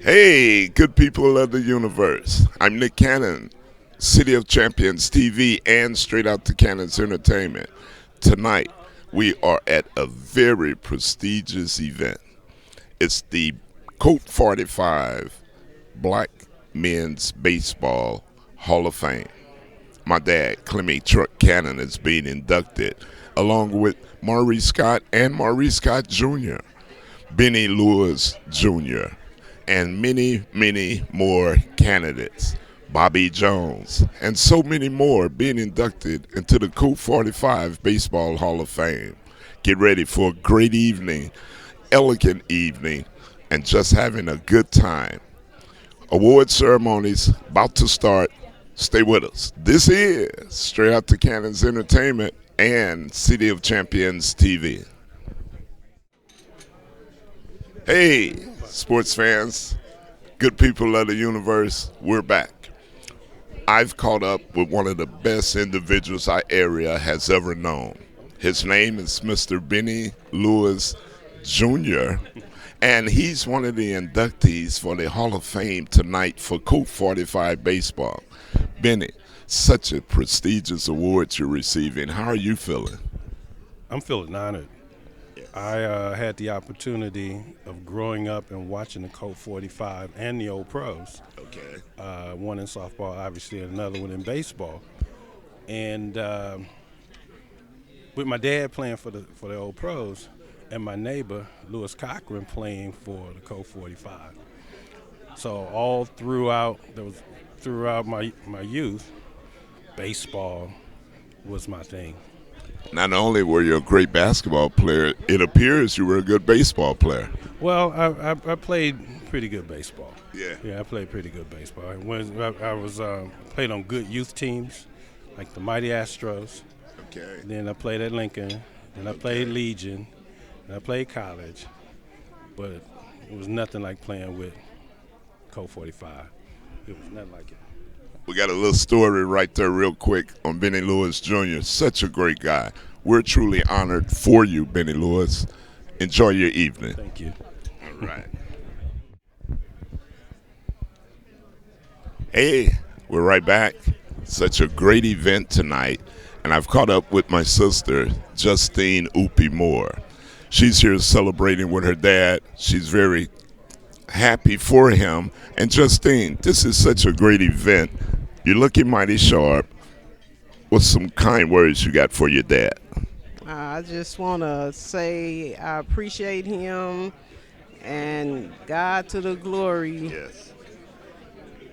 Hey, good people of the universe. I'm Nick Cannon, City of Champions TV and Straight Out to Cannon's Entertainment. Tonight, we are at a very prestigious event. It's the Colt 45 Black Men's Baseball Hall of Fame. My dad, Clemmy Truck Cannon, is being inducted, along with Maurice Scott and Maurice Scott Jr., Benny Lewis Jr., and many, many more candidates. Bobby Jones, and so many more being inducted into the Colt 45 Baseball Hall of Fame. Get ready for a great evening, elegant evening, and just having a good time. Award ceremonies about to start. Stay with us. This is Straight Out to Cannon's Entertainment and City of Champions TV. Hey, sports fans, good people of the universe, we're back. I've caught up with one of the best individuals our area has ever known. His name is Mr. Benny Lewis Jr., and he's one of the inductees for the Hall of Fame tonight for Colt 45 Baseball. Benny, such a prestigious award you're receiving. How are you feeling? I'm feeling honored. I had the opportunity of growing up and watching the Colt 45 and the old pros. Okay. One in softball, obviously, and another one in baseball. And with my dad playing for the old pros and my neighbor, Lewis Cochran, playing for the Colt 45. So all throughout my youth, baseball was my thing. Not only were you a great basketball player, it appears you were a good baseball player. Well, I played pretty good baseball. Yeah. I played pretty good baseball. I was played on good youth teams, like the Mighty Astros. Okay. Then I played at Lincoln. Then I played Legion. And I played college. But it was nothing like playing with Colt 45. It was nothing like it. We got a little story right there real quick on Benny Lewis Jr., such a great guy. We're truly honored for you, Benny Lewis. Enjoy your evening. Thank you. All right. Hey, we're right back. Such a great event tonight, and I've caught up with my sister, Justine Oopie Moore. She's here celebrating with her dad. She's very happy for him. And Justine, this is such a great event. You're looking mighty sharp. What's some kind words you got for your dad? I just want to say I appreciate him and God to the glory. Yes.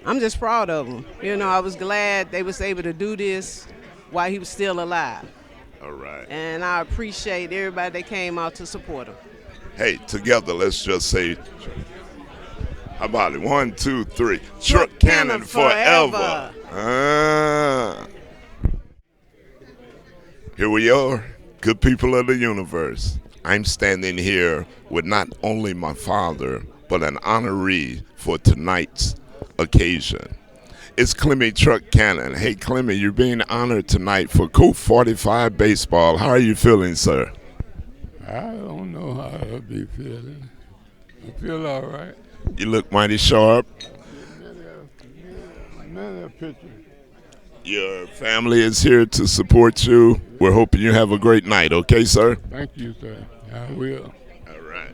I'm just proud of him. You know, I was glad they was able to do this while he was still alive. All right. And I appreciate everybody that came out to support him. Hey, together, let's just say, how about it? 1, 2, 3. Truck Cannon forever. Here we are, good people of the universe. I'm standing here with not only my father, but an honoree for tonight's occasion. It's Clemmy Truck Cannon. Hey, Clemmy, you're being honored tonight for Colt 45 Baseball. How are you feeling, sir? I don't know how I'll be feeling. I feel all right. You look mighty sharp. Another picture. Your family is here to support you. We're hoping you have a great night, okay, sir? Thank you, sir. I will. All right.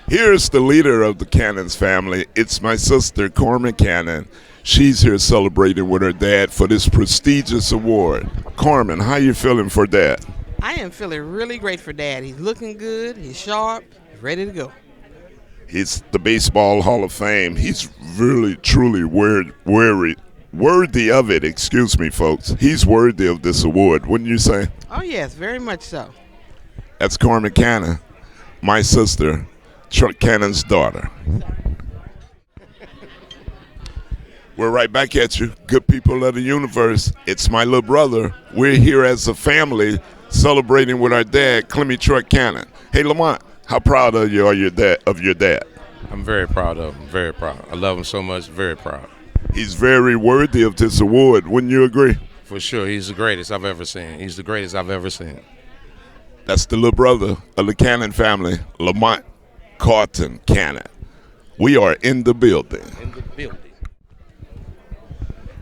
Here's the leader of the Cannons family. It's my sister, Carmen Cannon. She's here celebrating with her dad for this prestigious award. Carmen, how you feeling for Dad? I am feeling really great for Dad. He's looking good. He's sharp. He's ready to go. He's the Baseball Hall of Fame. He's really, truly worthy of it. Excuse me, folks. He's worthy of this award, wouldn't you say? Oh, yes, very much so. That's Carmen Cannon, my sister, Truck Cannon's daughter. We're right back at you, good people of the universe. It's my little brother. We're here as a family celebrating with our dad, Clemmy Truck Cannon. Hey, Lamont, how proud are you of your dad? I'm very proud of him, very proud. I love him so much, very proud. He's very worthy of this award, wouldn't you agree? For sure, he's the greatest I've ever seen. He's the greatest I've ever seen. That's the little brother of the Cannon family, Lamont. Carlton Cannon. We are in the building.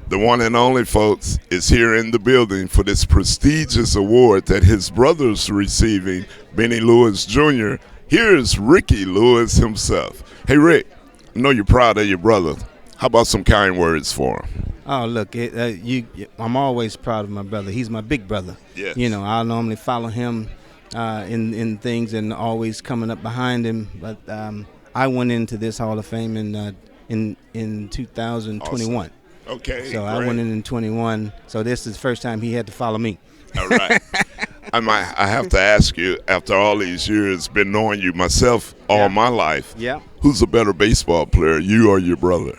The one and only, folks, is here in the building for this prestigious award that his brother's receiving, Benny Lewis Jr. Here's Ricky Lewis himself. Hey, Rick, I know you're proud of your brother. How about some kind words for him? Oh, look, I'm always proud of my brother. He's my big brother. Yes. You know, I normally follow him in things and always coming up behind him. But I went into this Hall of Fame in 2021. Awesome. Okay, so I went in 21. So this is the first time he had to follow me. All right. I have to ask you, after all these years, been knowing you myself all my life, who's a better baseball player, you or your brother?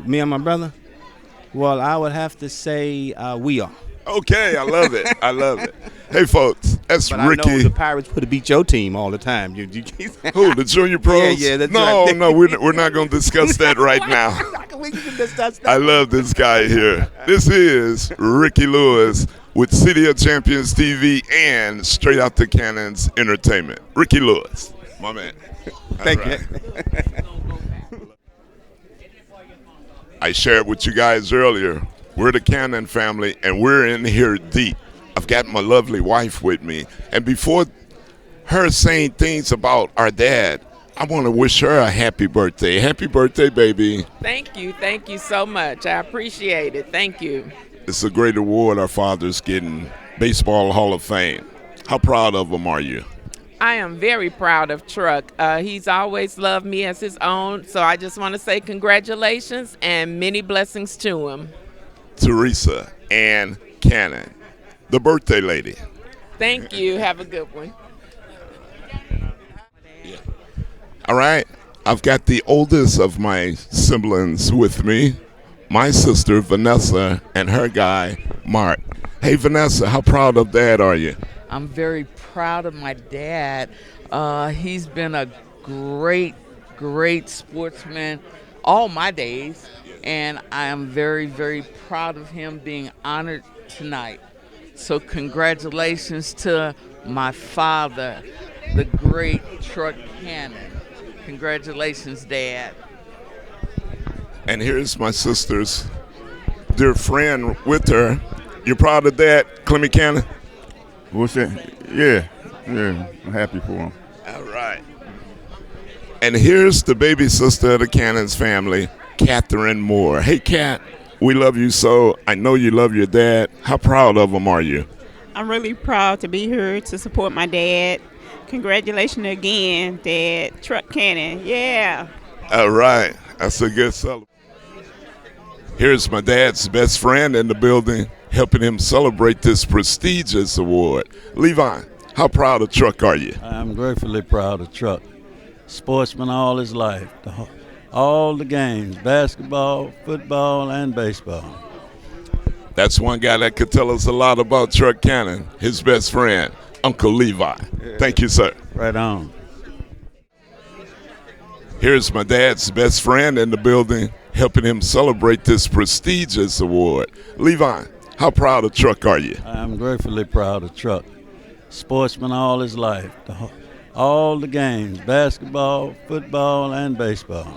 Me and my brother? Well, I would have to say we are. Okay, I love it. I love it. Hey, folks, that's but Ricky. I know the Pirates would have beat your team all the time. You Who, the junior pros? Yeah, that's no, right. No, we're not going to discuss that right now. I love this guy here. This is Ricky Lewis with City of Champions TV and Straight Out the Cannons Entertainment. Ricky Lewis, my man. Thank you. I shared with you guys earlier, we're the Cannon family, and we're in here deep. I've got my lovely wife with me. And before her saying things about our dad, I want to wish her a happy birthday. Happy birthday, baby. Thank you so much. I appreciate it. Thank you. It's a great award our father's getting, Baseball Hall of Fame. How proud of him are you? I am very proud of Truck. He's always loved me as his own, so I just want to say congratulations and many blessings to him. Teresa Ann Cannon, the birthday lady. Thank you. Have a good one. All right. I've got the oldest of my siblings with me, my sister Vanessa, and her guy, Mark. Hey, Vanessa, how proud of Dad are you? I'm very proud of my dad. He's been a great sportsman all my days, and I am very, very proud of him being honored tonight. So congratulations to my father, the great Truck Cannon. Congratulations, Dad. And here's my sister's dear friend with her. You proud of Dad, Clemmy Cannon? What's that? Yeah, I'm happy for him. All right. And here's the baby sister of the Cannons family, Catherine Moore. Hey, Kat, we love you so. I know you love your dad. How proud of him are you? I'm really proud to be here to support my dad. Congratulations again, Dad. Truck Cannon, yeah. All right. That's a good celebration. Here's my dad's best friend in the building, helping him celebrate this prestigious award. Levi, how proud of Truck are you? I'm gratefully proud of Truck. Sportsman all his life. All the games, basketball, football, and baseball. That's one guy that could tell us a lot about Truck Cannon, his best friend, Uncle Levi. Thank you, sir. Right on. Here's my dad's best friend in the building, helping him celebrate this prestigious award. Levi, how proud of Truck are you? I'm gratefully proud of Truck. Sportsman all his life. All the games, basketball, football, and baseball.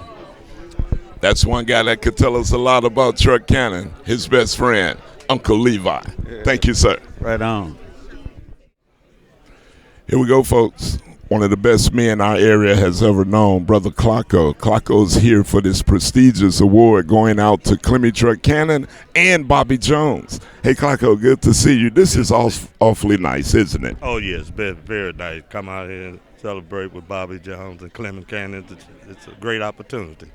That's one guy that could tell us a lot about Truck Cannon, his best friend, Uncle Levi. Thank you, sir. Right on. Here we go, folks. One of the best men our area has ever known, Brother Clocko. Clocko's here for this prestigious award going out to Clemmy Truck Cannon and Bobby Jones. Hey, Clocko, good to see you. This is awfully nice, isn't it? Oh, yes, very nice. Come out here and celebrate with Bobby Jones and Clemmy Cannon. It's a great opportunity.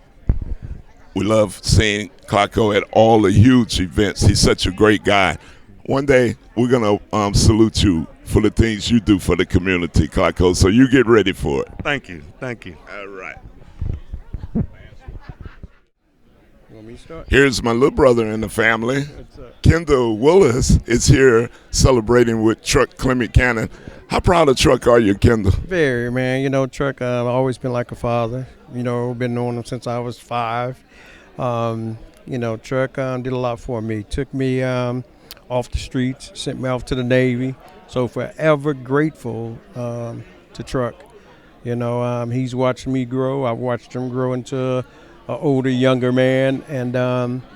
We love seeing Clocko at all the huge events. He's such a great guy. One day, we're going to salute you for the things you do for the community, Clocko, so you get ready for it. Thank you. All right. You want me to start? Here's my little brother in the family. Kendall Willis is here celebrating with Truck Clemmy Cannon. How proud of Truck are you, Kendall? Very, man. You know, Truck, I've always been like a father. You know, been knowing him since I was 5. You know, Truck did a lot for me. Took me off the streets, sent me off to the Navy. So forever grateful to Truck. He's watched me grow. I've watched him grow into an older, younger man, and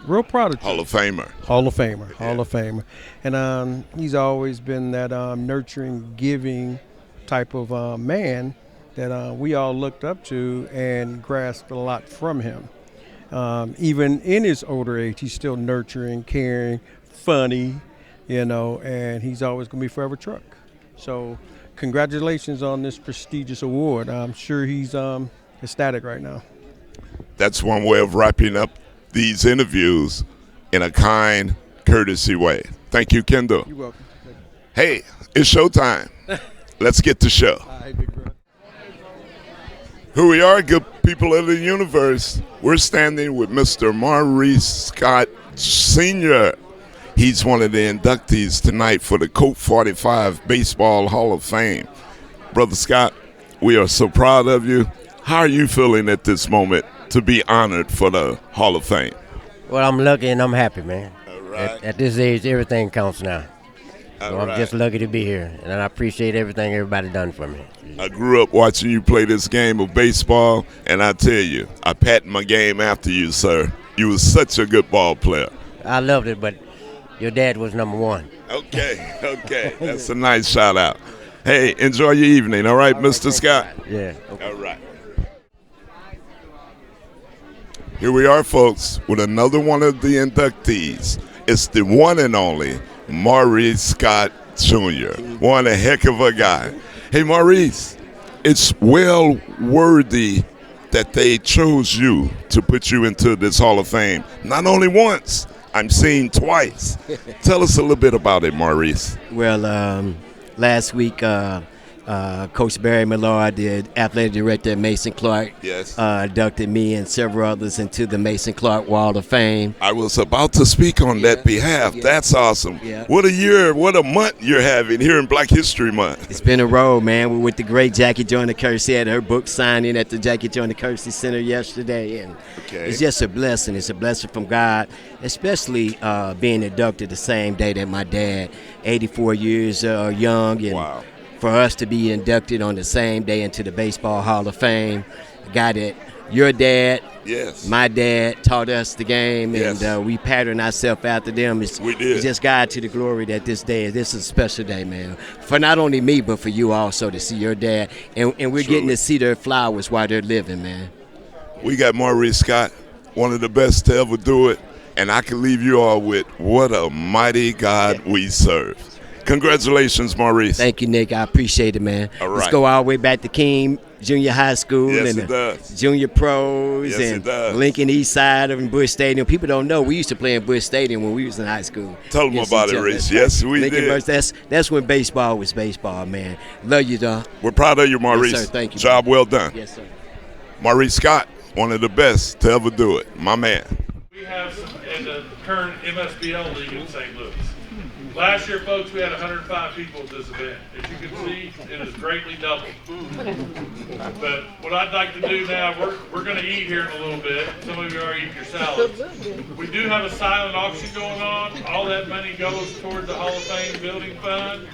real proud of him. Hall of Famer. Hall of Famer. Hall of Famer. And he's always been that nurturing, giving type of man that we all looked up to and grasped a lot from him. Even in his older age, he's still nurturing, caring, funny, and he's always going to be forever Truck. So congratulations on this prestigious award. I'm sure he's ecstatic right now. That's one way of wrapping up these interviews in a kind, courtesy way. Thank you, Kendall. You're welcome. Hey, it's showtime. Let's get the show. All right, big brother. Who we are, good people of the universe. We're standing with Mr. Maurice Scott Sr. He's one of the inductees tonight for the Colt 45 Baseball Hall of Fame. Brother Scott, we are so proud of you. How are you feeling at this moment to be honored for the Hall of Fame? Well, I'm lucky and I'm happy, man. All right. At this age, everything counts now. So All I'm right. just lucky to be here, and I appreciate everything everybody done for me. I grew up watching you play this game of baseball, and I tell you, I pat my game after you, sir. You was such a good ball player. I loved it, but your dad was number one. Okay. That's a nice shout out. Hey, enjoy your evening, all right, Mr. Scott? Yeah. Okay. All right. Here we are, folks, with another one of the inductees. It's the one and only Maurice Scott Jr. One a heck of a guy. Hey, Maurice, it's well worthy that they chose you to put you into this Hall of Fame. Not only once, I'm seeing twice. Tell us a little bit about it, Maurice. Well, last week, Coach Barry Millard, the athletic director at Mason Clark, Yes. Inducted me and several others into the Mason Clark Wall of Fame. I was about to speak on that behalf. That's awesome. Yeah. What a year, what a month you're having here in Black History Month. It's been a road, man. We were with the great Jackie Joyner Kersey, had her book signing at the Jackie Joyner Kersey Center yesterday, and it's just a blessing. It's a blessing from God, especially being inducted the same day that my dad, 84 years young, and for us to be inducted on the same day into the Baseball Hall of Fame, a guy that your dad, my dad taught us the game, and we pattern ourselves after them. We did. It's just God to the glory that this is a special day, man, for not only me, but for you also to see your dad. And we're getting to see their flowers while they're living, man. We got Maurice Scott, one of the best to ever do it, and I can leave you all with what a mighty God we serve. Congratulations, Maurice. Thank you, Nick. I appreciate it, man. All right. Let's go all the way back to King Junior High School Yes, and it does. Junior Pros Yes, and it does. Lincoln East Side of Bush Stadium. People don't know we used to play in Bush Stadium when we was in high school. Tell them Against about each it, other. Reese. Yes, we Lincoln did. versus- That's when baseball was baseball, man. Love you, dog. We're proud of you, Maurice. Yes, sir. Thank you. Job well done. Yes, sir. Maurice Scott, one of the best to ever do it. My man. We have some in the current MSBL League in St. Louis. Last year, folks, we had 105 people at this event. As you can see, it has greatly doubled. But what I'd like to do now, we're going to eat here in a little bit. Some of you are eating your salads. We do have a silent auction going on. All that money goes towards the Hall of Fame Building Fund.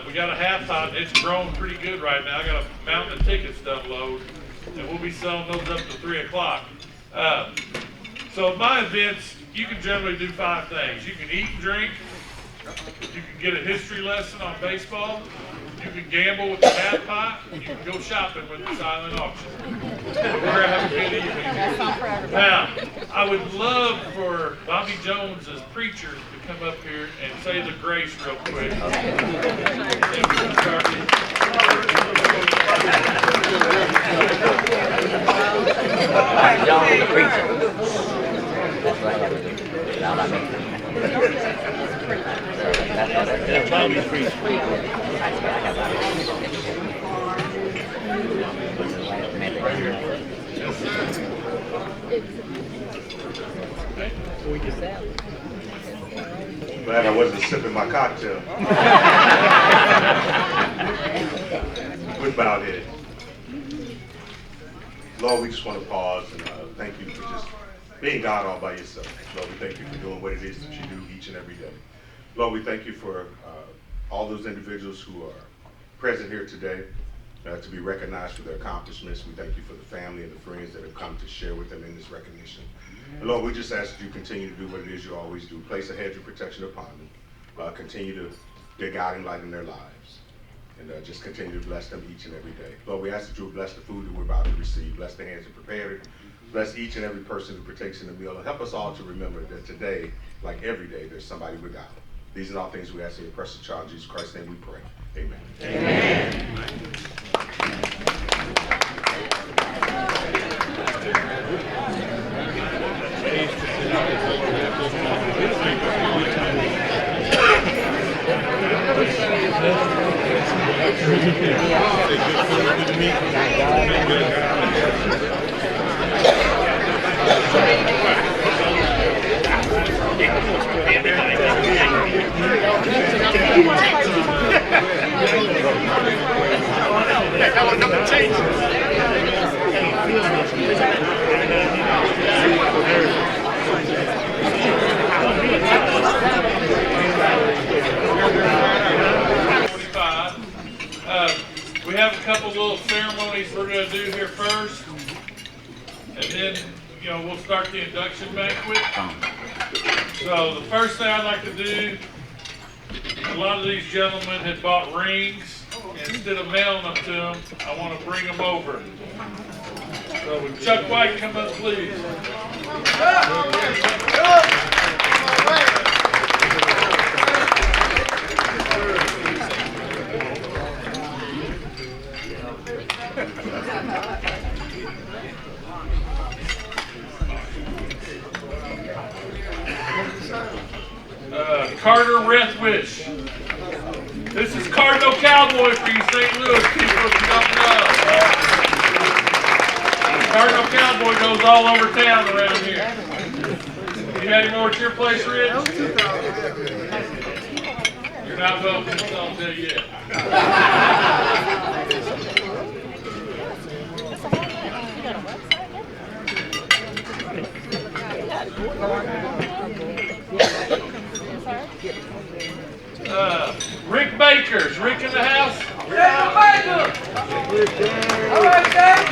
We got a halftime. It's grown pretty good right now. I got a mountain of tickets to unload, and we'll be selling those up to 3 o'clock. So at my events, you can generally do 5 things. You can eat and drink. You can get a history lesson on baseball. You can gamble with the half pot. You can go shopping with the silent auction. We're having a good evening. Now, I would love for Bobby Jones as preacher to come up here and say the grace real quick. And we can start Bobby Jones, the preacher. That's what I have to do. Now I make Bobby's preacher. Glad I wasn't sipping my cocktail. Good bowed head. Lord, we just want to pause and thank you for just being God all by yourself. Lord, we thank you for doing what it is that you do each and every day. Lord, we thank you for all those individuals who are present here today. to be recognized for their accomplishments. We thank you for the family and the friends that have come to share with them in this recognition. And Lord, we just ask that you continue to do what it is you always do. Place a hedge of protection upon them. Continue to be a guiding light in their lives. And just continue to bless them each and every day. Lord, we ask that you will bless the food that we're about to receive. Bless the hands that prepared it. Bless each and every person who partakes in the meal. And help us all to remember that today, like every day, there's somebody without. These are all things we ask in your precious child, Jesus Christ's name we pray. Amen. Amen. We have a couple little ceremonies we're going to do here first, and then we'll start the induction banquet. So the first thing I'd like to do, a lot of these gentlemen had bought rings, and instead of mailing them to them, I want to bring them over. So would Chuck White come up, please? Carter Rethwich. This is Cardinal Cowboy for you St. Louis people if you don't know. Cardinal Cowboy goes all over town around here. You got any more at your place, Rich? You're not welcome to all day yet. Rick Baker. Is Rick in the house? Yeah, Baker! All right, Dave.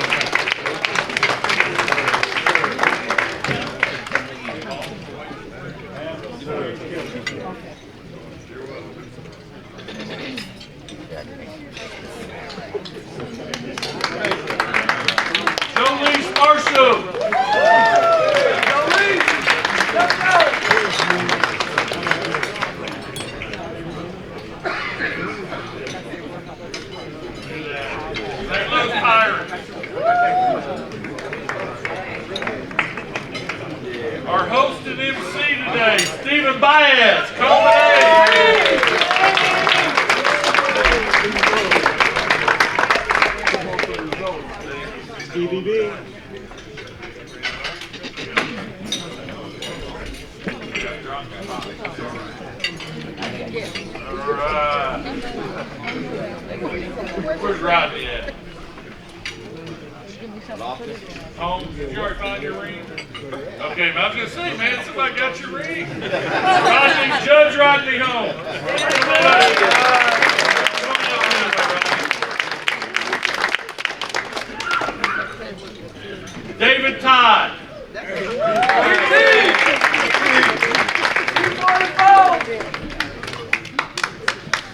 Jolise Marshall. Jolise, let's go. St. Louis Pirates. Our host and MC today, Stephen Baez, Coleman A. Stevie B. All right. Where's Rodney at? Home? Did you already find your ring? Okay, I was going to say, man, somebody got your ring. Rodney, Judge Rodney home. David Todd.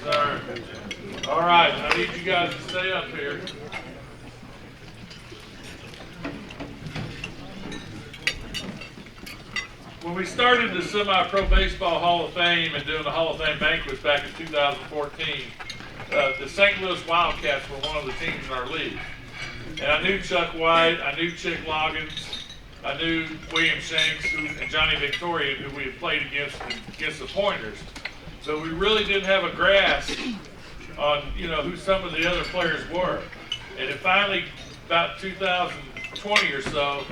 Sir. All right, I need you guys to stay up here. When we started the Semi-Pro Baseball Hall of Fame and doing the Hall of Fame banquets back in 2014, the St. Louis Wildcats were one of the teams in our league. And I knew Chuck White, I knew Chick Loggins, I knew William Shanks and Johnny Victoria, who we had played against the Pointers. So we really didn't have a grasp on who some of the other players were. And it finally, about 2020 or so,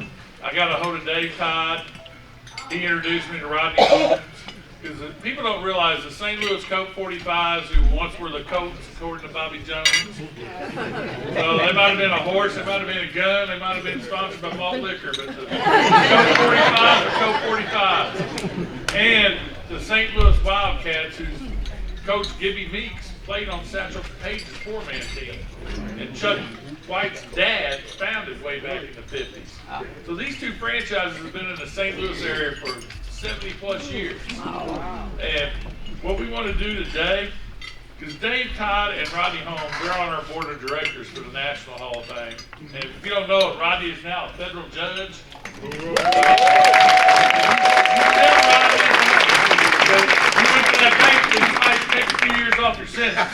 I got a hold of Dave Todd. He introduced me to Rodney Hollins. Because people don't realize the St. Louis Colt 45s, who once were the Colts, according to Bobby Jones. So they might have been a horse, they might have been a gun, they might have been sponsored by malt liquor, but the Colt 45s are Colt 45s. And the St. Louis Wildcats, whose coach Gibby Meeks played on Satchel Paige's four-man team, and Chuck White's dad founded way back in the 50s. So these two franchises have been in the St. Louis area for 70 plus years. And what we want to do today, because Dave Todd and Rodney Holmes, they're on our board of directors for the National Hall of Fame. And if you don't know it, Rodney is now a federal judge. You tell Rodney that you went to that bank and you might take a few years off your sentence.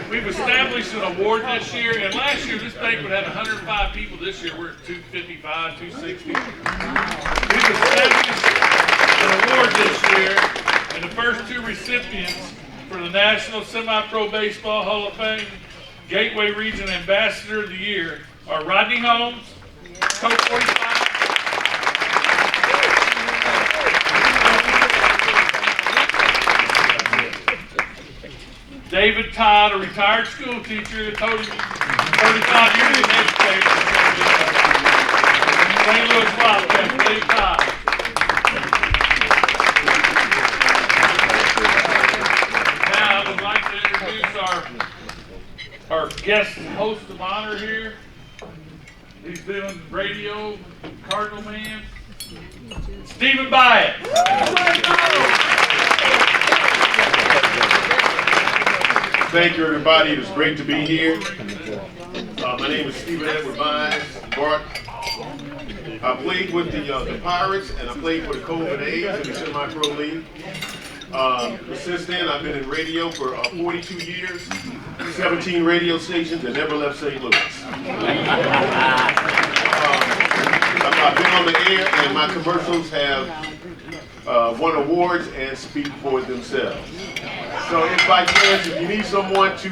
We've established an award this year, and last year this banquet had 105 people. This year we're at 255, 260. We've established an award this year, and the first two recipients for the National Semi-Pro Baseball Hall of Fame Gateway Region Ambassador of the Year are Rodney Holmes, Coach 45. David Todd, a retired school teacher, told him 35 years in education. St. Louis Wildcats, Dave Todd. Now I would like to introduce our guest host of honor here. He's doing radio, Cardinal man, Stephen Byatt. Thank you, everybody. It is great to be here. My name is Stephen Edward Bynes, Bart. I played with the Pirates, and I played for the COVID A's in the Semi-Pro League. Since then, I've been in radio for 42 years, 17 radio stations, and never left St. Louis. I've been on the air, and my commercials have won awards and speak for themselves. So if by chance, if you need someone to,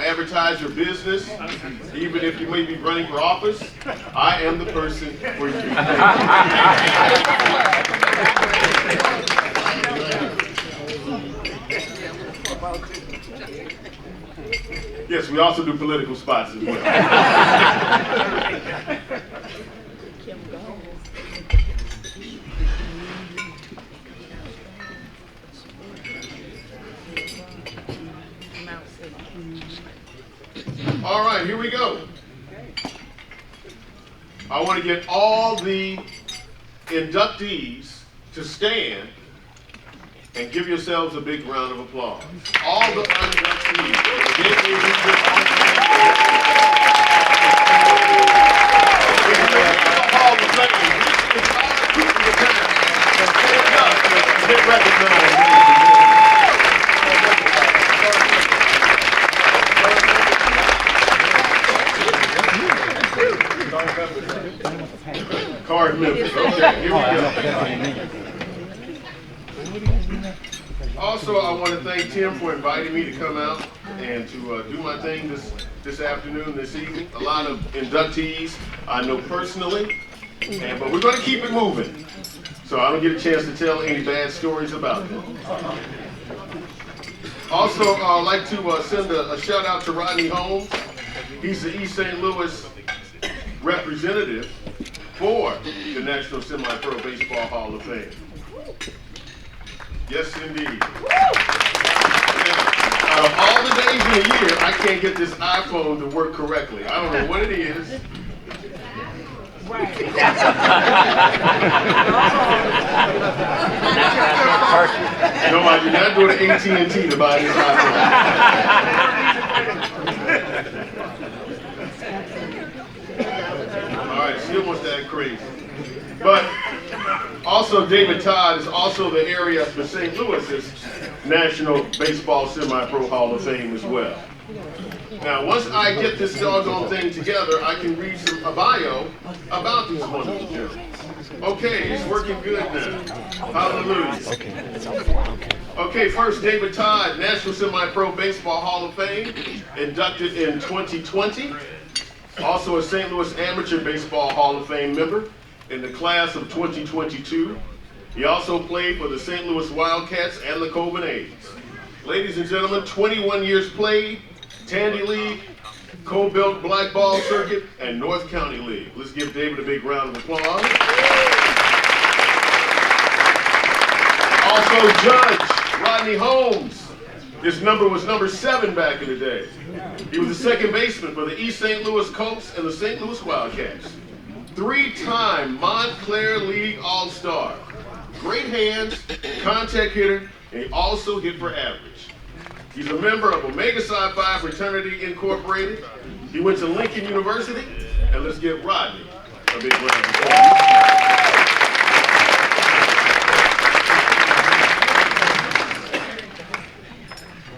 advertise your business, even if you may be running for office, I am the person for you. Yes, we also do political spots as well. All right, here we go. I want to get all the inductees to stand and give yourselves a big round of applause. All the inductees. Get recognized. Card members. Okay, here we go. Also, I want to thank Tim for inviting me to come out and to do my thing this afternoon, this evening. A lot of inductees I know personally, but we're going to keep it moving, so I don't get a chance to tell any bad stories about them. Also, I'd like to send a shout out to Rodney Holmes. He's the East St. Louis representative for the National Semi-Pro Baseball Hall of Fame. Yes, indeed. Out of all the days in a year, I can't get this iPhone to work correctly. I don't know what it is. Right. No, I did not go to AT&T to buy this iPhone. She almost that crazy. But also David Todd is also the area for St. Louis's National Baseball Semi-Pro Hall of Fame as well. Now, once I get this doggone thing together, I can read a bio about these wonderful gentlemen. Okay, it's working good now. Hallelujah. Okay, first David Todd, National Semi-Pro Baseball Hall of Fame, inducted in 2020. Also a St. Louis Amateur Baseball Hall of Fame member in the class of 2022. He also played for the St. Louis Wildcats and the Coven A's. Ladies and gentlemen, 21 years played, Tandy League, Co-Belt Black Ball Circuit, and North County League. Let's give David a big round of applause. Also, Judge Rodney Holmes. His number was number 7 back in the day. He was the second baseman for the East St. Louis Colts and the St. Louis Wildcats. 3-time Montclair League All-Star. Great hands, contact hitter, and he also hit for average. He's a member of Omega Psi Phi Fraternity Incorporated. He went to Lincoln University, and let's give Rodney a big round of applause.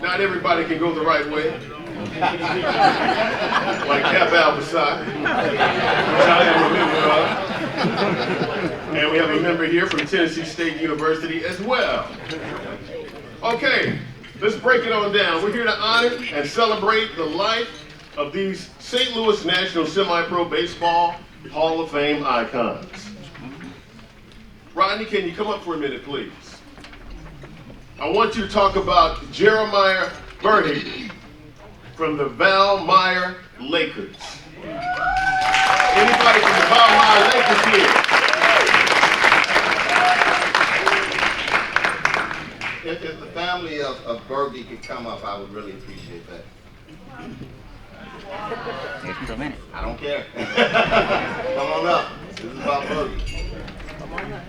Not everybody can go the right way. Like Cap Alpha Psi, which I am a member of. And we have a member here from Tennessee State University as well. Okay, let's break it on down. We're here to honor and celebrate the life of these St. Louis National Semi-Pro Baseball Hall of Fame icons. Rodney, can you come up for a minute, please? I want you to talk about Jeremiah Burhage from the Val Meyer Lakers. Anybody from the Val Meyer Lakers here? If the family of Bergie could come up, I would really appreciate that. Extra minute. I don't care. Come on up. This is about Bergie. Come on up.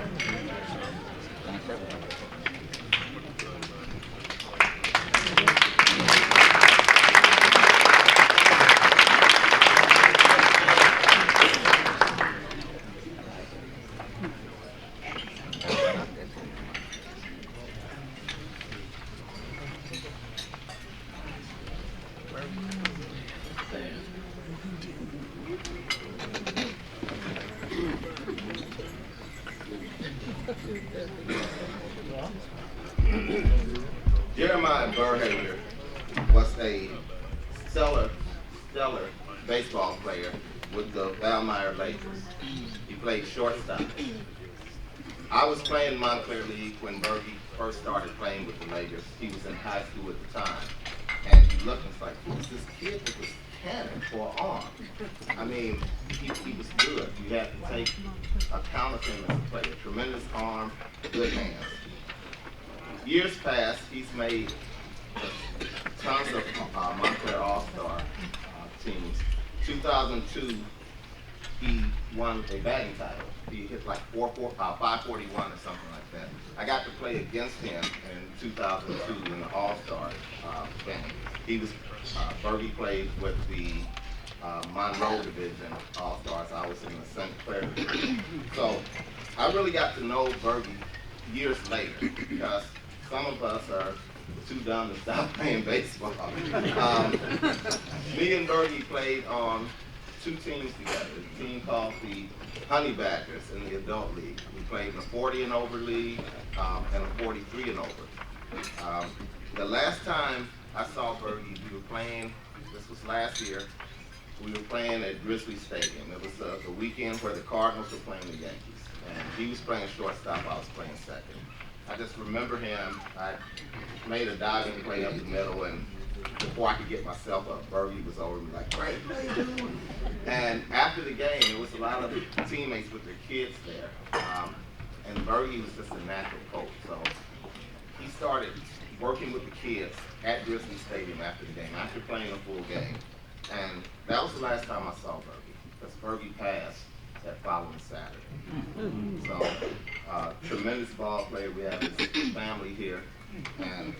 Jeremiah Burhage was a stellar baseball player with the Val Meyer Lakers. He played shortstop. I was playing Montclair League when Bergie first started playing with the Lakers. He was in high school at the time. And he looked and was like, who's this kid with this cannon for an arm? I mean, he was good. You had to take account of him as a player. Tremendous arm, good hands. Years past, he's made tons of Montclair All-Star teams. 2002, he won a batting title. He hit like 541 or something like that. I got to play against him in 2002 in the All-Star game. He was, Bergie played with the Monroe Division All-Stars. I was in the St. Clair Division. So I really got to know Bergie years later because some of us are too dumb to stop playing baseball. Me and Bergie played on 2 teams together. A team called the Honey Badgers in the adult league. We played in a 40 and over league and a 43 and over. The last time I saw Bergie, we were playing, this was last year, we were playing at Grizzly Stadium. It was the weekend where the Cardinals were playing the Yankees. And he was playing shortstop, I was playing second. I just remember him, I made a diving play up the middle, and before I could get myself up, Bergie was over me like, great play, dude. And after the game, there was a lot of teammates with their kids there. And Bergie was just a natural coach. So he started working with the kids at Grizzly Stadium after the game, after playing a full game. And that was the last time I saw Bergie, because Bergie passed that following Saturday. So, tremendous ball player. We have his family here, and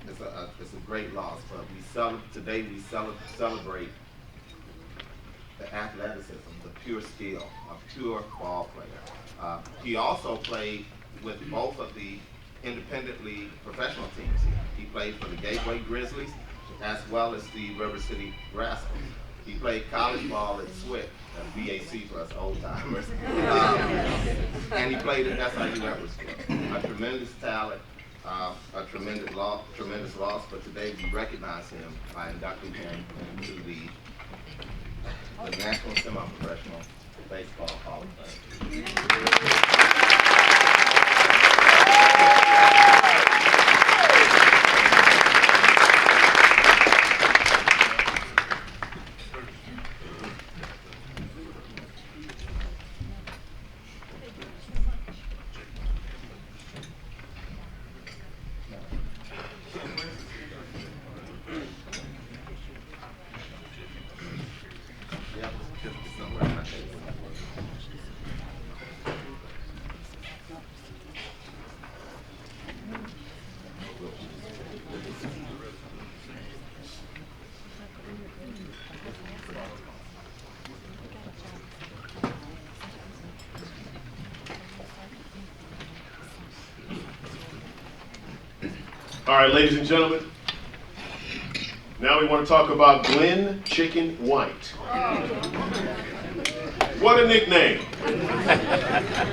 it's a great loss. But today we celebrate the athleticism, the pure skill, a pure ball player. He also played with both of the independent league professional teams here. He played for the Gateway Grizzlies as well as the River City Rascals. He played college ball at SWIC, BAC for us old timers. And he played at SIU Everett. A tremendous talent, a tremendous loss, but today we recognize him by inducting him into the National Semi-Professional Baseball Hall of Fame. All right, ladies and gentlemen, now we want to talk about Glenn Chicken White. What a nickname.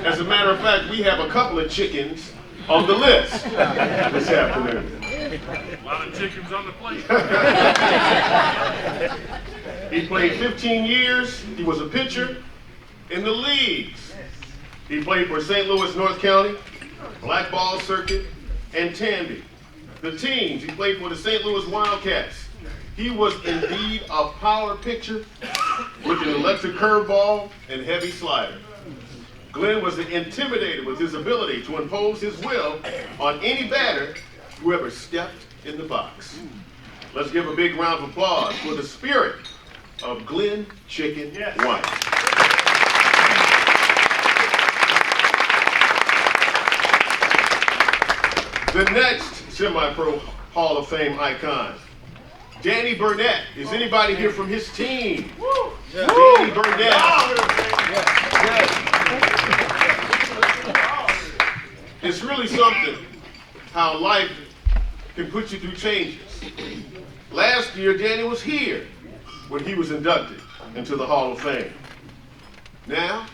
As a matter of fact, we have a couple of chickens on the list this afternoon. A lot of chickens on the plate. He played 15 years. He was a pitcher in the leagues. He played for St. Louis, North County, Black Ball Circuit, and Tanby. The teams, he played for the St. Louis Wildcats. He was indeed a power pitcher with an electric curveball and heavy slider. Glenn was intimidated with his ability to impose his will on any batter who ever stepped in the box. Let's give a big round of applause for the spirit of Glenn Chicken White. The next semi-pro Hall of Fame icon, Danny Burnett. Is anybody here from his team? Danny Burnett. It's really something how life can put you through changes. Last year, Danny was here when he was inducted into the Hall of Fame. Now,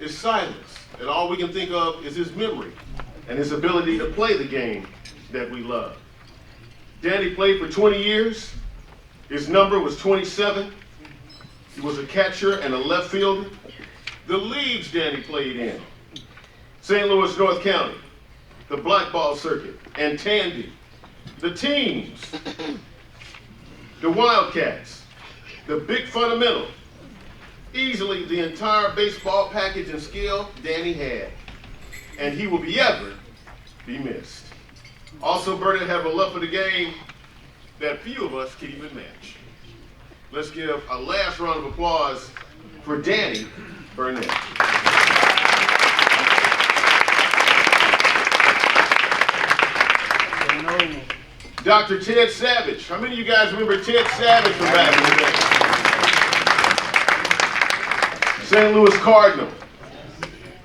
it's silence, and all we can think of is his memory and his ability to play the game that we love. Danny played for 20 years. His number was 27. He was a catcher and a left fielder. The leagues Danny played in: St. Louis, North County, the Black Ball Circuit, and Tandy. The teams: the Wildcats, the Big Fundamental. Easily the entire baseball package and skill Danny had, and he will be ever be missed. Also, Burnett had a love for the game that few of us can even match. Let's give a last round of applause for Danny Burnett. Dr. Ted Savage. How many of you guys remember Ted Savage from back in the day? St. Louis Cardinal.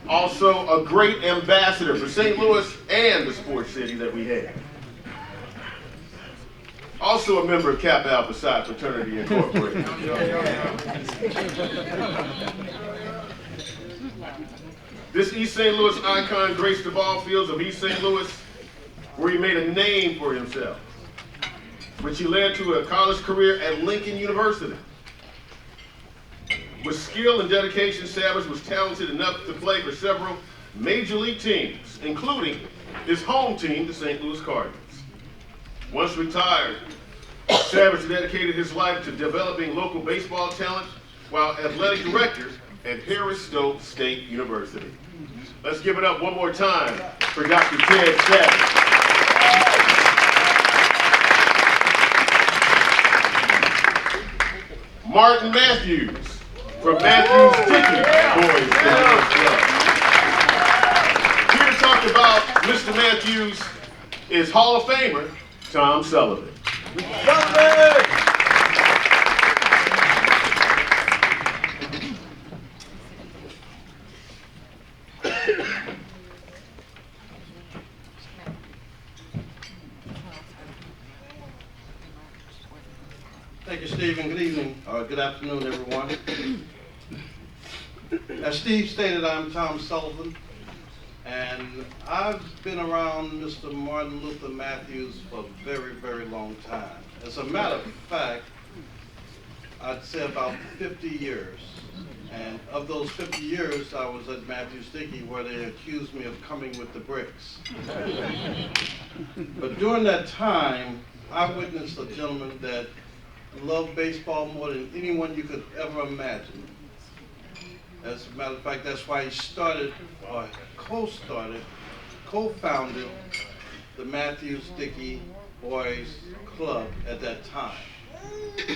Also a great ambassador for St. Louis and the sports city that we have. Also a member of Kappa Alpha Psi Fraternity Incorporated. This East St. Louis icon graced the ball fields of East St. Louis, where he made a name for himself, which he led to a college career at Lincoln University. With skill and dedication, Savage was talented enough to play for several major league teams, including his home team, the St. Louis Cardinals. Once retired, Savage dedicated his life to developing local baseball talent while athletic director at Harris Stowe State University. Let's give it up one more time for Dr. Ted Savage. Martin Matthews from Matthews Dickey Boys Club. Here to talk about Mr. Matthews is Hall of Famer Tom Sullivan. Thank you, Stephen. Good evening, or good afternoon, everyone. As Steve stated, I'm Tom Sullivan, and I've been around Mr. Martin Luther Matthews for a very, very long time. As a matter of fact, I'd say about 50 years. And of those 50 years, I was at Matthews Dickey where they accused me of coming with the bricks. But during that time, I witnessed a gentleman that loved baseball more than anyone you could ever imagine. As a matter of fact, that's why he started, or co-founded the Matthews Dickey Boys Club at that time.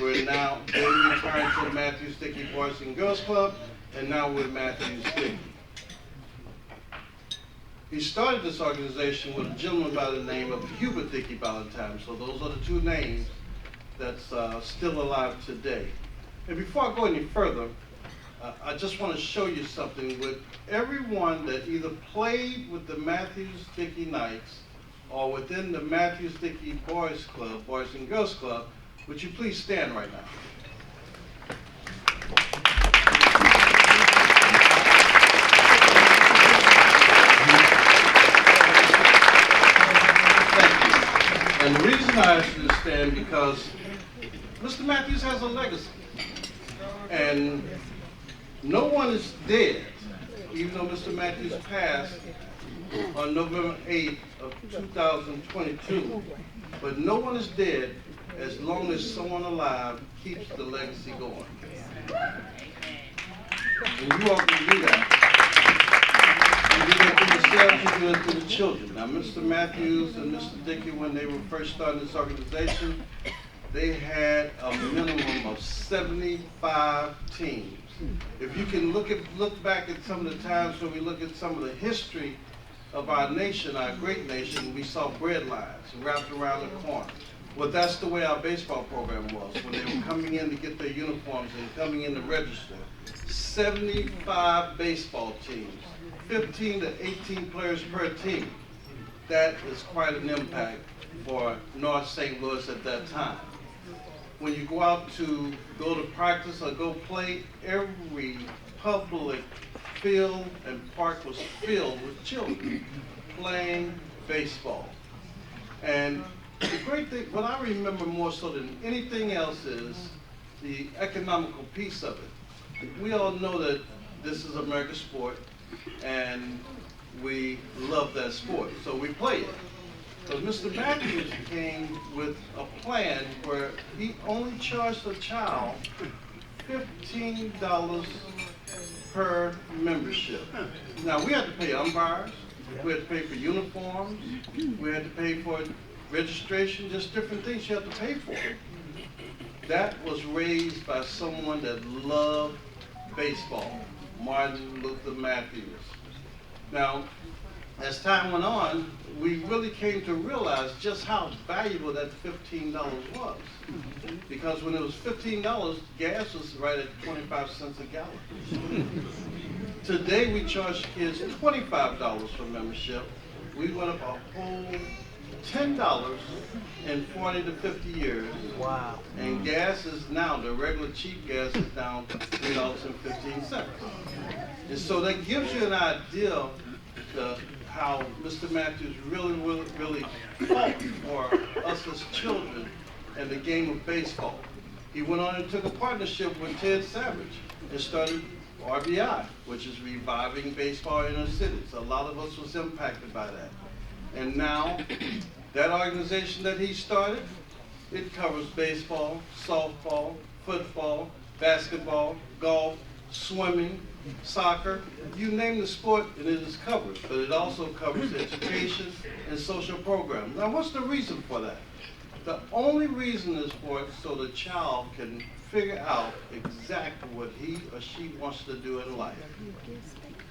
We're now returned to the Matthews Dickey Boys and Girls Club, and now we're Matthews Dickey. He started this organization with a gentleman by the name of Hubert Dickey Ballantyne, so those are the two names that's still alive today. And before I go any further, I just want to show you something with everyone that either played with the Matthews Dickey Knights or within the Matthews Dickey Boys Club, Boys and Girls Club, would you please stand right now? And the reason I asked you to stand because Mr. Matthews has a legacy. And no one is dead, even though Mr. Matthews passed on November 8th of 2022. But no one is dead as long as someone alive keeps the legacy going. And you all can do that. You do that for yourselves, you do it for the children. Now, Mr. Matthews and Mr. Dickey, when they were first starting this organization, they had a minimum of 75 teams. If you can look back at some of the times when we look at some of the history of our nation, our great nation, we saw bread lines wrapped around the corner. Well, that's the way our baseball program was when they were coming in to get their uniforms and coming in to register. 75 baseball teams, 15 to 18 players per team. That is quite an impact for North St. Louis at that time. When you go out to go to practice or go play, every public field and park was filled with children playing baseball. And the great thing, what I remember more so than anything else is the economical piece of it. We all know that this is America's sport and we love that sport, so we play it. But Mr. Matthews came with a plan where he only charged a child $15 per membership. Now, we had to pay umpires, we had to pay for uniforms, we had to pay for registration, just different things you had to pay for. That was raised by someone that loved baseball, Martin Luther Matthews. Now, as time went on, we really came to realize just how valuable that $15 was. Because when it was $15, gas was right at 25 cents a gallon. Today we charge kids $25 for membership. We went up a whole $10 in 40 to 50 years. Wow. And gas is now, the regular cheap gas is down to $3.15. And so that gives you an idea of how Mr. Matthews really fought for us as children in the game of baseball. He went on and took a partnership with Ted Savage and started RBI, which is Reviving Baseball in the Cities. A lot of us was impacted by that. And now, that organization that he started, it covers baseball, softball, football, basketball, golf, swimming, soccer, you name the sport and it is covered, but it also covers education and social programs. Now, what's the reason for that? The only reason is for it so the child can figure out exactly what he or she wants to do in life.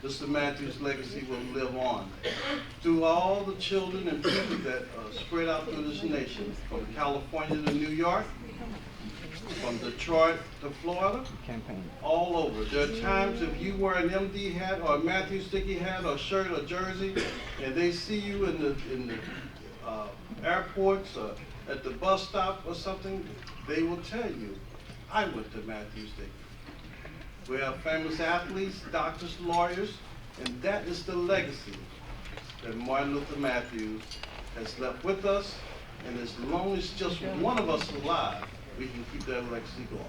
Mr. Matthews' legacy will live on through all the children and people that are spread out through this nation, from California to New York, from Detroit to Florida, all over. There are times if you wear an MD hat or a Matthews Dickey hat or shirt or jersey, and they see you in the airports or at the bus stop or something, they will tell you, I went to Matthews Dickey. We have famous athletes, doctors, lawyers, and that is the legacy that Martin Luther Matthews has left with us. And as long as just one of us is alive, we can keep that legacy going.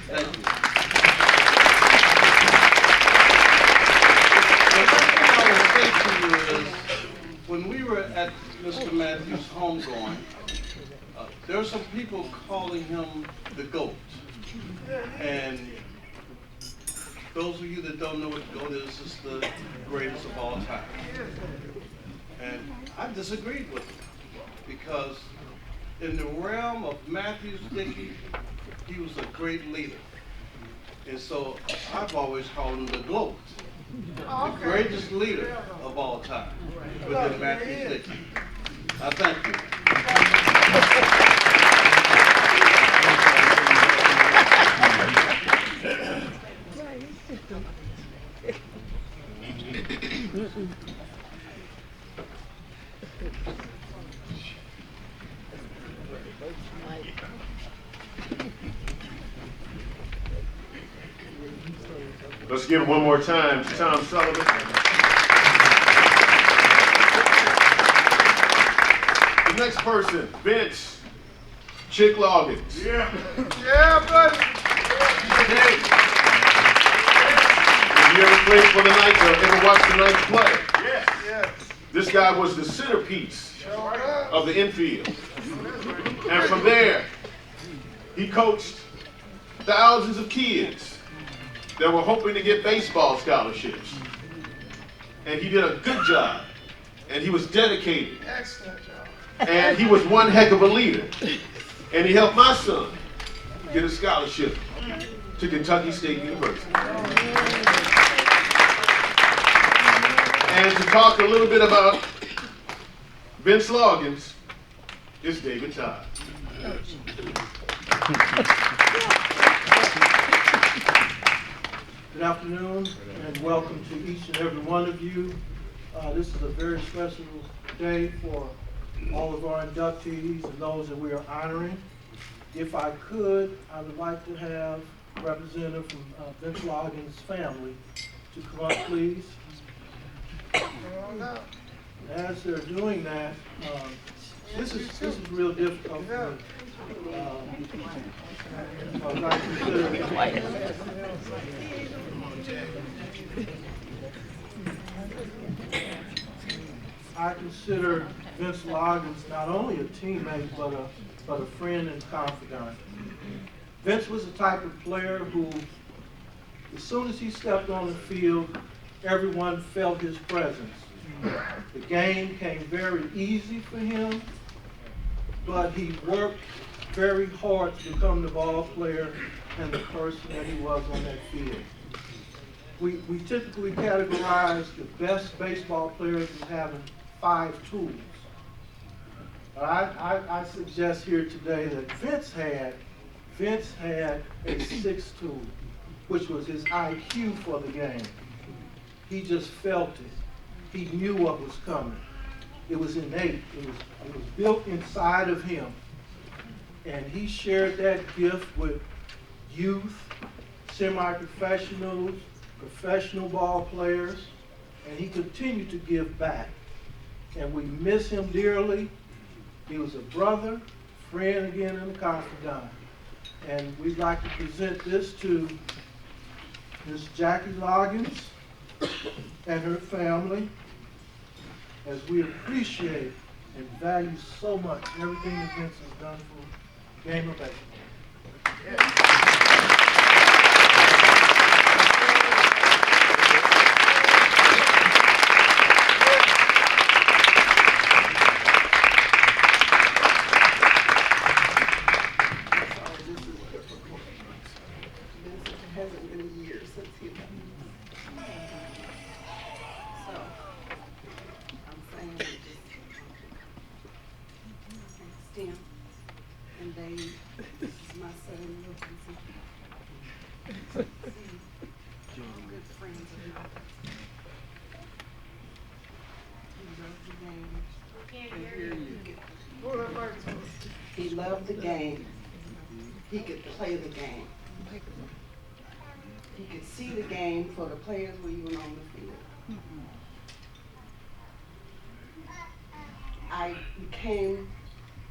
Thank you. The first thing I will say to you is, when we were at Mr. Matthews' homegoing, there were some people calling him the GOAT. And those of you that don't know what the GOAT is, it's the greatest of all time. And I disagreed with him because in the realm of Matthews Dickey, he was a great leader. And so I've always called him the GOAT, the greatest leader of all time within Matthews Dickey. I thank you. Let's give it one more time to Tom Sullivan. The next person, Vince Chick Loggins. Yeah. Yeah, buddy. Have you ever played for the Knights or ever watched the Knights play? Yes, yes. This guy was the centerpiece of the infield. And from there, he coached thousands of kids that were hoping to get baseball scholarships. And he did a good job. And he was dedicated. Excellent job. And he was one heck of a leader. And he helped my son get a scholarship to Kentucky State University. And to talk a little bit about Vince Loggins is David Todd. Good afternoon and welcome to each and every one of you. This is a very special day for all of our inductees and those that we are honoring. If I could, I would like to have a representative from Vince Loggins' family to come up, please. As they're doing that, this is real difficult for me. I consider Vince Loggins not only a teammate, but a friend and confidant. Vince was the type of player who, as soon as he stepped on the field, everyone felt his presence. The game came very easy for him, but he worked very hard to become the ball player and the person that he was on that field. We typically categorize the best baseball players as having 5 tools. But I suggest here today that Vince had a 6th tool, which was his IQ for the game. He just felt it. He knew what was coming. It was innate. It was built inside of him. And he shared that gift with youth, semi-professionals, professional ball players, and he continued to give back. And we miss him dearly. He was a brother, friend again, and a confidant. And we'd like to present this to Miss Jackie Loggins and her family, as we appreciate and value so much everything that Vince has done for the game of baseball. He loved the game. He could play the game. He could see the game for the players were even on the field. I became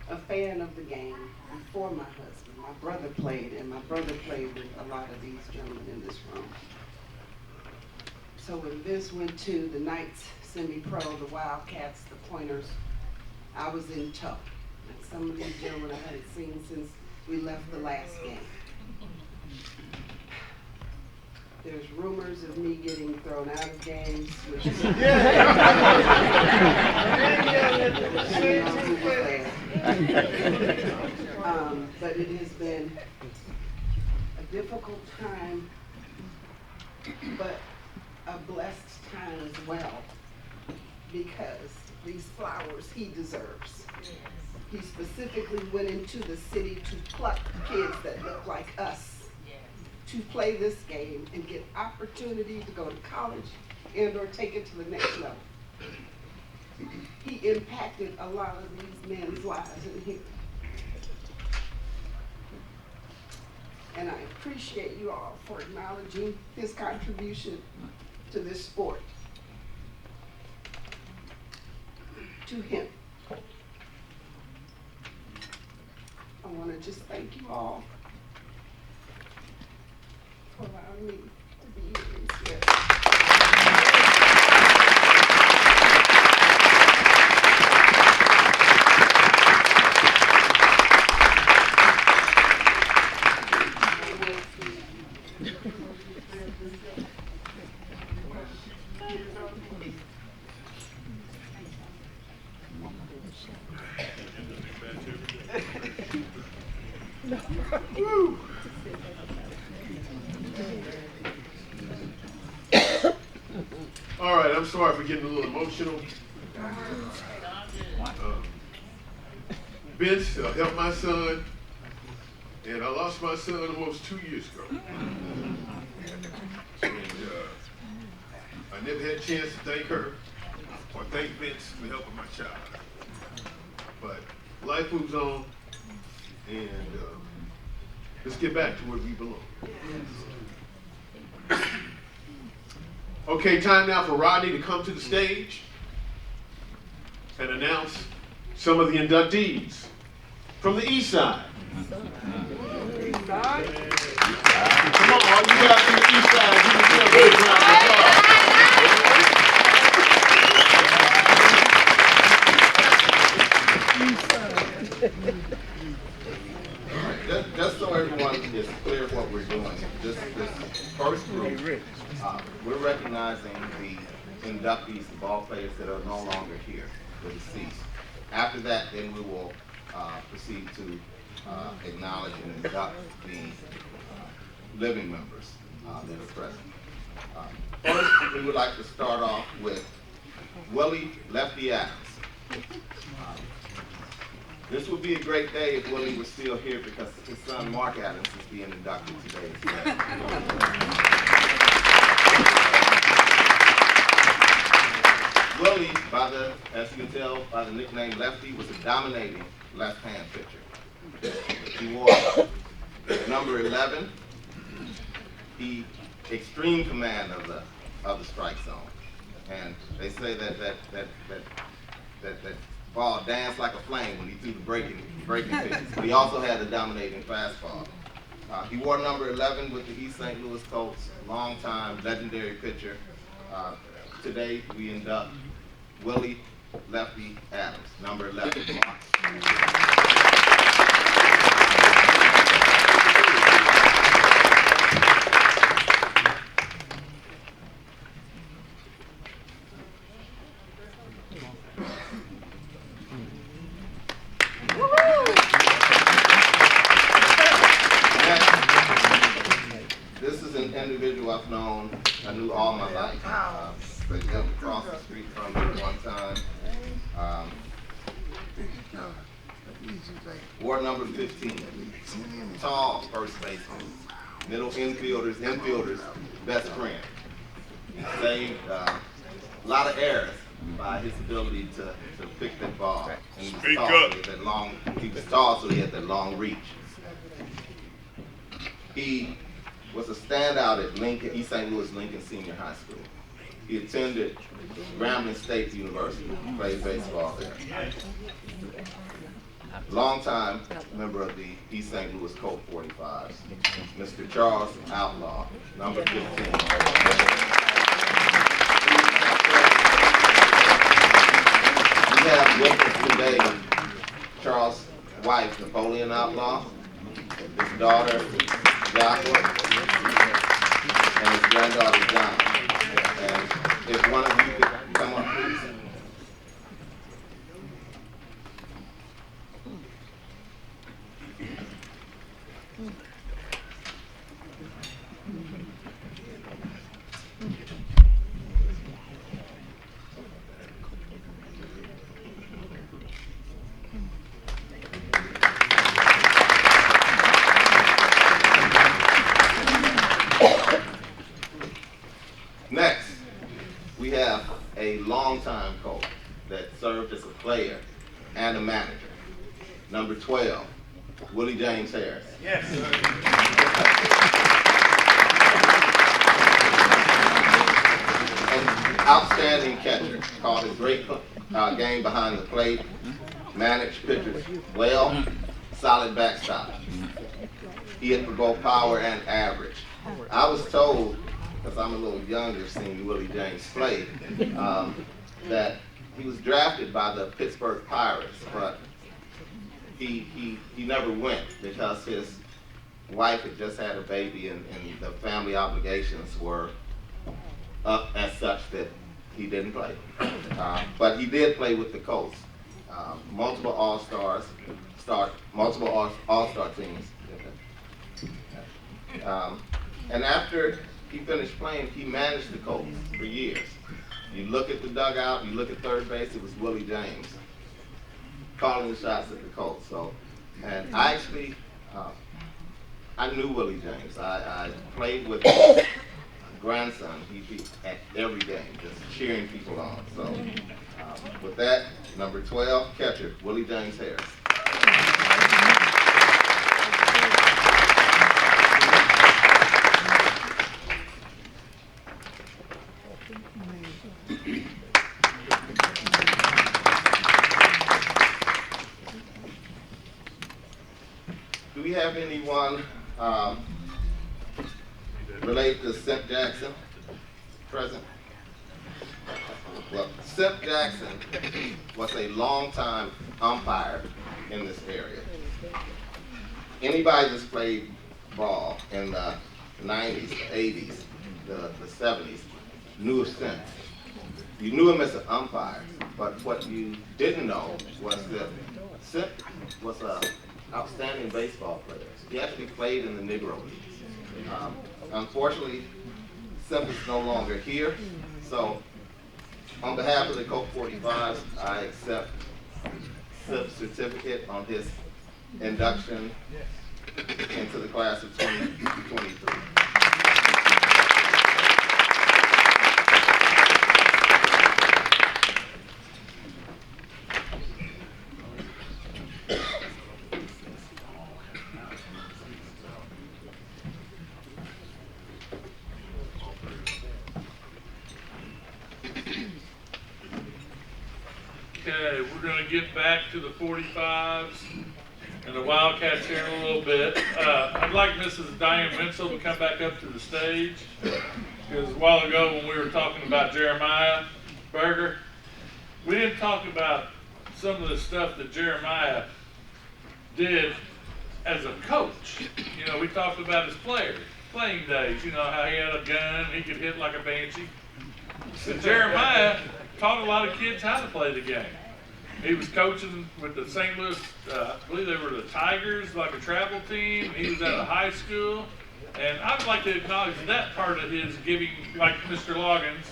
a fan of the game before my husband. My brother played, and my brother played with a lot of these gentlemen in this room. So when Vince went to the Knights semi-pro, the Wildcats, the Pointers, I was in tow. And some of these gentlemen I hadn't seen since we left the last game. There's rumors of me getting thrown out of games, which is but it has been a difficult time, but a blessed time as well, because these flowers he deserves. He specifically went into the city to pluck kids that look like us to play this game and get opportunity to go to college and or take it to the next level. He impacted a lot of these men's lives, and I appreciate you all for acknowledging his contribution to this sport. To him, I want to just thank you all for allowing me to be here instead. Woo. All right, I'm sorry for getting a little emotional. Vince helped my son, and I lost my son almost 2 years ago. And I never had a chance to thank her or thank Vince for helping my child. But life moves on, and let's get back to where we belong. Okay, time now for Rodney to come to the stage and announce some of the inductees from the East Side. Come on, all you guys from the East Side, give yourself a big round of applause. Just so everyone is clear what we're doing, this first group, we're recognizing the inductees, the ball players that are no longer here, the deceased. After that, then we will proceed to acknowledge and induct the living members that are present. First, we would like to start off with Willie Lefty Adams. This would be a great day if Willie was still here because his son Mark Adams is being inducted today as well. Willie, as you can tell by the nickname Lefty, was a dominating left-hand pitcher. He wore number 11. He extreme command of the strike zone, and they say that ball danced like a flame when he threw the breaking pitches. But he also had a dominating fastball. He wore number 11 with the East St. Louis Colts, long-time legendary pitcher. Today we induct Willie Lefty Adams, number 11. This is an individual I've known, I knew all my life. They lived across the street from me one time. Ward number 15, tall first baseman, middle infielders, best friend. He saved a lot of errors by his ability to pick that ball. And he was tall, so he had that long reach. He was a standout at East St. Louis Lincoln Senior High School. He attended Grambling State University, played baseball there. Longtime member of the East St. Louis Colt 45s, Mr. Charles Outlaw, number 15. We have with us today Charles' wife, Napoleon Outlaw, his daughter, Joshua, and his granddaughter, John. And if one of you could come up, please. Next, we have a longtime coach that served as a player and a manager. Number 12, Willie James Harris. Yes. An outstanding catcher, called a great game behind the plate, managed pitchers well, solid backstop. He hit for both power and average. I was told, because I'm a little younger seeing Willie James play, that he was drafted by the Pittsburgh Pirates, but he never went because his wife had just had a baby and the family obligations were up as such that he didn't play. But he did play with the Colts. Multiple All-Stars, multiple All-Star teams. And after he finished playing, he managed the Colts for years. You look at the dugout, you look at third base, it was Willie James calling the shots at the Colts. So, and I actually, I knew Willie James. I played with his grandson. He'd be at every game, just cheering people on. So, with that, number 12, catcher, Willie James Harris. Do we have anyone related to Simp Jackson present? Well, Simp Jackson was a longtime umpire in this area. Anybody that's played ball in the 90s, the 80s, the 70s knew of Simp. You knew him as an umpire, but what you didn't know was that Simp was an outstanding baseball player. He actually played in the Negro Leagues. Unfortunately, Simp is no longer here, so on behalf of the Coke 45s, I accept Simp's certificate on his induction into the class of 2023. Okay, we're going to get back to the 45s and the Wildcats here in a little bit. I'd like Mrs. Diane Wenzel to come back up to the stage, because a while ago when we were talking about Jeremiah Berger, we didn't talk about some of the stuff that Jeremiah did as a coach. You know, we talked about his playing days, you know, how he had a gun, he could hit like a banshee. So Jeremiah taught a lot of kids how to play the game. He was coaching with the St. Louis, I believe they were the Tigers, like a travel team. He was at a high school. And I would like to acknowledge that part of his giving, like Mr. Loggins.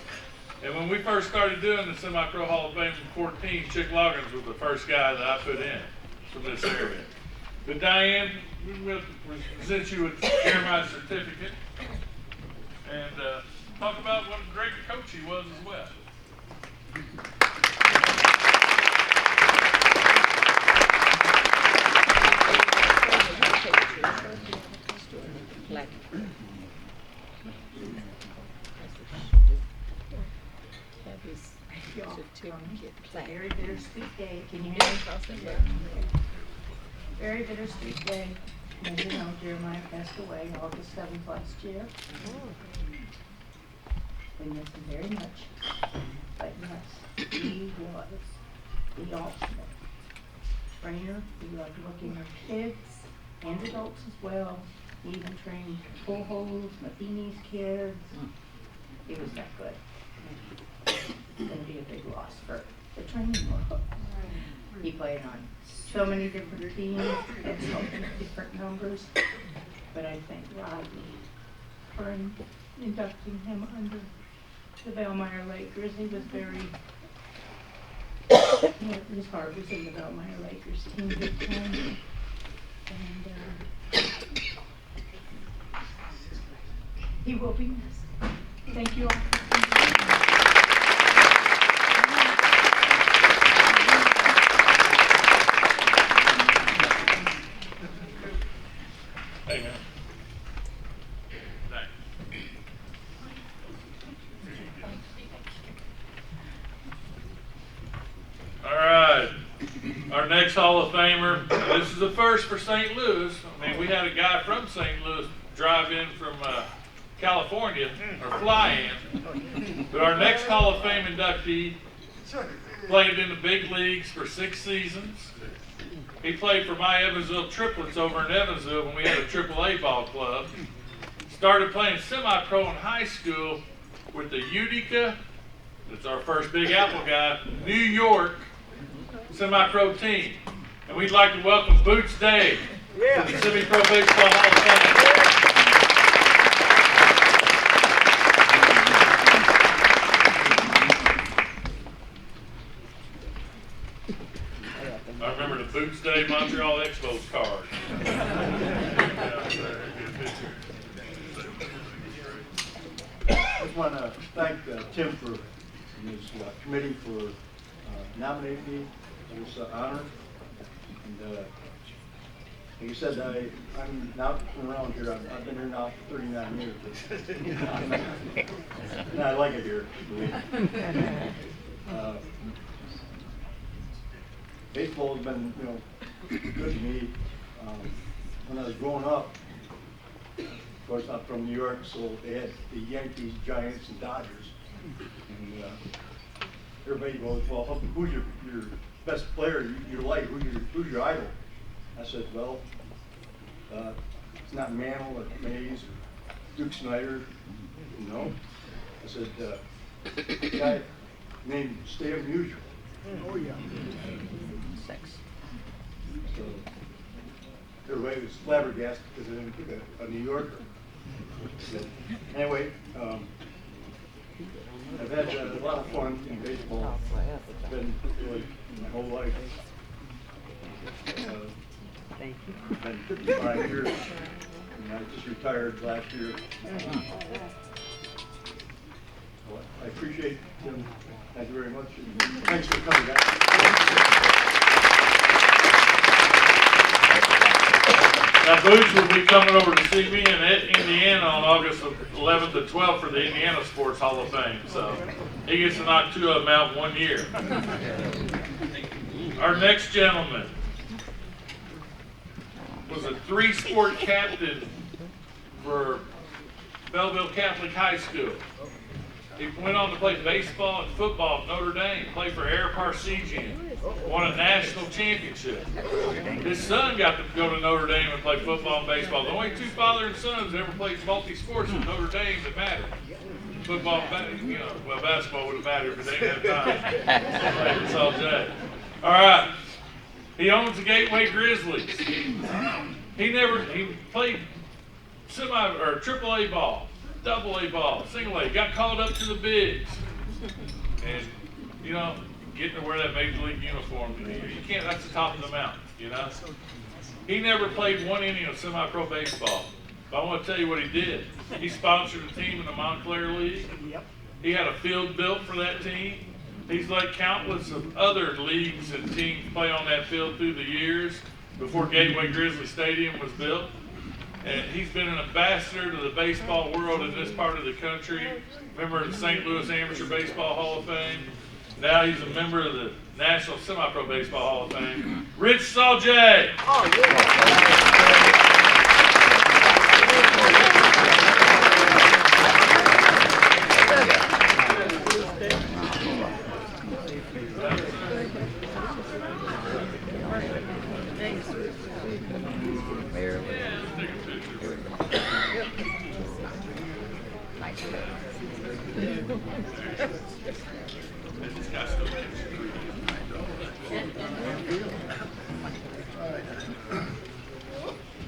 And when we first started doing the Semi-Pro Hall of Fame in 14, Chick Loggins was the first guy that I put in from this area. But Diane, we'll present you with Jeremiah's certificate and talk about what a great coach he was as well. Very bittersweet day. Can you hear me? Very bittersweet day. As you know, Jeremiah passed away August 7th last year. We miss him very much. But yes, he was the ultimate trainer. He loved looking at kids and adults as well. He even trained Full Holes, Matheny's kids. He was that good. It's going to be a big loss for the training world. He played on so many different teams and so many different numbers. But I thank Rodney for inducting him under the Bellmeyer Lakers. He was very, his heart was in the Bellmeyer Lakers team big time. And he will be missed. Thank you all. Hey, man. Thanks. All right. Our next Hall of Famer, this is the first for St. Louis. I mean, we had a guy from St. Louis drive in from California, or fly in. But our next Hall of Fame inductee played in the big leagues for 6 seasons. He played for my Evansville Triplets over in Evansville when we had a AAA ball club. Started playing semi-pro in high school with the Utica, that's our first Big Apple guy, New York semi-pro team. And we'd like to welcome Boots Day to the Semi-Pro Baseball Hall of Fame. I remember the Boots Day Montreal Expos card. I just want to thank Tim for his committee for nominating me for this honor. And like you said, I'm now around here. I've been here now for 39 years. And I like it here. Baseball has been, good to me. When I was growing up, of course, I'm from New York, so they had the Yankees, Giants, and Dodgers. And everybody goes, well, who's your best player you like? Who's your idol? I said, well, it's not Mantle or Mays or Duke Snyder. No. I said, a guy named Stan Musial. Oh, yeah. So everybody was flabbergasted because I didn't pick a New Yorker. So, anyway, I've had a lot of fun in baseball. It's been really my whole life. Thank you. Been 55 years, and I just retired last year. So I appreciate them. Thank you very much. And thanks for coming, guys. Now, Boots will be coming over to see me in Indiana on August 11th and 12th for the Indiana Sports Hall of Fame. So he gets to knock 2 of them out in 1 year. Our next gentleman was a 3-sport captain for Belleville Catholic High School. He went on to play baseball and football at Notre Dame, played for Air Parsegian, won a national championship. His son got to go to Notre Dame and play football and baseball. The only 2 father and sons that ever played multi-sports at Notre Dame that mattered. Football, basketball would have mattered, but they didn't have time. That's all Jay. All right. He owns the Gateway Grizzlies. He played AAA ball, AA ball, single A, got called up to the bigs. And, getting to wear that major league uniform, you can't, that's the top of the mountain, He never played 1 inning of semi-pro baseball. But I want to tell you what he did. He sponsored a team in the Montclair League. He had a field built for that team. He's let countless of other leagues and teams play on that field through the years before Gateway Grizzly Stadium was built. And he's been an ambassador to the baseball world in this part of the country. Member of the St. Louis Amateur Baseball Hall of Fame. Now he's a member of the National Semi-Pro Baseball Hall of Fame. Rich Saljay. Oh, yeah.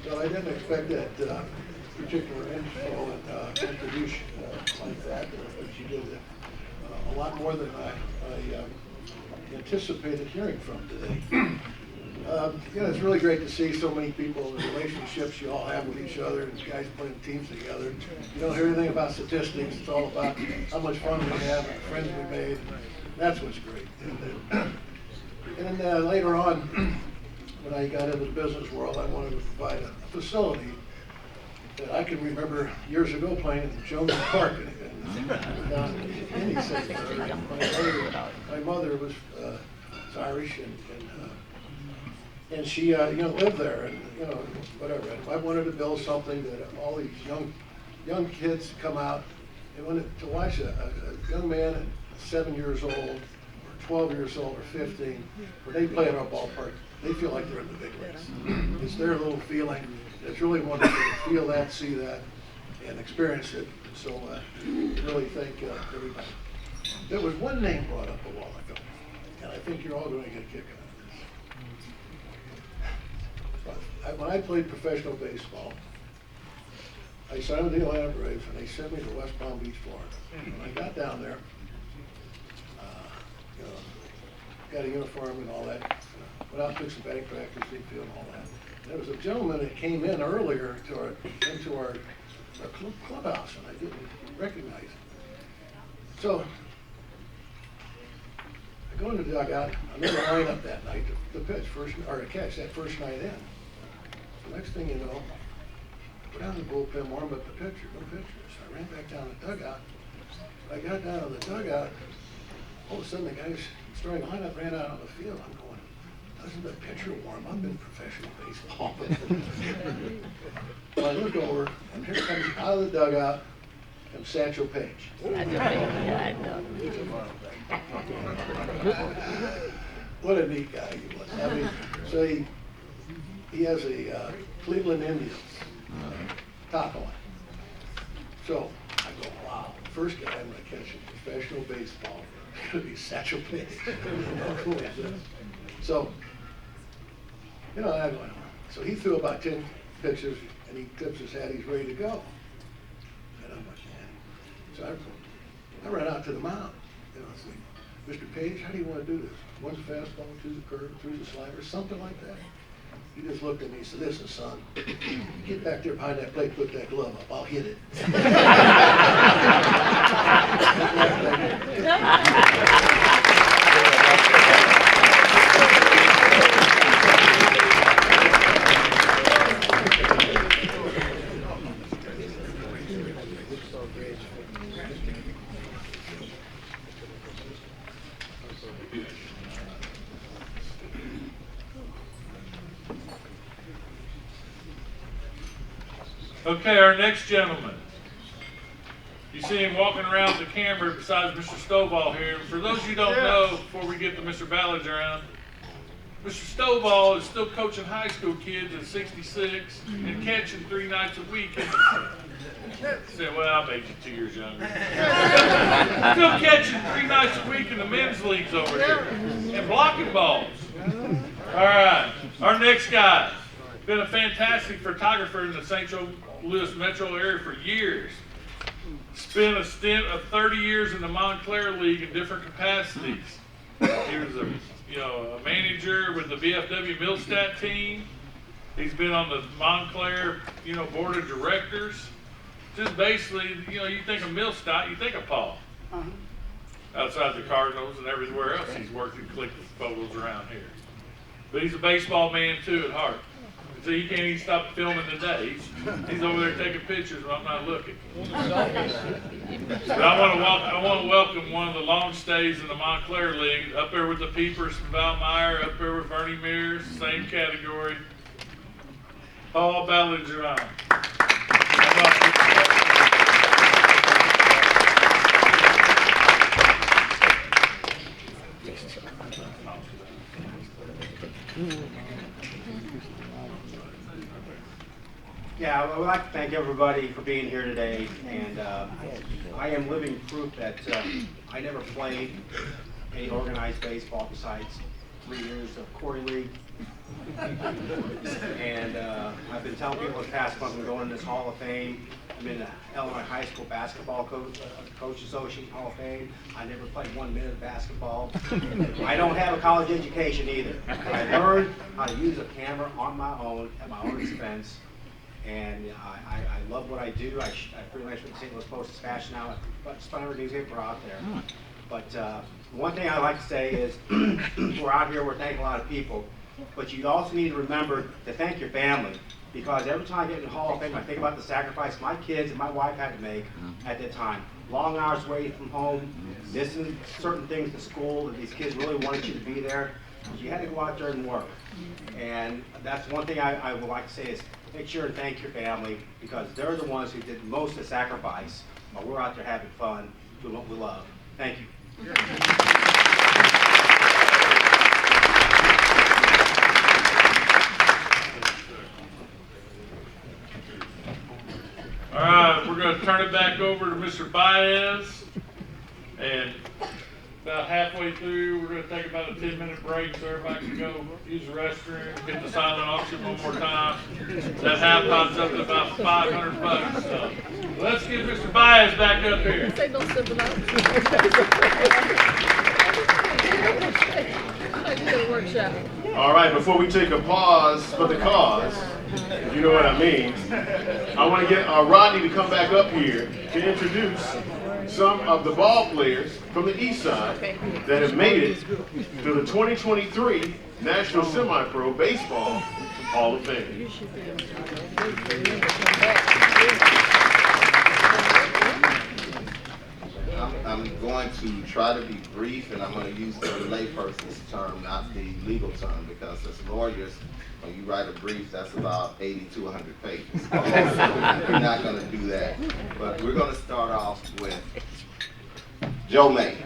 Well, I didn't expect that particular introduction like that, but she did a lot more than I anticipated hearing from today. It's really great to see so many people, the relationships you all have with each other, and guys putting teams together. You don't hear anything about statistics. It's all about how much fun we have and the friends we made. That's what's great. And then later on, when I got into the business world, I wanted to provide a facility that I can remember years ago playing in Jones Park down in Indy City. My mother was Irish, and she lived there, and whatever. And I wanted to build something that all these young kids come out and wanted to watch a young man at 7 years old, or 12 years old, or 15, when they play in our ballpark, they feel like they're in the big leagues. It's their little feeling. It's really wonderful to feel that, see that, and experience it. So I really thank everybody. There was one name brought up a while ago, and I think you're all going to get a kick out of this. When I played professional baseball, I signed with the Atlanta Braves, and they sent me to West Palm Beach, Florida. When I got down there, got a uniform and all that, went out and took some batting practice, infield and all that. And there was a gentleman that came in earlier into our clubhouse, and I didn't recognize him. So I go in the dugout. I'm in the lineup that night to pitch to catch that first night in. The next thing you know, I go down to the bullpen, warm up the pitcher, no pitcher. So I ran back down the dugout. I got down to the dugout. All of a sudden, the guys starting lineup ran out on the field. I'm going, doesn't the pitcher warm up in professional baseball? So I look over, and here comes out of the dugout comes Satchel Paige. What a neat guy he was. I mean, so he has a Cleveland Indians top on. So I go, wow, first guy I'm going to catch in professional baseball is going to be Satchel Paige. So, I went, so he threw about 10 pitches, and he tips his hat, he's ready to go. And I'm like, man. So I ran out to the mound. I said, Mr. Page, how do you want to do this? One's a fastball, two's a curve, three's a slider, something like that. He just looked at me and said, listen, son, get back there behind that plate, put that glove up, I'll hit it. Okay, our next gentleman. You see him walking around the camera besides Mr. Stovall here. For those of you who don't know, before we get to Mr. Ballage around, Mr. Stovall is still coaching high school kids at 66 and catching 3 nights a week. Say, well, I made you 2 years younger. Still catching 3 nights a week in the men's leagues over here and blocking balls. All right, our next guy. Been a fantastic photographer in the St. Louis metro area for years. Spent a stint of 30 years in the Montclair League in different capacities. He was a manager with the VFW Millstat team. He's been on the Montclair, board of directors. Just basically, you think of Millstat, you think of Paul. Outside the Cardinals and everywhere else, he's worked and clicked photos around here. But he's a baseball man too at heart. So he can't even stop filming today. He's over there taking pictures when I'm not looking. But I want to welcome one of the long stays in the Montclair League, up there with the Peepers from Valmeyer, up there with Bernie Mears, same category. Paul Ballinger. Yeah, I would like to thank everybody for being here today, and I am living proof that I never played any organized baseball besides 3 years of Corey League. And I've been telling people the past month I'm going to this Hall of Fame. I'm in the Illinois High School Basketball Coach Association Hall of Fame. I never played 1 minute of basketball. I don't have a college education either. I learned how to use a camera on my own at my own expense. And I love what I do. I freelance with the St. Louis Post-Dispatch now, but just about every newspaper out there. But one thing I like to say is, we're out here, we're thanking a lot of people, but you also need to remember to thank your family. because every time I get in the Hall of Fame, I think about the sacrifice my kids and my wife had to make at that time. Long hours away from home, missing certain things to school that these kids really wanted you to be there. You had to go out there and work. And that's one thing I would like to say is make sure and thank your family, because they're the ones who did most of the sacrifice while we're out there having fun, doing what we love. Thank you. All right, we're going to turn it back over to Mr. Baez, and about halfway through, we're going to take about a 10-minute break so everybody can go use the restroom, get the silent auction one more time. That halftime's up to about $500. So let's get Mr. Baez back up here. Say no sipping out. I did a workshop. All right, before we take a pause for the cause, if you know what I mean, I want to get Rodney to come back up here to introduce some of the ball players from the East Side that have made it to the 2023 National Semi-Pro Baseball Hall of Fame. I'm going to try to be brief, and I'm going to use the layperson's term, not the legal term, because as lawyers, when you write a brief, that's about 80 to 100 pages. We're not going to do that. But we're going to start off with Joe May.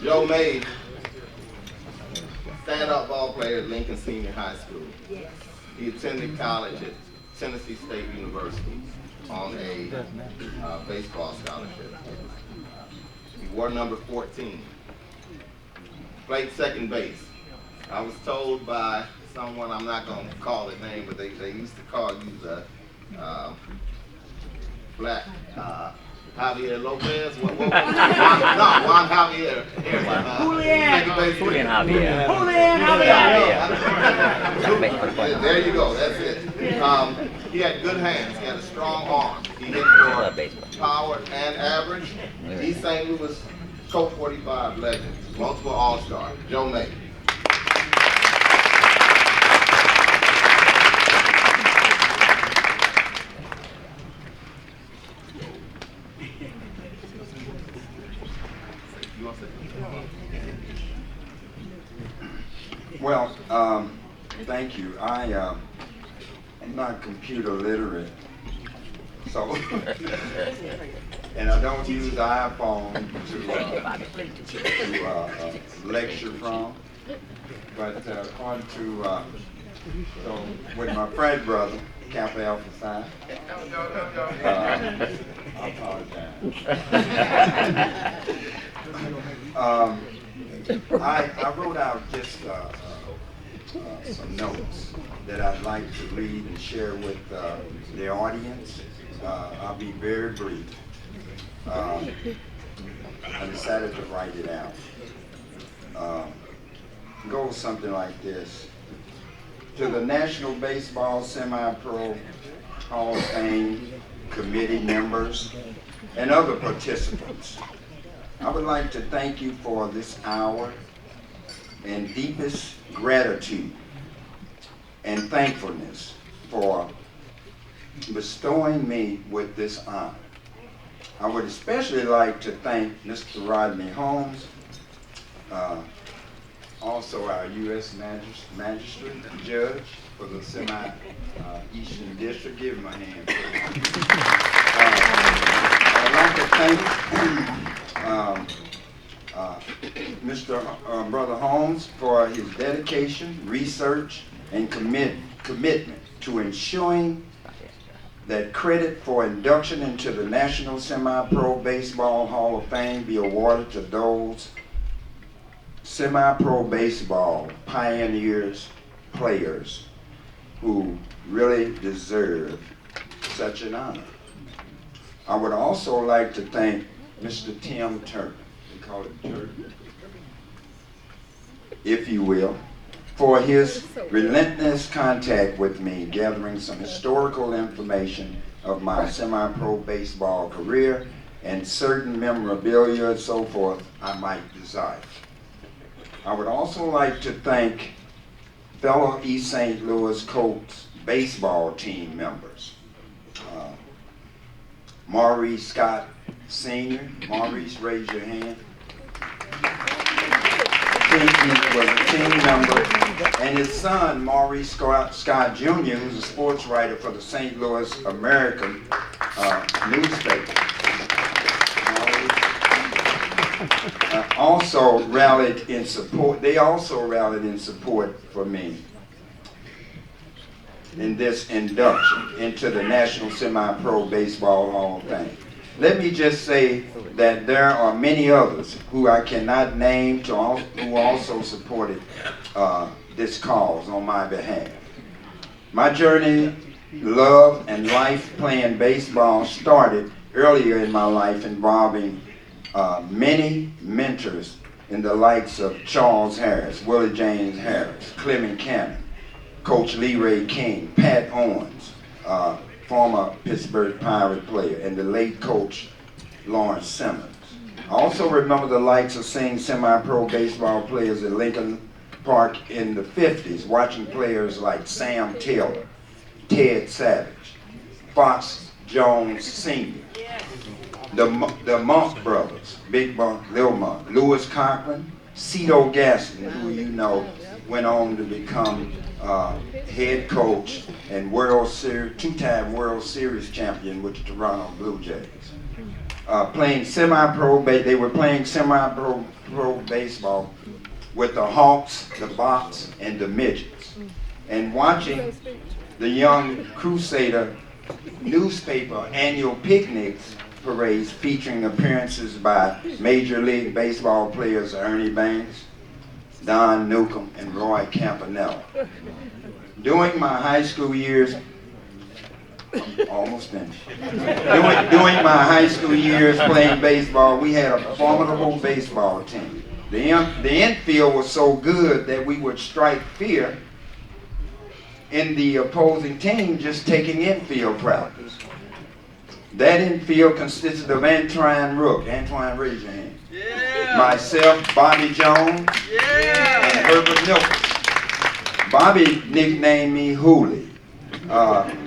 Joe May, stand-up ball player at Lincoln Senior High School. He attended college at Tennessee State University on a baseball scholarship. He wore number 14. Played second base. I was told by someone, I'm not going to call his name, but they used to call you the black Javier Lopez. Juan Javier. Julian Javier. There you go, that's it. He had good hands, he had a strong arm. He hit for power and average. East St. Louis Colt 45 legend, multiple All-Star, Joe May. Well, thank you. I'm not computer literate, so and I don't use the iPhone to lecture from. But according to so with my Fred brother, Kappa Alpha Psi, I apologize. I wrote out just some notes that I'd like to read and share with the audience. I'll be very brief. I decided to write it out. Goes something like this. To the National Baseball Semi-Pro Hall of Fame committee members and other participants, I would like to thank you for this hour and deepest gratitude and thankfulness for bestowing me with this honor. I would especially like to thank Mr. Rodney Holmes, also our U.S. Magistrate Judge for the Eastern District. Give him a hand. I'd like to thank Mr. Brother Holmes for his dedication, research, and commitment to ensuring that credit for induction into the National Semi-Pro Baseball Hall of Fame be awarded to those semi-pro baseball pioneers, players who really deserve such an honor. I would also like to thank Mr. Tim Turner, we call it Turner, if you will, for his relentless contact with me, gathering some historical information of my semi-pro baseball career and certain memorabilia and so forth I might desire. I would also like to thank fellow East St. Louis Colts baseball team members. Maurice Scott Sr. Maurice, raise your hand. He was a team member, and his son, Maurice Scott Jr., who's a sports writer for the St. Louis American newspaper. Also rallied in support. They also rallied in support for me in this induction into the National Semi-Pro Baseball Hall of Fame. Let me just say that there are many others who I cannot name who also supported this cause on my behalf. My journey, love, and life playing baseball started earlier in my life, involving many mentors in the likes of Charles Harris, Willie James Harris, Clement Cannon, Coach Leroy King, Pat Owens, former Pittsburgh Pirate player, and the late Coach Lawrence Simmons. I also remember the likes of seeing semi-pro baseball players at Lincoln Park in the 50s, watching players like Sam Taylor, Ted Savage, Fox Jones Sr., the Monk brothers, Big Monk, Lil Monk, Louis Cochran, Cito Gaston, who you know went on to become head coach and two-time World Series champion with the Toronto Blue Jays. Playing semi-pro, they were playing semi-pro baseball with the Hawks, the Box, and the Midgets, and watching the Young Crusader newspaper annual picnics parades featuring appearances by Major League Baseball players Ernie Banks, Don Newcomb, and Roy Campanella. During my high school years, I'm almost finished. During my high school years playing baseball, we had a formidable baseball team. The infield was so good that we would strike fear in the opposing team just taking infield practice. That infield consisted of Antoine Rook. Antoine, raise your hand. Yeah. Myself, Bobby Jones, yeah, and Herbert Milton. Bobby nicknamed me Hooley,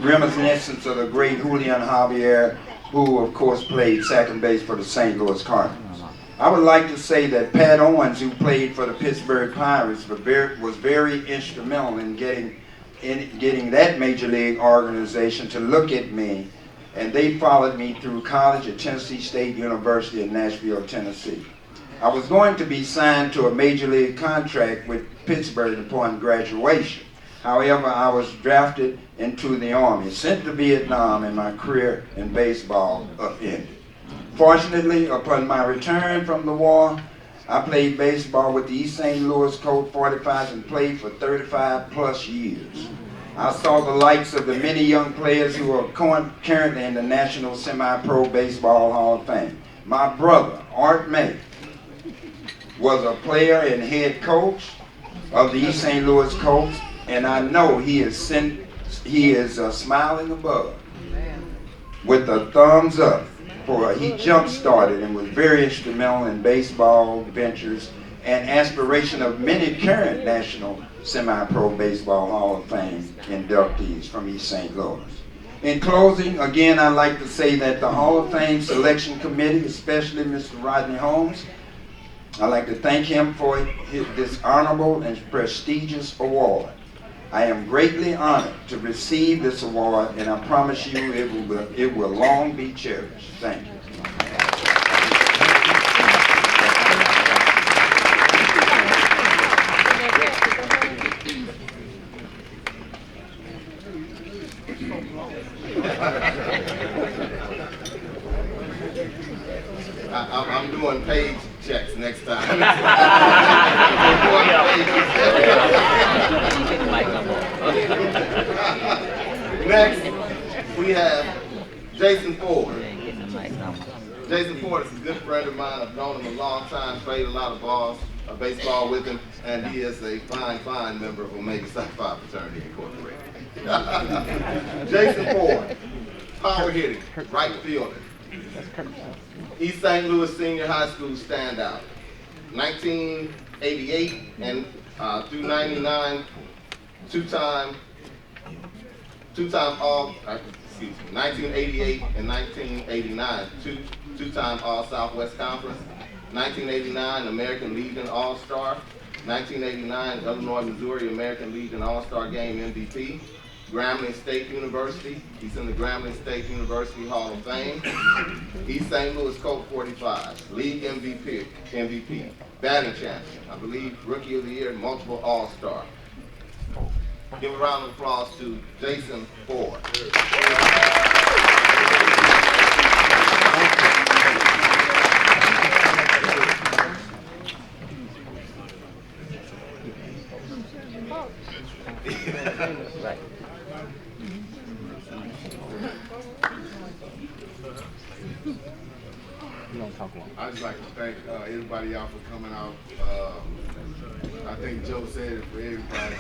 reminiscence of the great Julian Javier, who of course played second base for the St. Louis Cardinals. I would like to say that Pat Owens, who played for the Pittsburgh Pirates, was very instrumental in getting that major league organization to look at me, and they followed me through college at Tennessee State University in Nashville, Tennessee. I was going to be signed to a major league contract with Pittsburgh upon graduation. However, I was drafted into the Army, sent to Vietnam, and my career in baseball upended. Fortunately, upon my return from the war, I played baseball with the East St. Louis Colt 45s and played for 35 plus years. I saw the likes of the many young players who are currently in the National Semi-Pro Baseball Hall of Fame. My brother, Art May, was a player and head coach of the East St. Louis Colts, and I know he is smiling above with a thumbs up. He jump-started and was very instrumental in baseball ventures and aspiration of many current National Semi-Pro Baseball Hall of Fame inductees from East St. Louis. In closing, again, I'd like to say that the Hall of Fame Selection Committee, especially Mr. Rodney Holmes, I'd like to thank him for this honorable and prestigious award. I am greatly honored to receive this award, and I promise you it will long be cherished. Thank you. I'm doing page checks next time. Next, we have Jason Ford. Jason Ford is a good friend of mine. I've known him a long time, played a lot of baseball with him, and he is a fine member of Omega Psi Phi Fraternity Incorporated. Jason Ford, power hitting, right fielder. East St. Louis Senior High School standout. 88 and through 99, two-time all, excuse me, 1988 and 1989, two-time All Southwest Conference, 1989 American Legion All-Star, 1989 Illinois Missouri American Legion All-Star Game MVP, Grambling State University, he's in the Grambling State University Hall of Fame, East St. Louis Colt 45, League MVP, batting champion, I believe Rookie of the Year, multiple All-Star. Give a round of applause to Jason Ford. I'd just like to thank everybody out for coming out. I think Joe said it for everybody.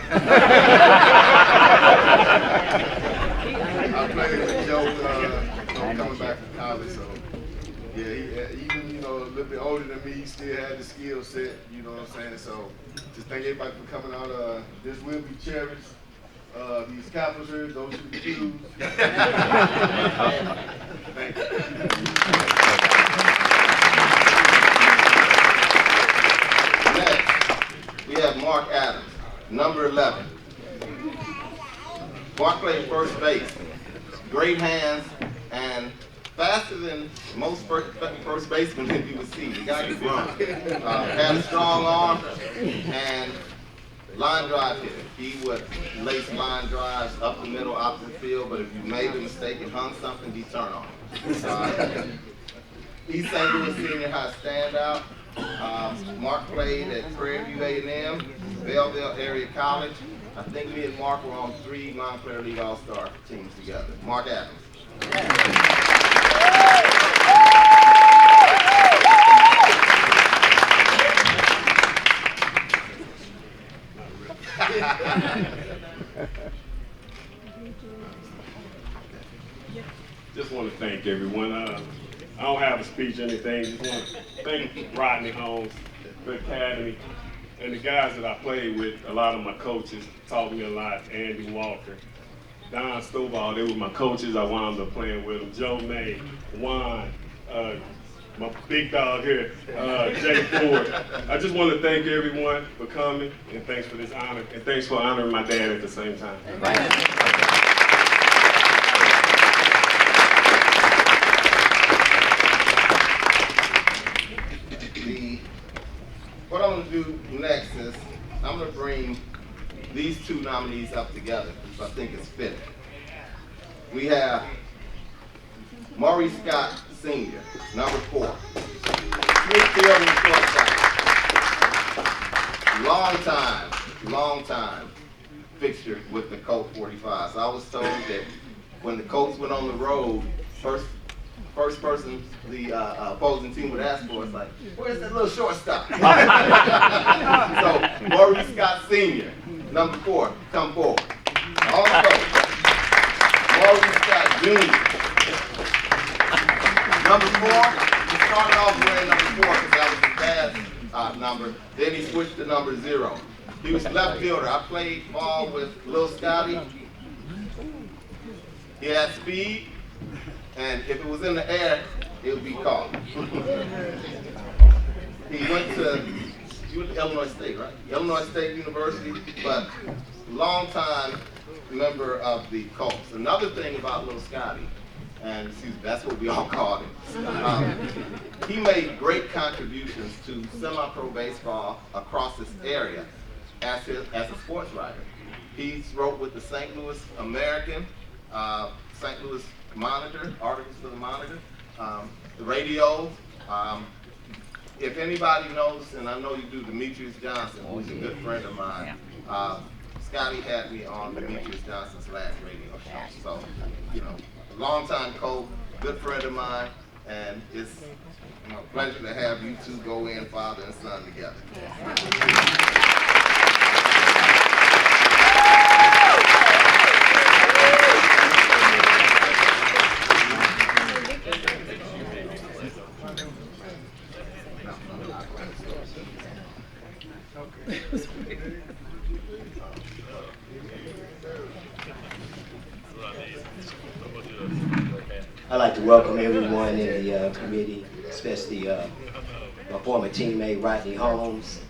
I played with Joe coming back from college, so yeah, he, even a little bit older than me, he still had the skill set. You know what I'm saying? So just thank everybody for coming out. This will be cherished. These capitals here, those are the cues. Thank you. We have Mark Adams, number 11. Mark played first base, great hands, and faster than most first basemen that you would see. The guy could run. Had a strong arm and line drive hitter. He would lace line drives up the middle, out the field, but if you made a mistake and hung something, he'd turn on. East St. Louis Senior High standout. Mark played at Prairie View A&M, Belleville Area College. I think me and Mark were on 3 Montclair League All-Star teams together. Mark Adams. Just want to thank everyone. I don't have a speech or anything. Just want to thank Rodney Holmes, the Academy, and the guys that I played with. A lot of my coaches taught me a lot. Andy Walker, Don Stovall, they were my coaches. I wound up playing with them. Joe May, Juan, my big dog here, Jay Ford. I just want to thank everyone for coming, and thanks for this honor, and thanks for honoring my dad at the same time. What I'm going to do next is I'm going to bring these 2 nominees up together because I think it's fitting. We have Maurice Scott Sr., number 4. Smith Field and shortstop. Long time fixture with the Colt 45. So I was told that when the Colts went on the road, first person the opposing team would ask for is like, where's that little shortstop? So Maurice Scott Sr., number 4, come forward. Also, Maurice Scott Jr., number 4. He started off wearing number 4 because that was his dad's number. Then he switched to number 0. He was left fielder. I played ball with Lil Scotty. He had speed. And if it was in the air, it would be caught. He went to Illinois State, right? Illinois State University, but longtime member of the Colts. Another thing about Little Scotty, and that's what we all called him, he made great contributions to semi-pro baseball across this area as a sports writer. He wrote with the St. Louis American, St. Louis Monitor, articles for the Monitor, the radio. If anybody knows, and I know you do, Demetrius Johnson, who's a good friend of mine, Scotty had me on Demetrius Johnson's last radio show. So, a longtime coach, good friend of mine, and it's a pleasure to have you 2 go in, father and son, together. I'd like to welcome everyone in the committee, especially my former teammate Rodney Holmes,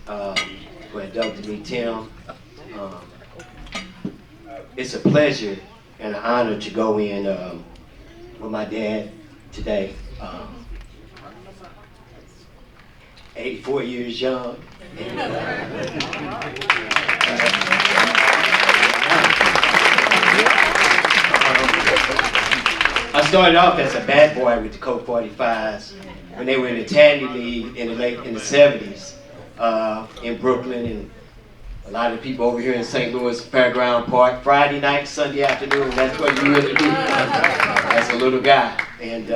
who inducted me, Tim. It's a pleasure and an honor to go in with my dad today. 84 years young. I started off as a bad boy with the Colt 45s when they were in the Tandy League in the 70s in Brooklyn, and a lot of people over here in St. Louis, Fairground Park, Friday night, Sunday afternoon, that's what you really do as a little guy. And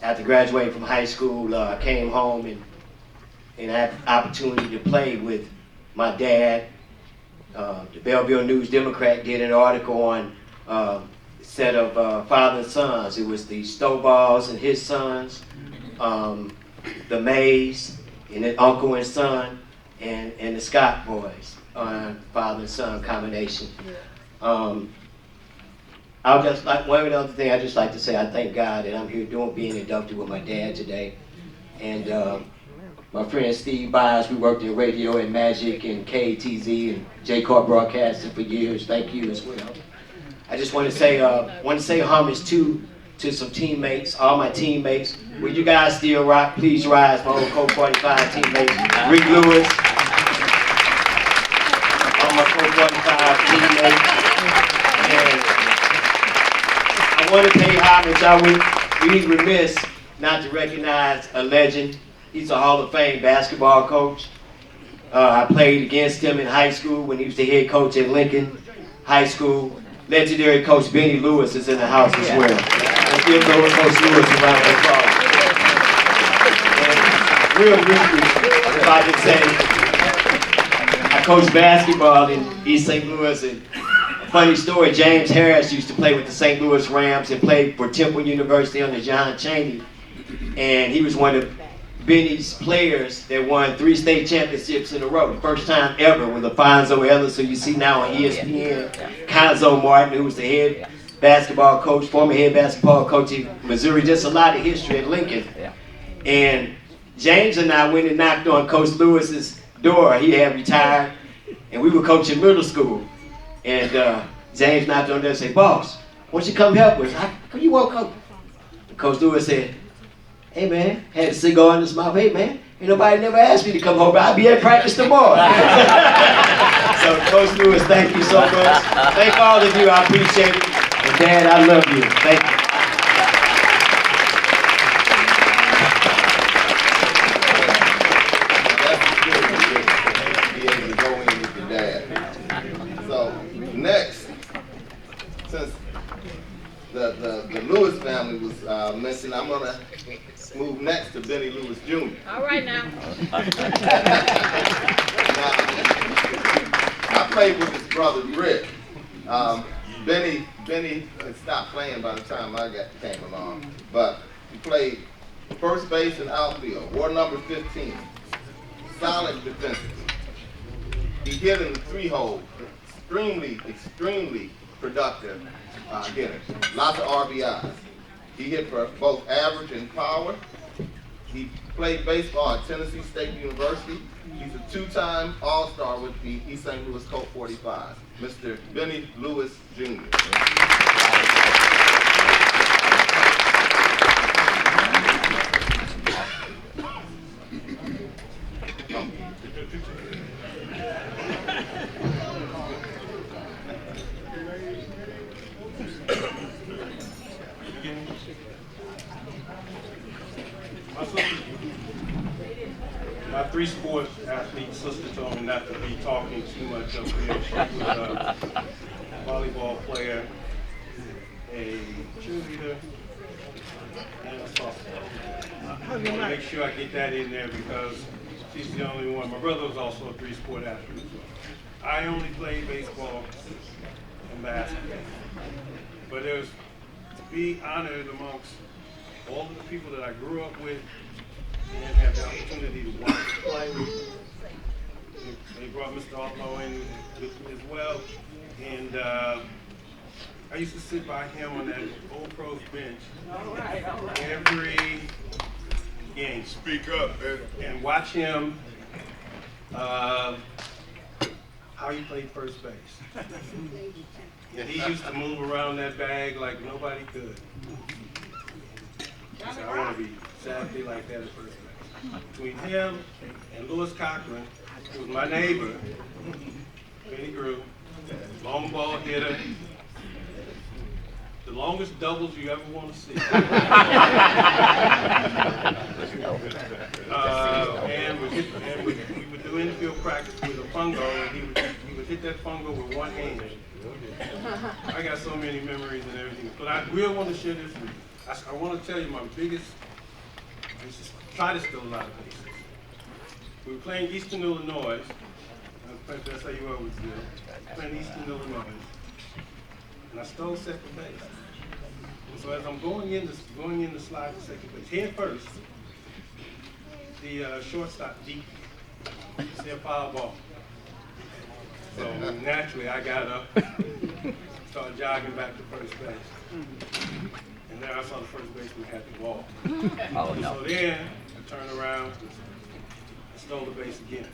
after graduating from high school, I came home and had the opportunity to play with my dad. The Belleville News Democrat did an article on set of father and sons. It was the Stovall's and his sons, the Mays, and then uncle and son, and the Scott boys, father and son combination. I'll just like one other thing. I just like to say I thank God that I'm here being inducted with my dad today, and my friend Steve Byers. We worked in radio and Magic and KTZ and J-Corp Broadcasting for years. Thank you as well. I just want to say homage to some teammates, all my teammates. Will you guys still rock? Please rise, my old Colt 45 teammates. Rick Lewis, all my Colt 45 teammates. And I want to pay homage. I would be remiss not to recognize a legend. He's a Hall of Fame basketball coach. I played against him in high school when he was the head coach at Lincoln High School. Legendary Coach Benny Lewis is in the house as well. Let's give Coach Lewis a round of applause. And real briefly, if I could say, I coached basketball in East St. Louis, and a funny story, James Harris used to play with the St. Louis Rams and played for Temple University under John Chaney. And he was one of Benny's players that won 3 state championships in a row. The first time ever with LaFonso Ellis, who you see now on ESPN. Conzo Martin, who was the head basketball coach, former head basketball coach in Missouri. Just a lot of history at Lincoln. And James and I went and knocked on Coach Lewis's door. He had retired, and we were coaching middle school. And James knocked on there and said, "Boss, why don't you come help us? How you want to coach?" And Coach Lewis said, "Hey man," had a cigar in his mouth. "Hey man, ain't nobody never asked me to come home, but I'll be at practice tomorrow." So Coach Lewis, thank you so much. Thank all of you, I appreciate it. And Dad, I love you. Thank you. Be able to go in with your dad. So next, since the Lewis family was mentioned, I'm gonna move next to Benny Lewis Jr. All right now. I played with his brother Rick. Benny had stopped playing by the time I came along, but he played first base and outfield, wore number 15. Solid defensive. He hit in the 3-hole. Extremely productive hitter. Lots of RBIs. He hit for both average and power. He played baseball at Tennessee State University. He's a 2-time All-Star with the East St. Louis Colt 45. Mr. Benny Lewis Jr. My 3-sport athlete sister told me not to be talking too much up here. She was a volleyball player, a cheerleader, and a softball. I want to make sure I get that in there because she's the only one. My brother was also a 3-sport athlete. I only played baseball and basketball. But there's to be honored amongst all of the people that I grew up with and have the opportunity to watch play. They brought Mr. Altlaw in as well. And I used to sit by him on that old pros bench every game. Speak up, man. And watch him, how he played first base. And he used to move around that bag like nobody could. He said, I want to be exactly like that at first base. Between him and Lewis Cochran, who was my neighbor, Benny Grew, long ball hitter, the longest doubles you ever want to see. And we would do infield practice with a fungo, and he would hit that fungo with one hand. I got so many memories and everything, but I really want to share this with you. I want to tell you my biggest, I used to try to steal a lot of bases. We were playing Eastern Illinois. That's how you always do. Playing Eastern Illinois. And I stole second base. And so as I'm going in the slide to second base, head first, the shortstop deep, see a foul ball. So naturally I got up, started jogging back to first base. And then I saw the first baseman had the ball. Oh, no. So then I turned around and stole the base again.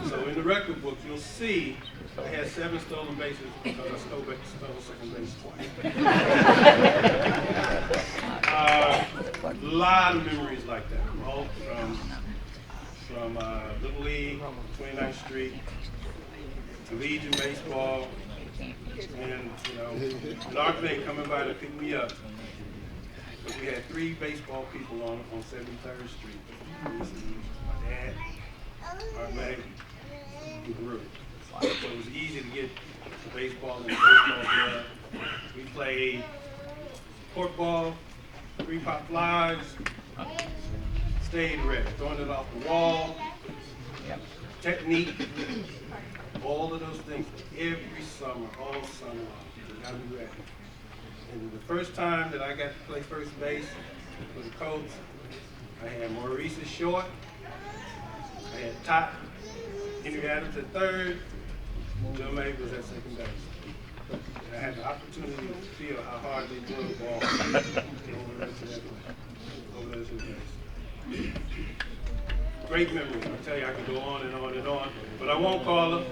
So in the record book, you'll see I had 7 stolen bases because I stole second base twice. A lot of memories like that, all from Little League, 29th Street, to Legion baseball, and Narc Bay coming by to pick me up. But we had 3 baseball people on 73rd Street. My dad, Narc Bay, and Grew. So it was easy to get the baseball and the baseball club. We played cork ball, 3-pop flies, stayed ready, throwing it off the wall, technique, all of those things every summer, all summer long. You gotta be ready. And the first time that I got to play first base with a coach, I had Maurice at short, I had Top, Henry Adams at third, Joe May was at second base. And I had the opportunity to feel how hard they threw the ball over to that base. Great memory. I tell you, I could go on and on and on, but I won't call them.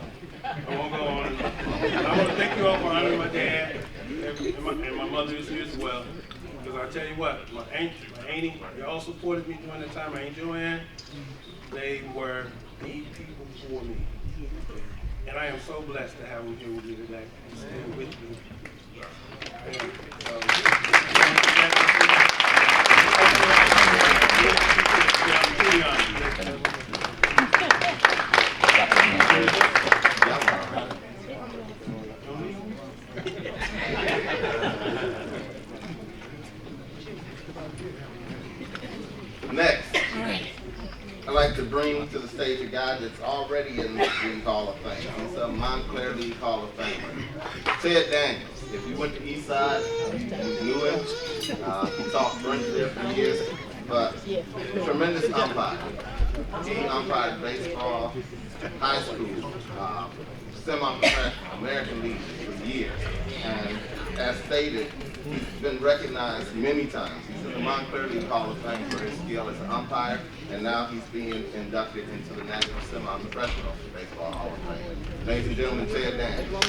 I won't go on. And I want to thank you all for honoring my dad and my mother is here as well. Because I tell you what, my auntie, they all supported me during that time. My Aunt Joanne, they were the people for me. And I am so blessed to have them here with me today and still with me. Next, I'd like to bring to the stage a guy that's already in the League Hall of Fame. He's a Montclair League Hall of Famer. Ted Daniels. If you went to Eastside, you knew him. He taught French there for years, but tremendous umpire. He umpired baseball, high school, semi-professional, American League for years. And as stated, he's been recognized many times. He's in the Montclair League Hall of Fame for his skill as an umpire, and now he's being inducted into the National Semi-Professional Baseball Hall of Fame. Ladies and gentlemen, Ted Daniels.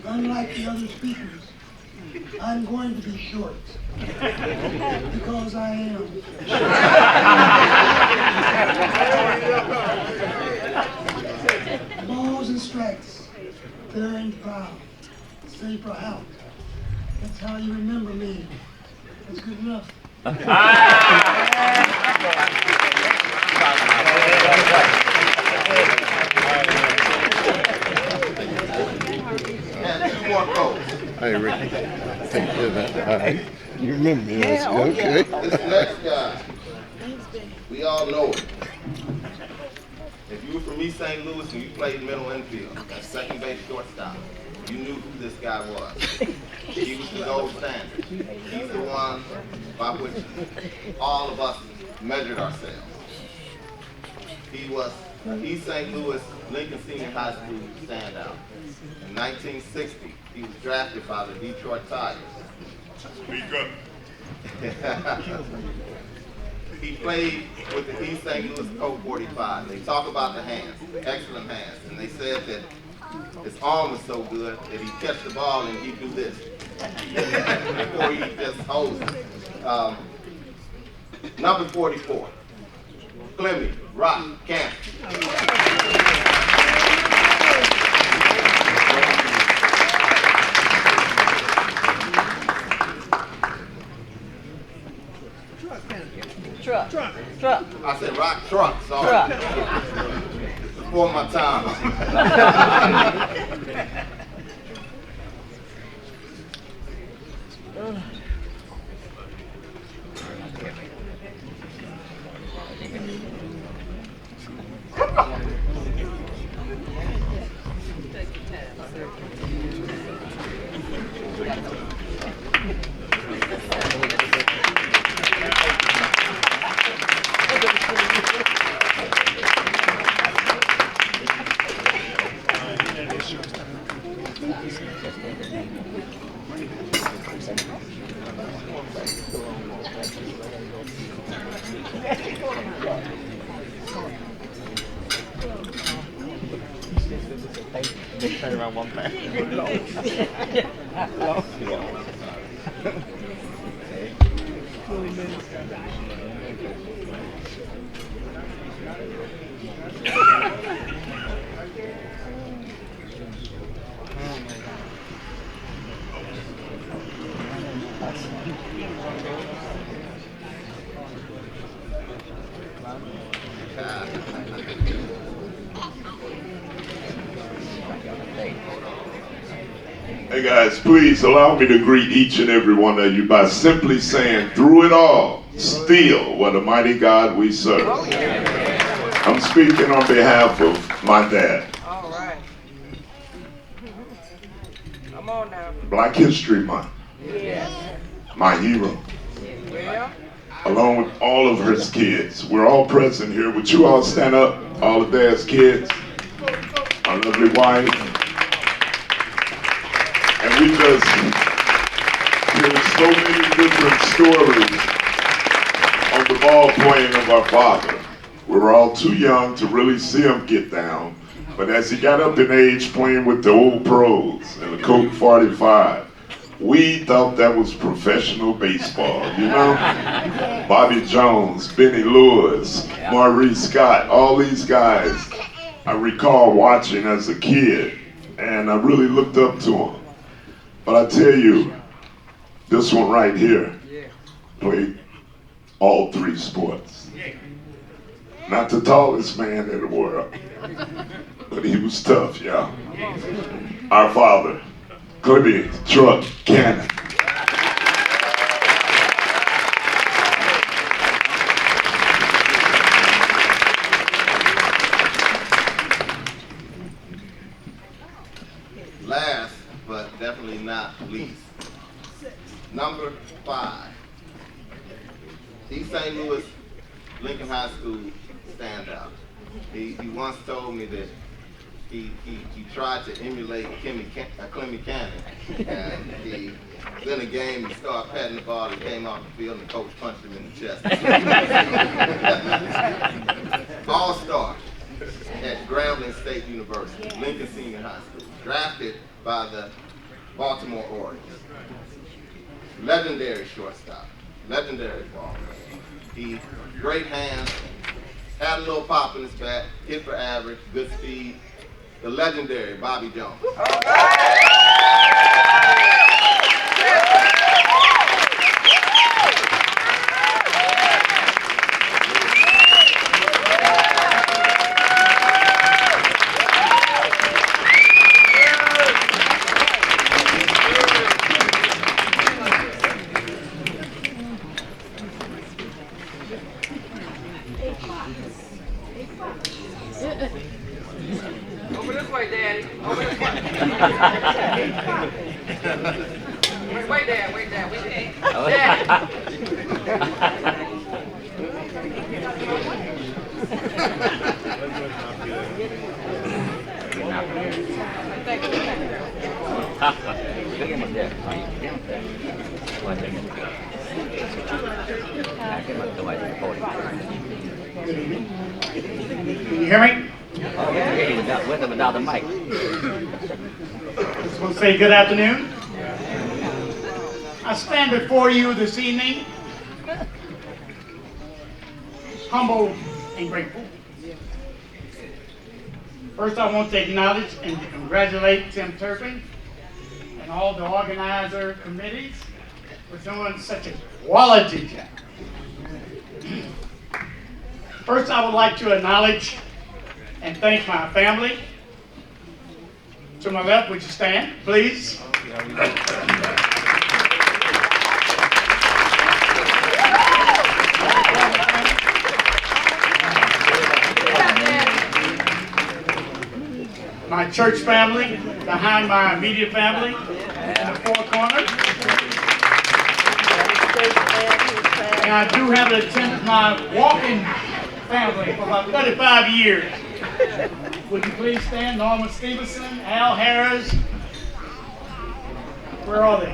Unlike the other speakers, I'm going to be short because I am. Balls and strikes, fair and proud, safe or out. That's how you remember me. That's good enough. And 2 more quotes. Hey, Ricky. Take care of that. All right. You remember me, Yeah, oh, okay. yeah. This next guy, we all know it. If you were from East St. Louis and you played middle infield, at second base shortstop, you knew who this guy was. He was the gold standard. He's the one by which all of us measured ourselves. He was East St. Louis Lincoln Senior High School standout. In 1960, he was drafted by the Detroit Tigers. Speak up. He played with the East St. Louis Colt 45. They talk about the hands, excellent hands. And they said that his arm was so good that he'd catch the ball and he'd do this before he just holds it. Number 44, Clemmy Rock Camp. Truck. I said rock truck, sorry. Before my time. Turn around one pair. Hey guys, please allow me to greet each and every one of you by simply saying, through it all, still, what a mighty God we serve. I'm speaking on behalf of my dad. All right. Come on now. Black History Month. Yes. My hero. Well. Along with all of his kids. We're all present here. Would you all stand up? All of Dad's kids. My lovely wife. And we just hear so many different stories on the ball playing of our father. We were all too young to really see him get down. But as he got up in age playing with the old pros and the Colt 45, we thought that was professional baseball, you know? Bobby Jones, Benny Lewis, Maurice Scott, all these guys I recall watching as a kid, and I really looked up to them. But I tell you, this one right here played all three sports. Not the tallest man in the world, but he was tough, y'all. Our father, Clemmy Truck Cannon. Last, but definitely not least, number 5, East St. Louis Lincoln High School standout. He once told me that he tried to emulate Clemmy Cannon, and he was in a game and started patting the ball and came off the field and the coach punched him in the chest. All-star at Grambling State University, Lincoln Senior High School, drafted by the Baltimore Orioles. Legendary shortstop, legendary baller. He, great hands, had a little pop in his bat, hit for average, good speed. The legendary Bobby Jones. Wait there, wait there, wait there. Can you hear me? With or without the mic. Just want to say good afternoon. I stand before you this evening, humble and grateful. First, I want to acknowledge and congratulate Tim Turpin and all the organizer committees for doing such a quality job. First, I would like to acknowledge and thank my family. To my left, would you stand, please? My church family, behind my immediate family, in the four corners. And I do have to attend my walking family for about 35 years. Would you please stand? Norman Stevenson, Al Harris. Where are they?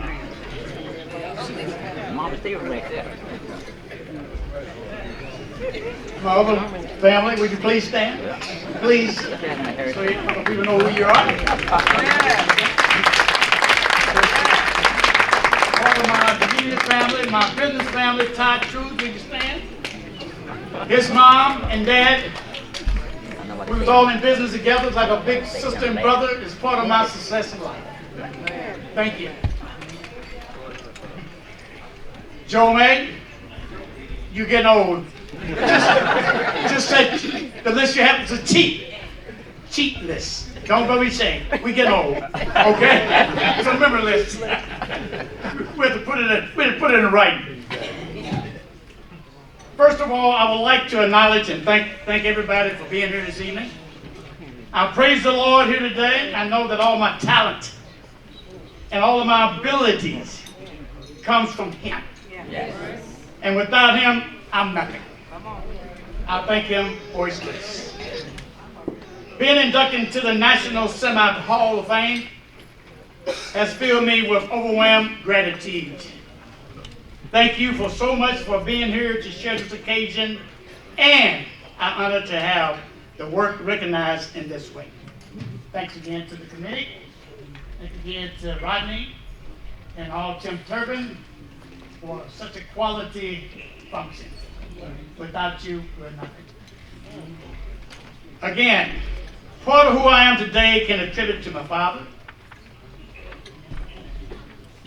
Mama Stevenson right there. My other family, would you please stand? Please, so people know who you are. All of my immediate family, my business family, Todd Truth, would you stand? His mom and dad, we was all in business together, it's like a big sister and brother. It's part of my success in life. Thank you. Joe May, you getting old. Just say the list you have is a cheat list. Don't go be saying we get old, okay? It's a remember list. We have to put it in writing. First of all, I would like to acknowledge and thank everybody for being here this evening. I praise the Lord here today. I know that all my talent and all of my abilities comes from Him. Yes. And without Him, I'm nothing. I thank Him for His grace. Being inducted into the National Semi Hall of Fame has filled me with overwhelming gratitude. Thank you for so much for being here to share this occasion, and I'm honored to have the work recognized in this way. Thanks again to the committee. Thanks again to Rodney and all Tim Turpin for such a quality function. Without you, we're nothing. Again, part of who I am today can attribute to my father.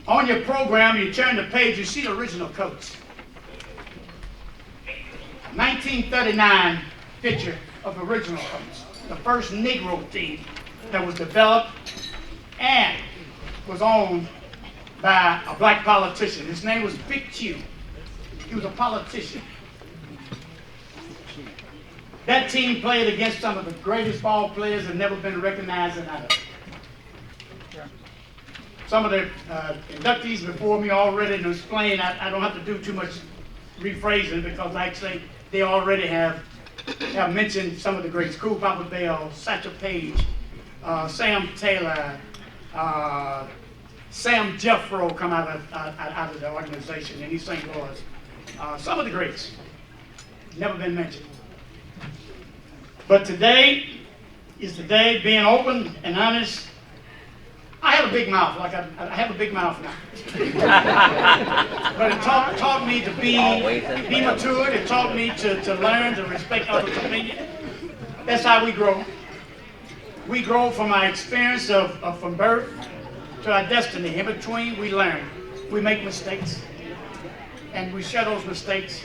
On your program, you turn the page, you see the original coach. 1939 picture of the original coach. The first Negro team that was developed and was owned by a black politician. His name was Big Q. He was a politician. That team played against some of the greatest ball players that have never been recognized in Idaho. Some of the inductees before me already explained. I don't have to do too much rephrasing because actually they already have mentioned some of the greats. Cool Papa Bell, Satchel Paige, Sam Taylor, Sam Jeffro come out of the organization in East St. Louis. Some of the greats, never been mentioned. But today is the day being open and honest. I have a big mouth, like I have a big mouth now. But it taught me to be matured. It taught me to learn to respect others' opinion. That's how we grow. We grow from our experience from birth to our destiny. In between, we learn. We make mistakes. And we share those mistakes.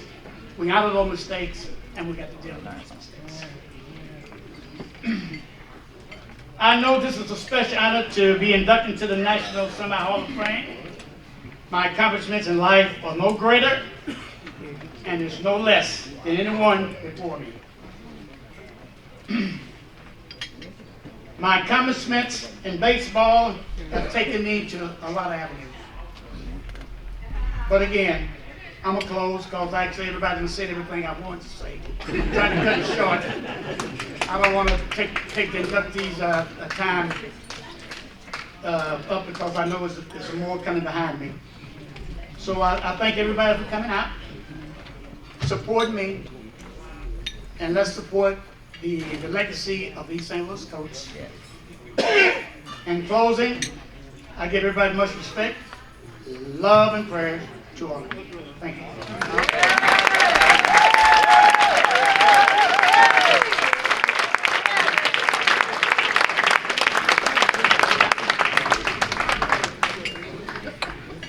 We honor those mistakes. And we got to deal with those mistakes. I know this is a special honor to be inducted into the National Semi Hall of Fame. My accomplishments in life are no greater and there's no less than anyone before me. My accomplishments in baseball have taken me to a lot of avenues. But again, I'm going to close because actually everybody done said everything I wanted to say. I'm trying to cut it short. I don't want to take the inductees' time up because I know there's more coming behind me. So I thank everybody for coming out, support me, and let's support the legacy of these St. Louis coach. In closing, I give everybody much respect, love, and prayer to all of you. Thank you.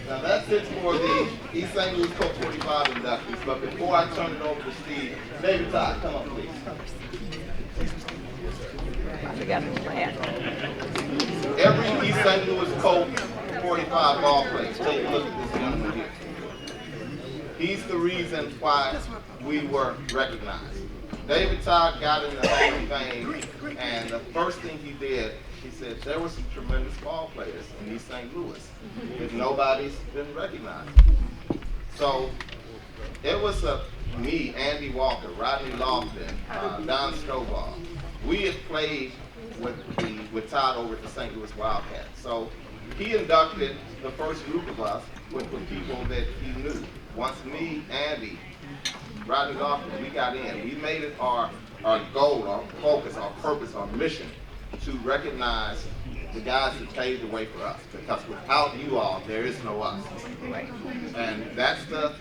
Now that's it for the East St. Louis Coach 45 inductees. But before I turn it over to Steve, David Todd, come up, please. I forgot the plan. Every East St. Louis Coach 45 ball player, take a look at this gentleman here. He's the reason why we were recognized. David Todd got in the Hall of Fame, and the first thing he did, he said there were some tremendous ball players in East St. Louis, but nobody's been recognized. So it was me, Andy Walker, Rodney Lofton, Don Stovall. We had played with Todd over at the St. Louis Wildcats. So he inducted the first group of us with people that he knew. Once me, Andy, Rodney Lofton, we got in. We made it our goal, our focus, our purpose, our mission to recognize the guys that paved the way for us. Because without you all, there is no us. And that's the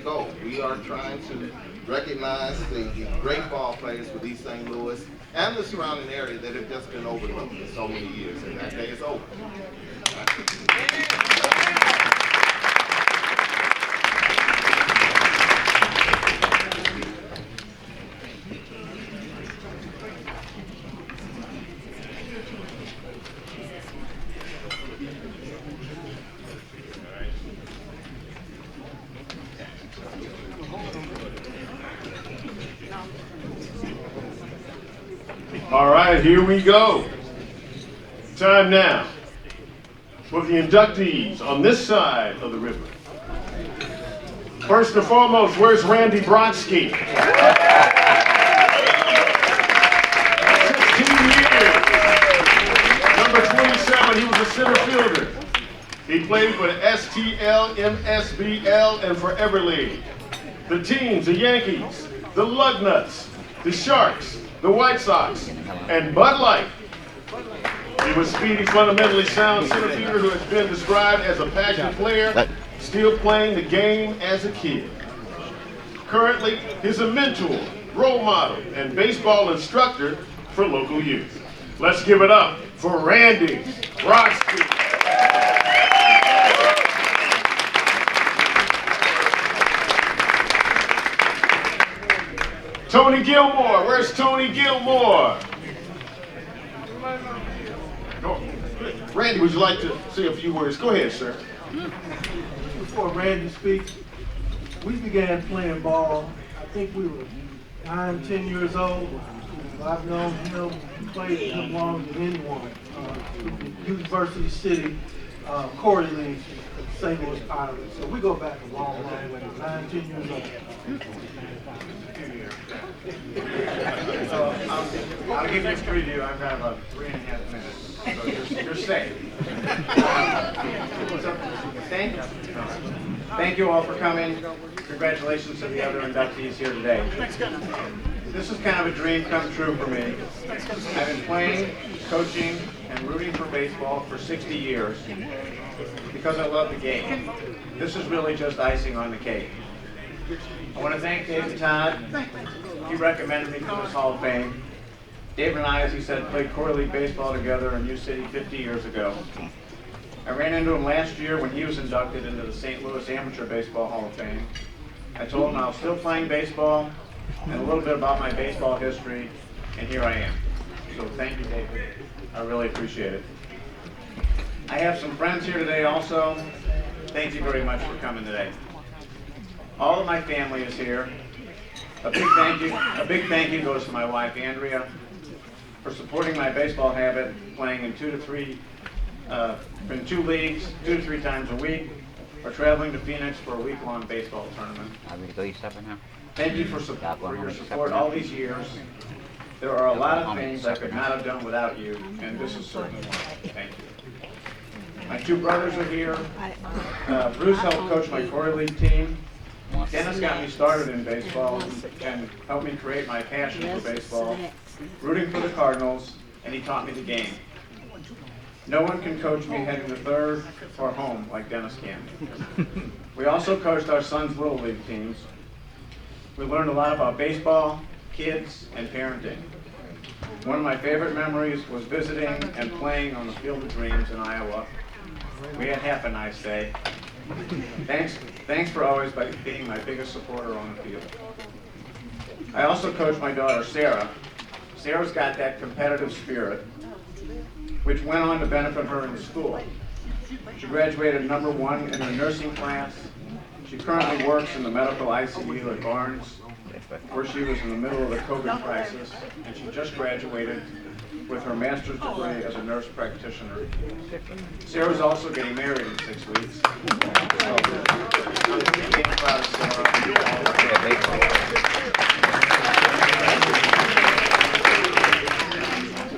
goal. We are trying to recognize the great ball players with East St. Louis and the surrounding area that have just been overlooked for so many years, and that day is over. All right, here we go. Time now for the inductees on this side of the river. First and foremost, where's Randy Brodsky? 16 years. Number 27, he was a center fielder. He played for the STL, MSBL, and Forever League. The teams, the Yankees, the Lugnuts, the Sharks, the White Sox, and Bud Light. He was speedy, fundamentally sound center fielder who has been described as a passionate player, still playing the game as a kid. Currently, he's a mentor, role model, and baseball instructor for local youth. Let's give it up for Randy Brodsky. Tony Gilmore, where's Tony Gilmore? Randy, would you like to say a few words? Go ahead, sir. Before Randy speaks, we began playing ball, I think we were 9, 10 years old. I've known him, played with him longer than anyone. University City, Corey League, St. Louis Pirates. So we go back a long, long way, 9, 10 years old. So I'll give you a preview. I've got about 3.5 minutes, so you're safe. Thank you all for coming. Congratulations to the other inductees here today. This is kind of a dream come true for me. I've been playing, coaching, and rooting for baseball for 60 years because I love the game. This is really just icing on the cake. I want to thank David Todd. He recommended me to this Hall of Fame. David and I, as he said, played Corps League baseball together in New City 50 years ago. I ran into him last year when he was inducted into the St. Louis Amateur Baseball Hall of Fame. I told him I was still playing baseball and a little bit about my baseball history, and here I am. So thank you, David. I really appreciate it. I have some friends here today also. Thank you very much for coming today. All of my family is here. A big thank you goes to my wife, Andrea, for supporting my baseball habit, playing in 2 to 3, in 2 leagues, 2 to 3 times a week, or traveling to Phoenix for a week-long baseball tournament. Thank you for your support all these years. There are a lot of things I could not have done without you, and this is certainly one. Thank you. My 2 brothers are here. Bruce helped coach my Corey League team. Dennis got me started in baseball and helped me create my passion for baseball, rooting for the Cardinals, and he taught me the game. No one can coach me heading to third or home like Dennis can. We also coached our son's Little League teams. We learned a lot about baseball, kids, and parenting. One of my favorite memories was visiting and playing on the Field of Dreams in Iowa. We had half a nice day. Thanks for always being my biggest supporter on the field. I also coached my daughter, Sarah. Sarah's got that competitive spirit, which went on to benefit her in school. She graduated #1 in her nursing class. She currently works in the medical ICU at Barnes, where she was in the middle of the COVID crisis, and she just graduated with her master's degree as a nurse practitioner. Sarah's also getting married in 6 weeks. So, I'm really proud of Sarah.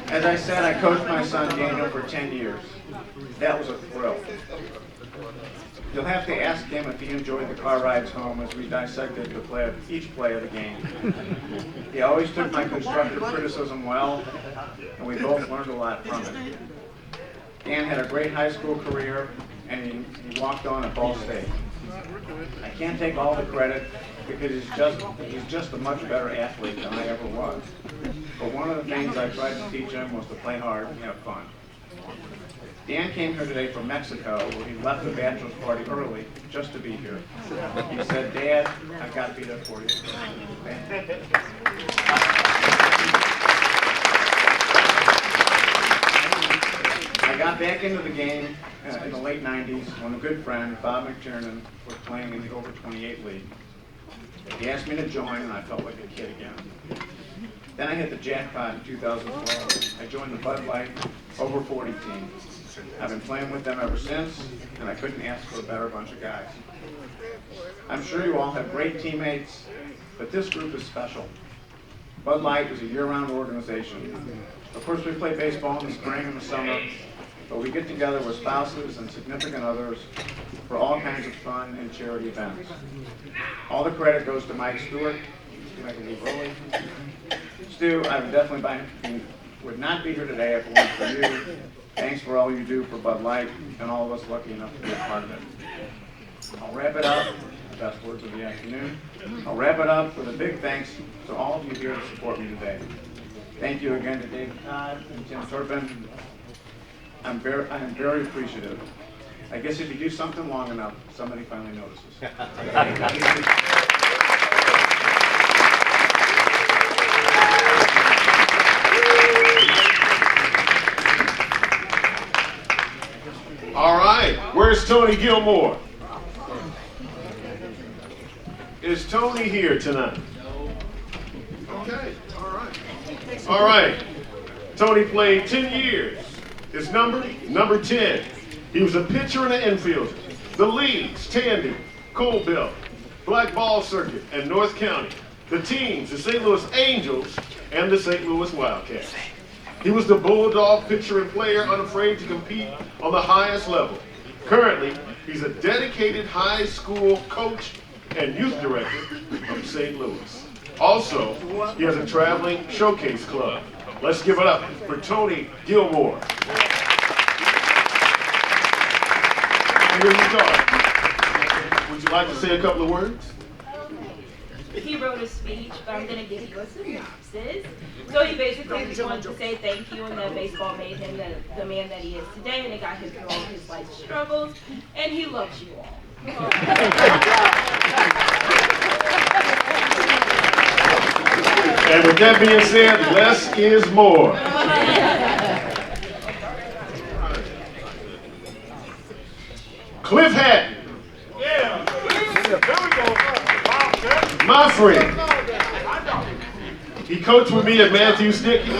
As I said, I coached my son Daniel for 10 years. That was a thrill. You'll have to ask him if he enjoyed the car rides home as we dissected each play of the game. He always took my constructive criticism well, and we both learned a lot from it. Dan had a great high school career, and he walked on at Ball State. I can't take all the credit because he's just a much better athlete than I ever was. But one of the things I tried to teach him was to play hard and have fun. Dan came here today from Mexico, where he left the bachelor's party early just to be here. He said, "Dad, I've got to be there for you." I got back into the game in the late 90s when a good friend, Bob McTiernan, was playing in the over 28 league. He asked me to join, and I felt like a kid again. Then I hit the jackpot in 2012. I joined the Bud Light over 40 team. I've been playing with them ever since, and I couldn't ask for a better bunch of guys. I'm sure you all have great teammates, but this group is special. Bud Light is a year-round organization. Of course, we play baseball in the spring and the summer, but we get together with spouses and significant others for all kinds of fun and charity events. All the credit goes to Mike Stewart. Stu, I would not be here today if it weren't for you. Thanks for all you do for Bud Light and all of us lucky enough to be a part of it. I'll wrap it up, the best words of the afternoon. I'll wrap it up with a big thanks to all of you here to support me today. Thank you again to David Todd and Tim Turpin. I am very appreciative. I guess if you do something long enough, somebody finally notices. All right, where's Tony Gilmore? Is Tony here tonight? Okay, all right. All right, Tony played 10 years. His number 10. He was a pitcher and an infielder. The leagues, Tandy, Colville, Black Ball Circuit, and North County. The teams, the St. Louis Angels and the St. Louis Wildcats. He was the Bulldog pitcher and player unafraid to compete on the highest level. Currently, he's a dedicated high school coach and youth director of St. Louis. Also, he has a traveling showcase club. Let's give it up for Tony Gilmore. Here you go. Would you like to say a couple of words? He wrote a speech, but I'm going to give you a synopsis. So he basically just wanted to say thank you and that baseball made him the man that he is today, and it got him through all his life struggles, and he loves you all. And with that being said, less is more. Cliff Hatton. Yeah. There we go. My friend. He coached with me at Matthew Sticky.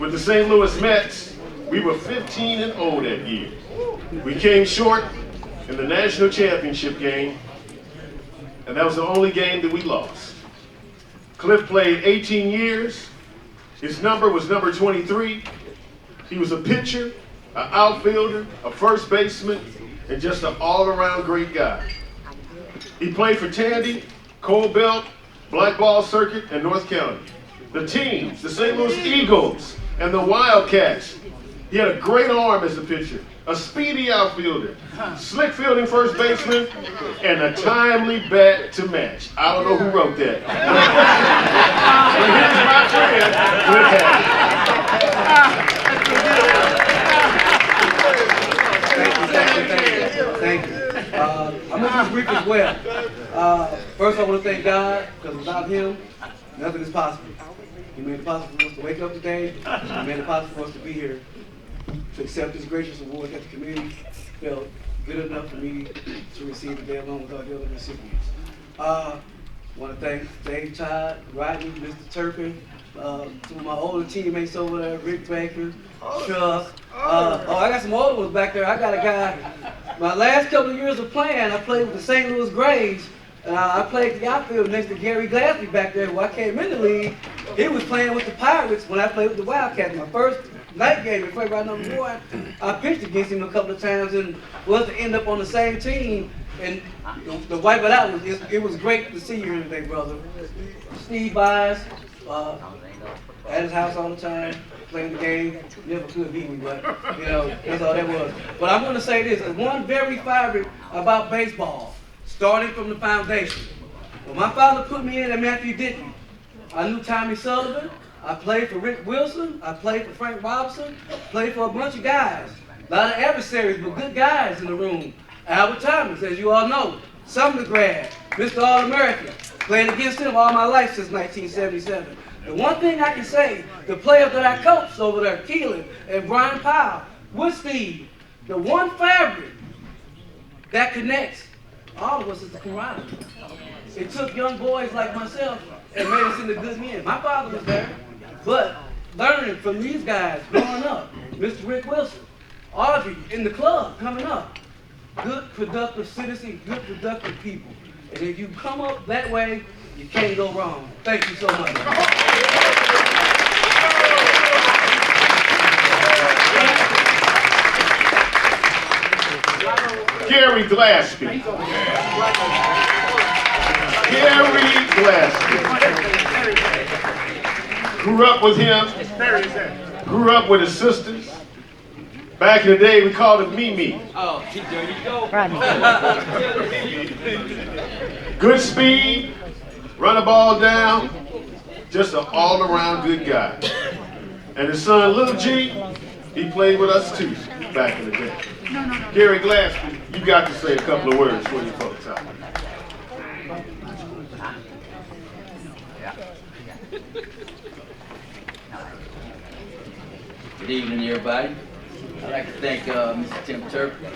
with the St. Louis Mets, we were 15-0 that year. We came short in the national championship game, and that was the only game that we lost. Cliff played 18 years. His number was number 23. He was a pitcher, an outfielder, a first baseman, and just an all-around great guy. He played for Tandy, Cold Belt, Black Ball Circuit, and North County. The teams, the St. Louis Eagles, and the Wildcats. He had a great arm as a pitcher, a speedy outfielder, slick fielding first baseman, and a timely bat to match. I don't know who wrote that. But here's my friend, Cliff Harris. Thank you. I'm going to be brief as well. First, I want to thank God, because without Him, nothing is possible. He made it possible for us to wake up today. He made it possible for us to be here, to accept this gracious award that the community felt good enough for me to receive today along with all the other recipients. I want to thank Dave Todd, Rodney, Mr. Turpin, some of my older teammates over there, Rick Baker, Chuck. I got some older ones back there. I got a guy, my last couple of years of playing, I played with the St. Louis Grays. I played the outfield next to Gary Glassby back there, who I came in the league. He was playing with the Pirates when I played with the Wildcats. My first night game, in February number 1, I pitched against him a couple of times and was to end up on the same team. And to wipe it out, it was great to see you here today, brother. Steve Byers, at his house all the time, playing the game. Never could beat me, but you know, that's all that was. But I'm going to say this: there's one very fabric about baseball, starting from the foundation. When my father put me in at Matthew Denton, I knew Tommy Sullivan. I played for Rick Wilson. I played for Frank Robinson. Played for a bunch of guys. A lot of adversaries, but good guys in the room. Albert Thomas, as you all know, Sumner grad, Mr. All-American. Played against him all my life since 1977. The one thing I can say, the players that I coached over there, Keelan and Brian Powell, with Steve, the one fabric that connects all of us is the camaraderie. It took young boys like myself and made us into good men. My father was there, but learning from these guys growing up, Mr. Rick Wilson, Audrey in the club coming up, good productive citizens, good productive people. And if you come up that way, you can't go wrong. Thank you so much. Gary Glassby. Gary Glassby. Grew up with him. Grew up with his sisters. Back in the day, we called him Mimi. Oh, there you go. Good speed, run the ball down, just an all-around good guy. And his son, Little G, he played with us too back in the day. Gary Glassby, you got to say a couple of words for you folks out there. Good evening, everybody. I'd like to thank Mr. Tim Turpin,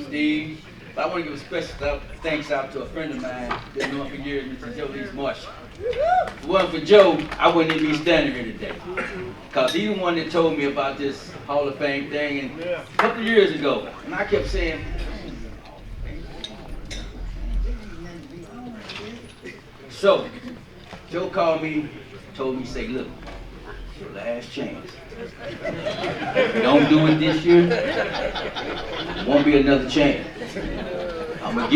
Steve. But I want to give a special thanks out to a friend of mine, been known for years, Mr. Joe Lees Marshall. If it wasn't for Joe, I wouldn't even be standing here today. Because he's the one that told me about this Hall of Fame thing a couple of years ago. And I kept saying, so, Joe called me, told me, say, look, your last chance. If you don't do it this year, there won't be another chance. I'm gonna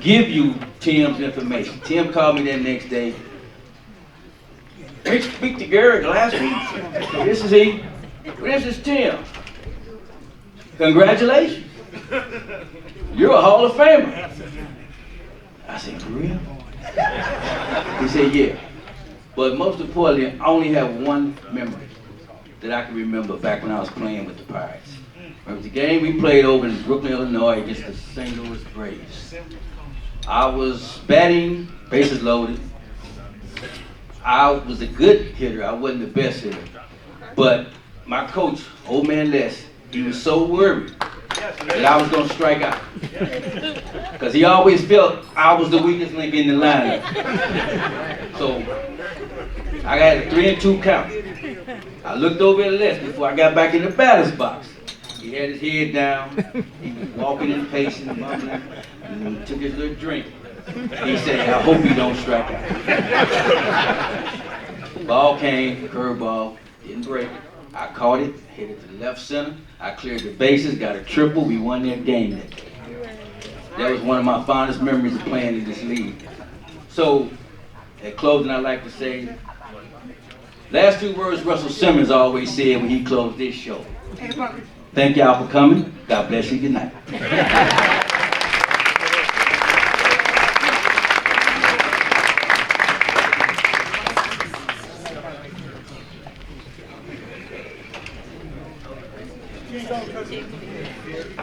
give you Tim's information. Tim called me that next day. Hey, speak to Gary Glassby. This is he. This is Tim. Congratulations. You're a Hall of Famer. I said, for real? He said, yeah. But most importantly, I only have one memory that I can remember back when I was playing with the Pirates. It was the game we played over in Brooklyn, Illinois against the St. Louis Braves. I was batting, bases loaded. I was a good hitter. I wasn't the best hitter. But my coach, old man Les, he was so worried that I was going to strike out. Because he always felt I was the weakest link in the lineup. So I got a 3-2 count. I looked over at Les before I got back in the batter's box. He had his head down. He was walking and pacing, mumbling, and took his little drink. He said, I hope you don't strike out. Ball came, curveball, didn't break it. I caught it, hit it to left center. I cleared the bases, got a triple. We won that game that day. That was one of my fondest memories of playing in this league. So, at closing, I'd like to say, last 2 words Russell Simmons always said when he closed this show. Thank y'all for coming. God bless you. Good night.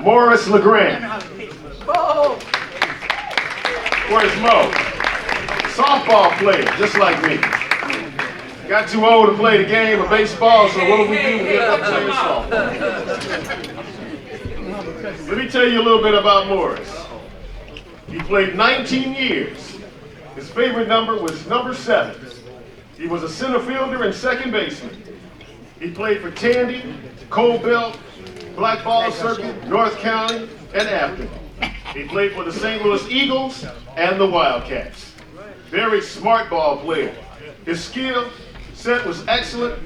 Morris LeGrand. Where's Mo? Softball player, just like me. Got too old to play the game of baseball, so what do? We get up playing softball. Let me tell you a little bit about Morris. He played 19 years. His favorite number was number 7. He was a center fielder and second baseman. He played for Tandy, Cold Belt, Black Ball Circuit, North County, and Afton. He played for the St. Louis Eagles and the Wildcats. Very smart ball player. His skill set was excellent.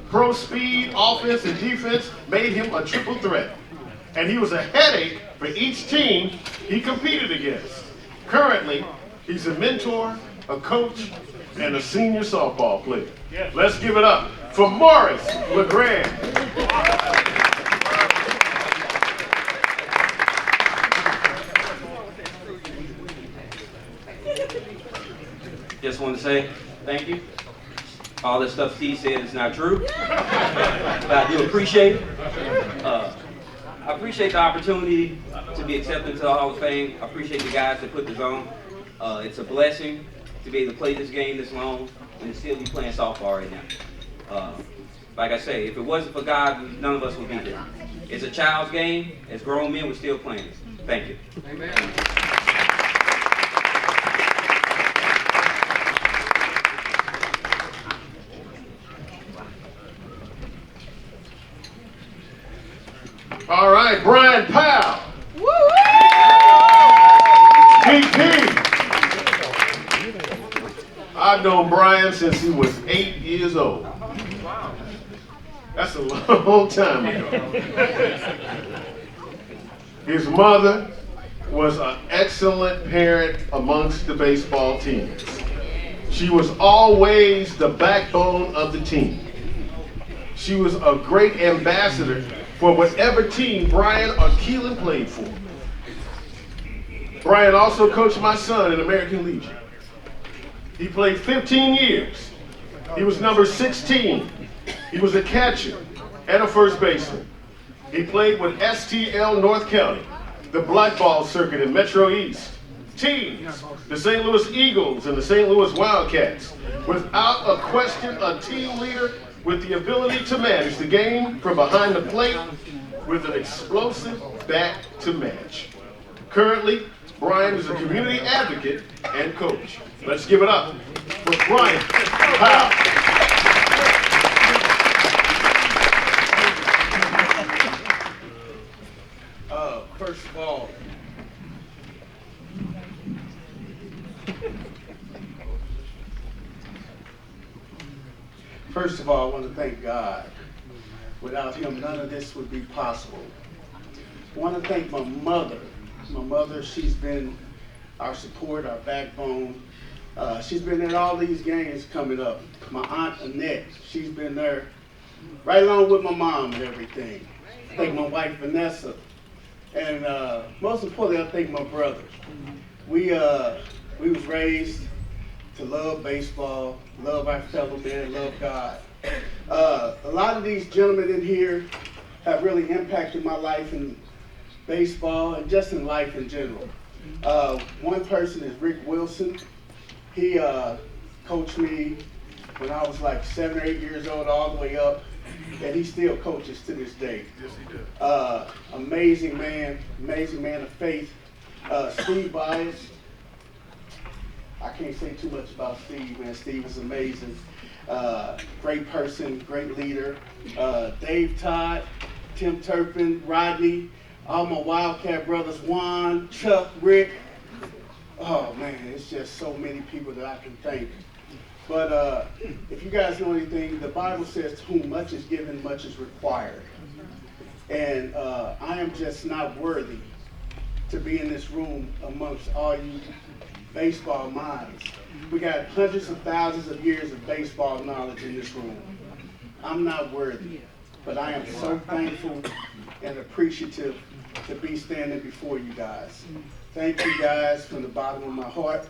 Pro speed, offense, and defense made him a triple threat. And he was a headache for each team he competed against. Currently, he's a mentor, a coach, and a senior softball player. Let's give it up for Morris LeGrand. Just want to say thank you. All that stuff Steve said is not true, but I do appreciate it. I appreciate the opportunity to be accepted to the Hall of Fame. I appreciate the guys that put this on. It's a blessing to be able to play this game this long and still be playing softball right now. Like I say, if it wasn't for God, none of us would be here. It's a child's game. As grown men, we're still playing it. Thank you. Amen. All right, Brian Powell. PP. I've known Brian since he was 8 years old. That's a long time ago. His mother was an excellent parent amongst the baseball teams. She was always the backbone of the team. She was a great ambassador for whatever team Brian or Keelan played for. Brian also coached my son in American Legion. He played 15 years. He was number 16. He was a catcher and a first baseman. He played with STL North County, the Black Ball Circuit in Metro East, teams, the St. Louis Eagles and the St. Louis Wildcats. Without a question, a team leader with the ability to manage the game from behind the plate with an explosive bat to match. Currently, Brian is a community advocate and coach. Let's give it up for Brian Powell. First of all, I want to thank God. Without him, none of this would be possible. I want to thank my mother. My mother, she's been our support, our backbone. She's been in all these games coming up. My aunt Annette, she's been there right along with my mom and everything. I thank my wife Vanessa. And most importantly, I thank my brother. We was raised to love baseball, love our fellow man, love God. A lot of these gentlemen in here have really impacted my life in baseball and just in life in general. One person is Rick Wilson. He coached me when I was like 7 or 8 years old all the way up, and he still coaches to this day. Yes, he does. Amazing man of faith. Steve Byers. I can't say too much about Steve, man. Steve is amazing. Great person, great leader. Dave Todd, Tim Turpin, Rodney, all my Wildcat brothers, Juan, Chuck, Rick. Oh man, it's just so many people that I can thank. But if you guys know anything, the Bible says to whom much is given, much is required. And I am just not worthy to be in this room amongst all you baseball minds. We got hundreds of thousands of years of baseball knowledge in this room. I'm not worthy, but I am so thankful and appreciative to be standing before you guys. Thank you guys from the bottom of my heart.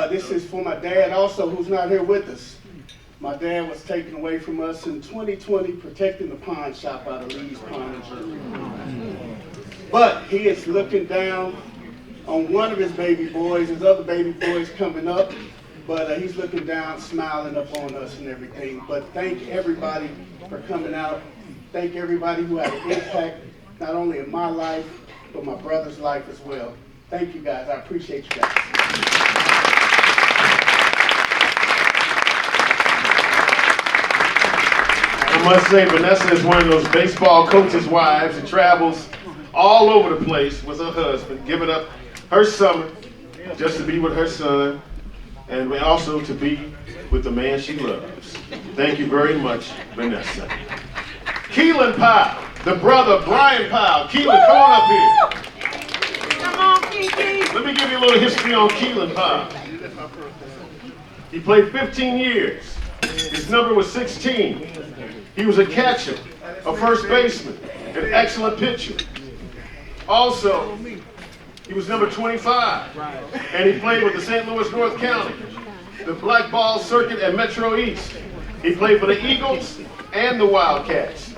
This is for my dad also, who's not here with us. My dad was taken away from us in 2020 protecting the pawn shop out of Lee's Pawn and Jewelry. But he is looking down on one of his baby boys. His other baby boy's coming up, but he's looking down, smiling up on us and everything. But thank everybody for coming out. Thank everybody who had an impact, not only in my life, but my brother's life as well. Thank you guys. I appreciate you guys. I must say, Vanessa is one of those baseball coaches' wives that travels all over the place with her husband, giving up her summer just to be with her son, and also to be with the man she loves. Thank you very much, Vanessa. Keelan Powell, the brother of Brian Powell. Keelan, come on up here. Come on, Kiki. Let me give you a little history on Keelan Powell. He played 15 years. His number was 16. He was a catcher, a first baseman, an excellent pitcher. Also, he was number 25, and he played with the St. Louis North County, the Black Ball Circuit at Metro East. He played for the Eagles and the Wildcats.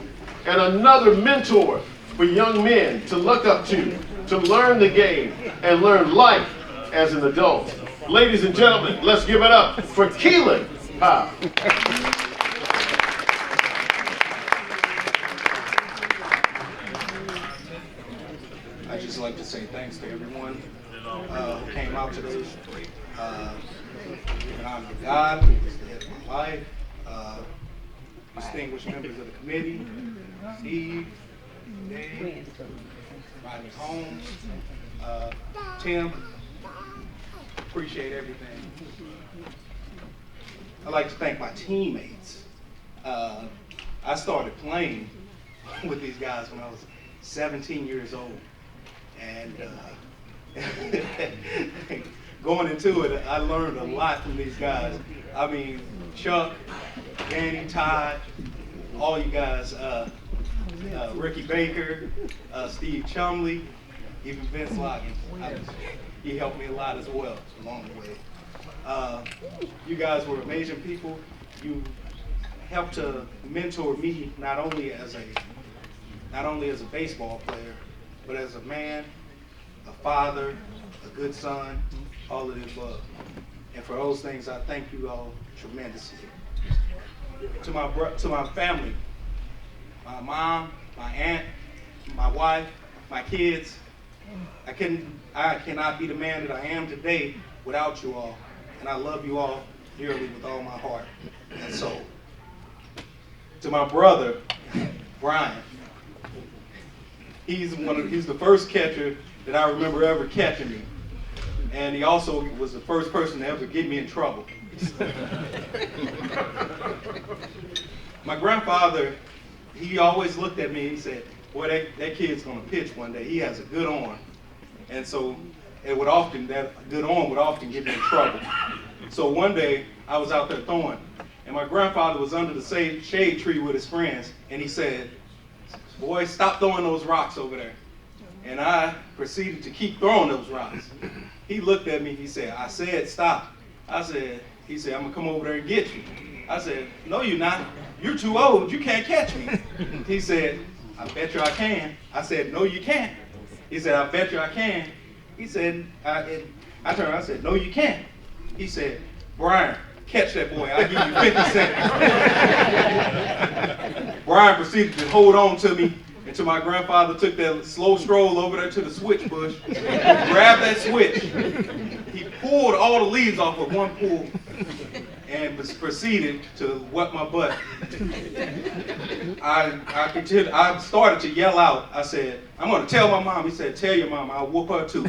And another mentor for young men to look up to learn the game and learn life as an adult. Ladies and gentlemen, let's give it up for Keelan Powell. I'd just like to say thanks to everyone who came out today. And I'm God, who is the head of my life, distinguished members of the committee, Steve, Dave, Rodney Holmes, Tim. Appreciate everything. I'd like to thank my teammates. I started playing with these guys when I was 17 years old. And going into it, I learned a lot from these guys. I mean, Chuck, Danny, Todd, all you guys, Ricky Baker, Steve Chumley, even Vince Loggins. He helped me a lot as well along the way. You guys were amazing people. You helped to mentor me not only as a baseball player, but as a man, a father, a good son, all of the above. And for those things, I thank you all tremendously. To my family, my mom, my aunt, my wife, my kids, I cannot be the man that I am today without you all. And I love you all dearly with all my heart and soul. To my brother, Brian, he's the first catcher that I remember ever catching me. And he also was the first person to ever get me in trouble. My grandfather, he always looked at me and he said, boy, that kid's gonna pitch one day. He has a good arm. And so that good arm would often get me in trouble. So one day I was out there throwing, and my grandfather was under the shade tree with his friends, and he said, boy, stop throwing those rocks over there. And I proceeded to keep throwing those rocks. He looked at me, he said, I said stop. He said, I'm gonna come over there and get you. I said, no you're not. You're too old, you can't catch me. He said, I bet you I can. I said, no you can't. He said, I bet you I can. He said, I turned around, I said, no you can't. He said, Brian, catch that boy, I'll give you 50 seconds. Brian proceeded to hold on to me and until my grandfather took that slow stroll over there to the switch bush, grabbed that switch, he pulled all the leaves off with one pull, and proceeded to wet my butt. I started to yell out. I said, I'm going to tell my mom. He said, tell your mom, I'll whoop her too.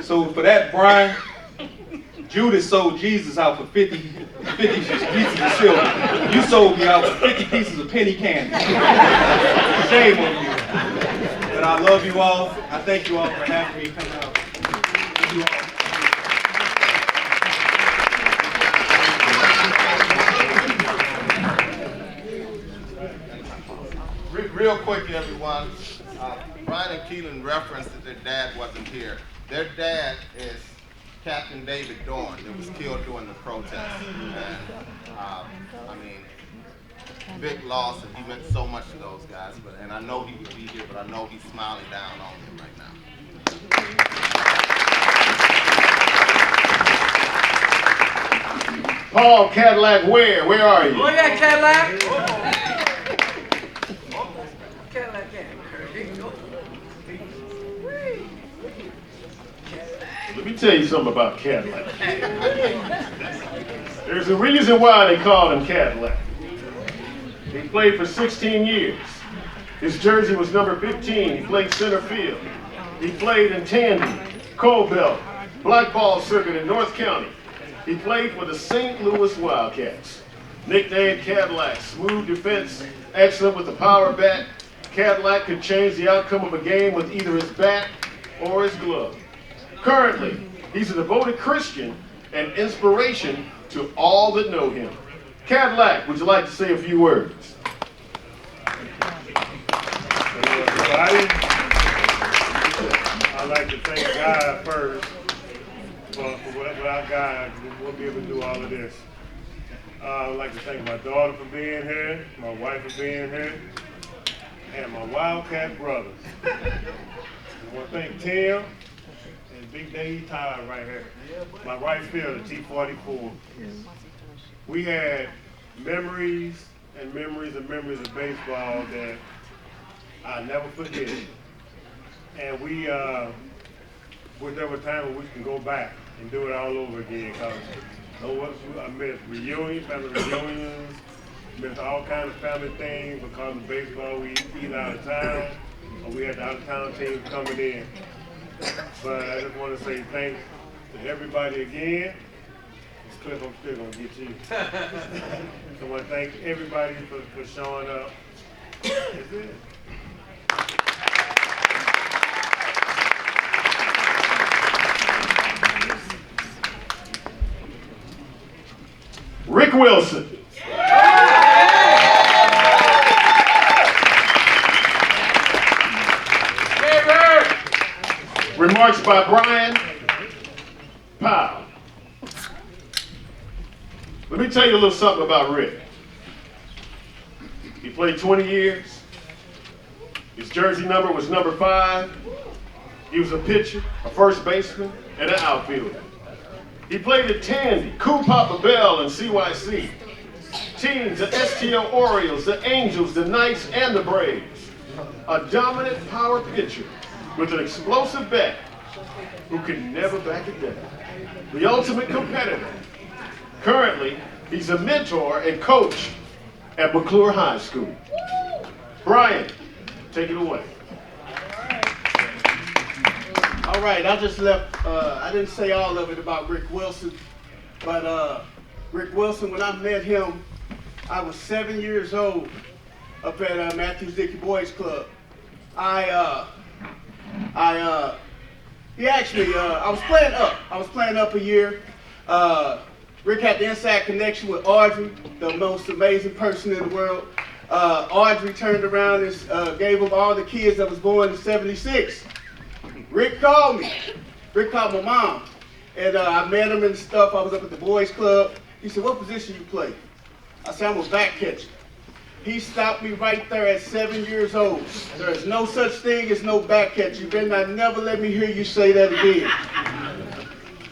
So for that, Brian, Judas sold Jesus out for 50 pieces of silver. You sold me out for 50 pieces of penny candy. Shame on you. But I love you all. I thank you all for having me come out. Thank you all. Real quick, everyone. Brian and Keelan referenced that their dad wasn't here. Their dad is Captain David Dorn, that was killed during the protest. And, I mean, big loss, and he meant so much to those guys. And I know he would be here, but I know he's smiling down on them right now. Paul Cadillac Ware, where are you? Oh, yeah, Cadillac. Cadillac, yeah. Let me tell you something about Cadillac. There's a reason why they call him Cadillac. He played for 16 years. His jersey was number 15. He played center field. He played in Tandy, Coal Belt, Black Ball Circuit in North County. He played for the St. Louis Wildcats. Nicknamed Cadillac, smooth defense, excellent with the power bat. Cadillac could change the outcome of a game with either his bat or his glove. Currently, he's a devoted Christian and inspiration to all that know him. Cadillac, would you like to say a few words? Everybody, I'd like to thank God first. For without God, we wouldn't be able to do all of this. I'd like to thank my daughter for being here, my wife for being here, and my Wildcat brothers. I want to thank Tim and Big Dave Todd right here, my right fielder, T44. We had memories and memories and memories of baseball that I'll never forget. And we wish there was a time when we can go back and do it all over again. Cause I missed reunions, family reunions, missed all kinds of family things because of baseball. We either out of town or we had the out of town teams coming in. But I just want to say thanks to everybody again. This clip I'm still gonna get you. So I want to thank everybody for showing up. That's it. Rick Wilson. Remarks by Brian Powell. Let me tell you a little something about Rick. He played 20 years. His jersey number was number 5. He was a pitcher, a first baseman, and an outfielder. He played at Tandy, Cool Papa Bell, and CYC. Teams, the STL Orioles, the Angels, the Knights, and the Braves. A dominant power pitcher with an explosive bat who can never back it down. The ultimate competitor. Currently, he's a mentor and coach at McClure High School. Brian, take it away. All right, I just left, I didn't say all of it about Rick Wilson, but Rick Wilson, when I met him, I was 7 years old up at Matthews Dickey Boys Club. He asked me, I was playing up a year. Rick had the inside connection with Audrey, the most amazing person in the world. Audrey turned around and gave him all the kids that was born in '76. Rick called me. Rick called my mom. And I met him and stuff. I was up at the boys club. He said, what position you play? I said, I'm a back catcher. He stopped me right there at 7 years old. There is no such thing as no back catcher. You better not never let me hear you say that again.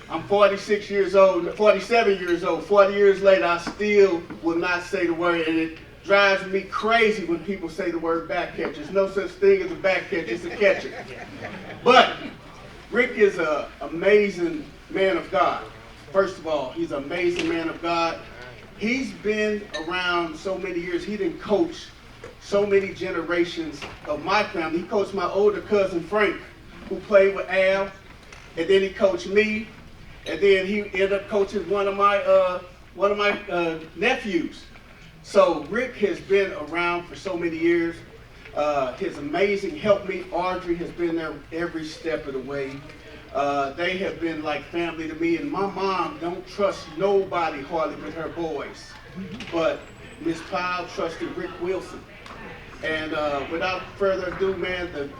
I'm 46 years old, 47 years old. 40 years later, I still will not say the word. And drives me crazy when people say the word back catcher. There's no such thing as a back catcher, it's a catcher. But Rick is an amazing man of God. First of all, he's an amazing man of God. He's been around so many years. He didn't coach so many generations of my family. He coached my older cousin Frank, who played with Al, and then he coached me, and then he ended up coaching one of my nephews. So Rick has been around for so many years. His amazing helpmate Audrey has been there every step of the way. They have been like family to me, and my mom don't trust nobody hardly with her boys. But Miss Powell trusted Rick Wilson. And without further ado, the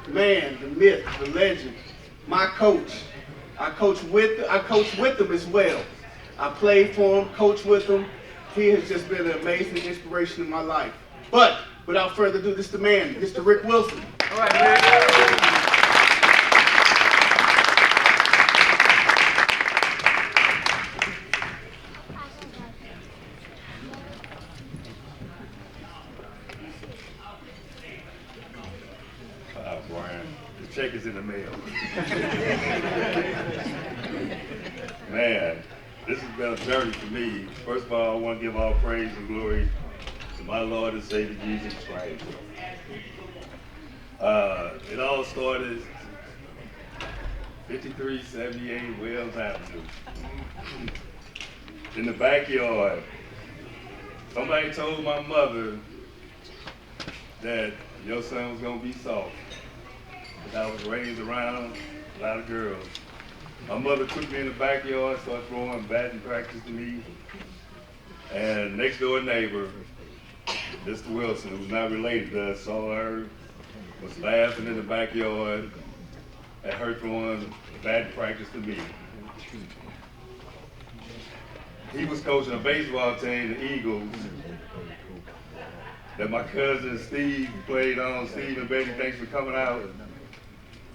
myth, the legend, my coach. I coach with him as well. I played for him, coached with him. He has just been an amazing inspiration in my life. But without further ado, this is the man, Mr. Rick Wilson. All right, man. Brian, the check is in the mail. Man, this has been a journey for me. First of all, I want to give all praise and glory to my Lord and Savior Jesus Christ. It all started 5378 Wells Avenue. In the backyard, somebody told my mother that your son was gonna be soft. Because I was raised around a lot of girls. My mother took me in the backyard, started throwing batting practice to me. And next door neighbor, Mr. Wilson, who's not related to us, saw her, was laughing in the backyard at her throwing batting practice to me. He was coaching a baseball team, the Eagles, that my cousin Steve played on. Steve and Betty, thanks for coming out.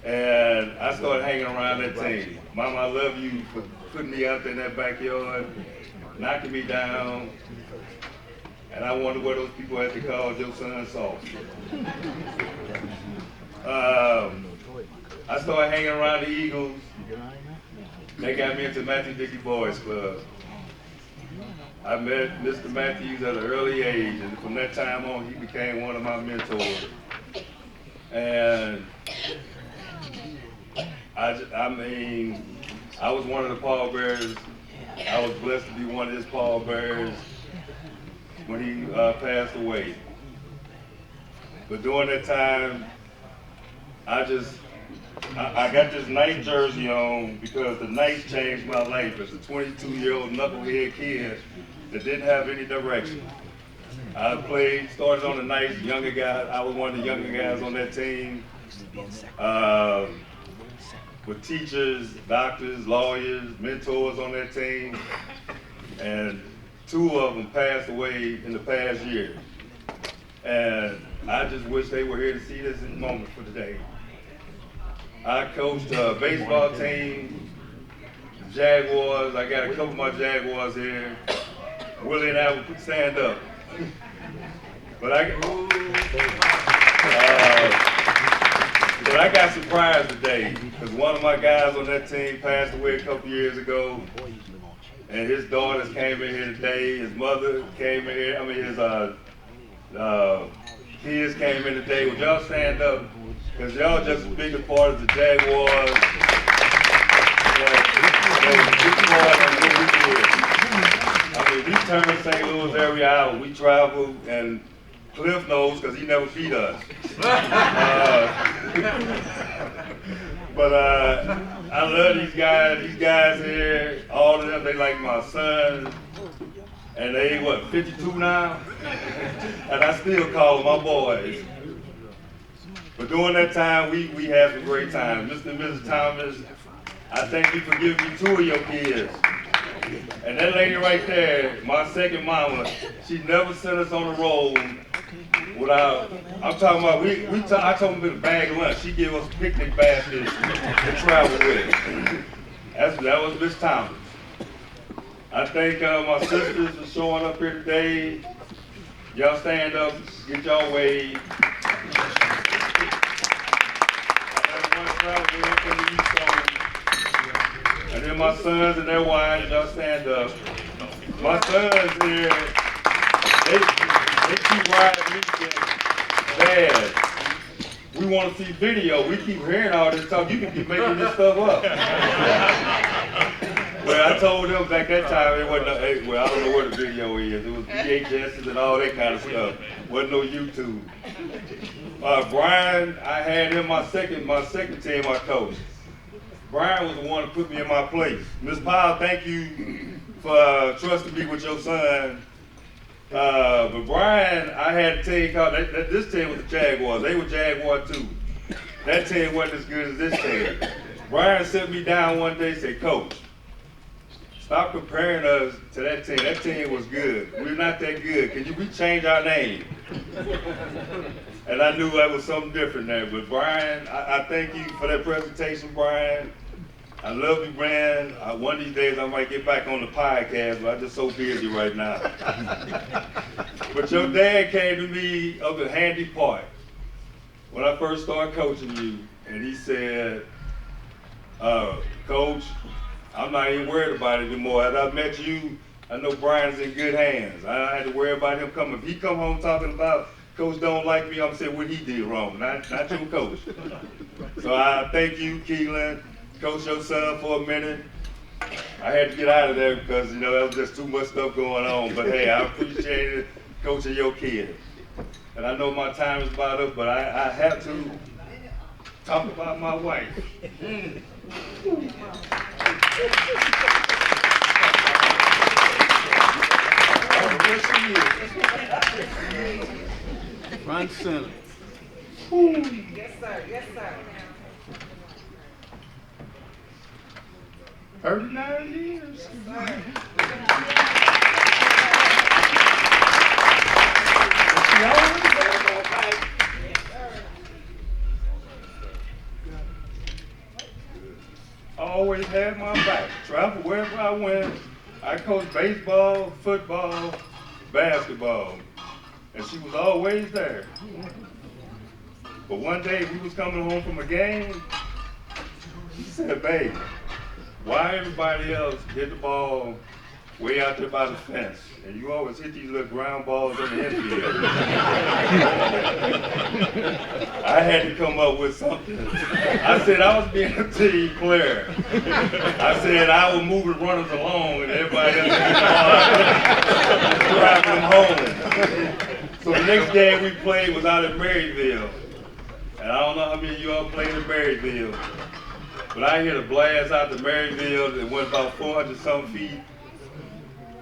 And I started hanging around that team. Mama, I love you for putting me out there in that backyard, knocking me down. And I wonder what those people had to call your son soft. I started hanging around the Eagles. They got me into Matthew Dickey Boys Club. I met Mr. Matthews at an early age, and from that time on, he became one of my mentors. And I was one of the pallbearers. I was blessed to be one of his pallbearers when he passed away. But during that time, I got this nice jersey on because the Knights changed my life as a 22-year-old knucklehead kid that didn't have any direction. I started on the Knights, younger guy. I was one of the younger guys on that team. With teachers, doctors, lawyers, mentors on that team. And 2 of them passed away in the past year. And I just wish they were here to see this moment for today. I coached a baseball team, Jaguars. I got a couple of my Jaguars here. Willie and I would stand up. But I got surprised today because one of my guys on that team passed away a couple years ago. And his daughters came in here today. His mother came in here. His kids came in today. Would y'all stand up? Because y'all just as big a part of the Jaguars. We turn St. Louis every hour. We travel, and Cliff knows because he never beat us. But I love these guys. These guys here, all of them, they like my son. And they, 52 now? And I still call them my boys. But during that time, we had some great times. Mr. and Mrs. Thomas, I thank you for giving me 2 of your kids. And that lady right there, my second mama, she never sent us on the road without, I'm talking about, I told them to bag of lunch. She gave us picnic baskets to travel with. That was Miss Thomas. I thank my sisters for showing up here today. Y'all stand up, get y'all wave. And then my sons and their wives, y'all stand up. My sons here, they keep riding me saying, Dad, we want to see video. We keep hearing all this stuff. You can be making this stuff up. Well, I told them back that time it wasn't well, I don't know what the video is. It was VHSs and all that kind of stuff. Wasn't no YouTube. Brian, I had him my second team I coached. Brian was the one that put me in my place. Ms. Powell, thank you for trusting me with your son. But Brian, I had a team called, this team was the Jaguars. They were Jaguar too. That team wasn't as good as this team. Brian sat me down one day and said, Coach, stop comparing us to that team. That team was good. We're not that good. Can we change our name? And I knew that was something different there. But Brian, I thank you for that presentation, Brian. I love you, man. One of these days I might get back on the podcast, but I'm just so busy right now. But your dad came to me of a handy part when I first started coaching you, and he said, Coach, I'm not even worried about it anymore. As I met you, I know Brian's in good hands. I don't have to worry about him coming. If he come home talking about Coach don't like me, I'm saying what he did wrong, not your coach. So I thank you, Keelan. Coach your son for a minute. I had to get out of there because, that was just too much stuff going on. But hey, I appreciate coaching your kid. And I know my time is about up, but I have to talk about my wife. Front center. Yes, sir. Yes, sir. 39 years. Always had my back. Travel wherever I went. I coached baseball, football, basketball, and she was always there. But one day we was coming home from a game. She said, "Babe, why everybody else hit the ball way out there by the fence, and you always hit these little ground balls in the infield?" I had to come up with something. I said I was being a team player. I said I was moving runners along, and everybody else hit the ball, driving them home. So the next game we played was out in Maryville, and I don't know how many of you all played in Maryville. But I hit a blast out to Maryville that went about 400-something feet.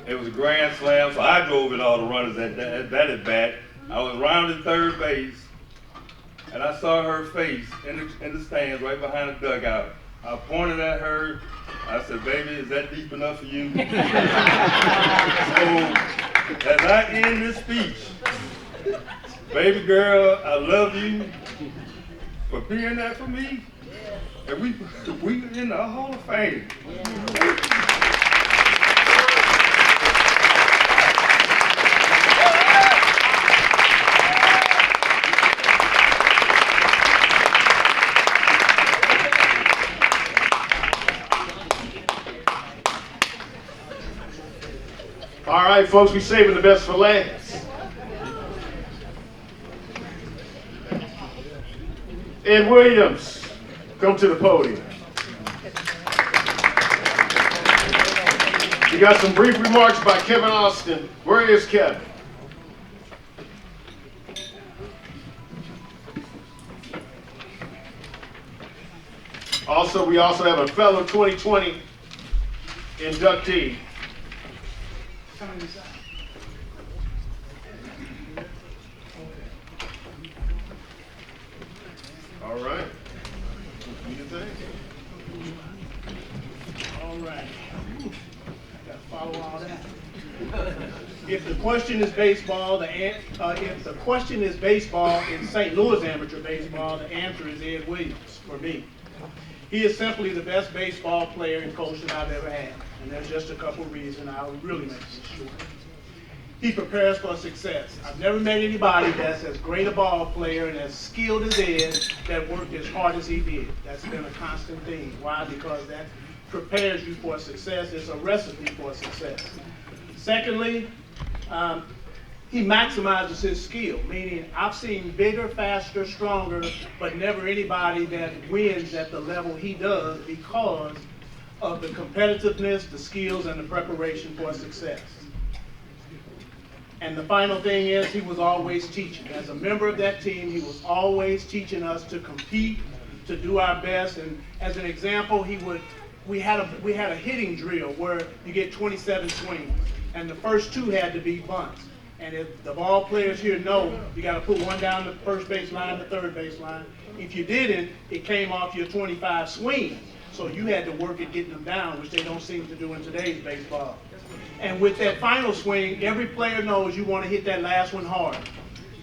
It was a grand slam, so I drove in all the runners that at bat. I was rounding third base, and I saw her face in the stands right behind the dugout. I pointed at her. I said, "Baby, is that deep enough for you?" So as I end this speech, baby girl, I love you for being there for me. And we in the Hall of Fame. All right, folks, we're saving the best for last. Ed Williams, come to the podium. We got some brief remarks by Kevin Austin. Where is Kevin? We also have a fellow 2020 inductee. All right. All right. Got to follow all that. If the question is baseball, if the question is baseball in St. Louis amateur baseball, the answer is Ed Williams for me. He is simply the best baseball player and coach that I've ever had, and there's just a couple reasons. I'll really make this short. he prepares for success. I've never met anybody that's as great a ball player and as skilled as Ed that worked as hard as he did. That's been a constant theme. Why? Because that prepares you for success. It's a recipe for success. Secondly, he maximizes his skill, meaning I've seen bigger, faster, stronger, but never anybody that wins at the level he does because of the competitiveness, the skills, and the preparation for success. And the final thing is he was always teaching. As a member of that team, he was always teaching us to compete, to do our best. And as an example, we had a hitting drill where you get 27 swings, and the first 2 had to be bunts. And if the ball players here know, you got to put one down the first base line, the third base line. If you didn't, it came off your 25 swings. So you had to work at getting them down, which they don't seem to do in today's baseball. And with that final swing, every player knows you want to hit that last one hard.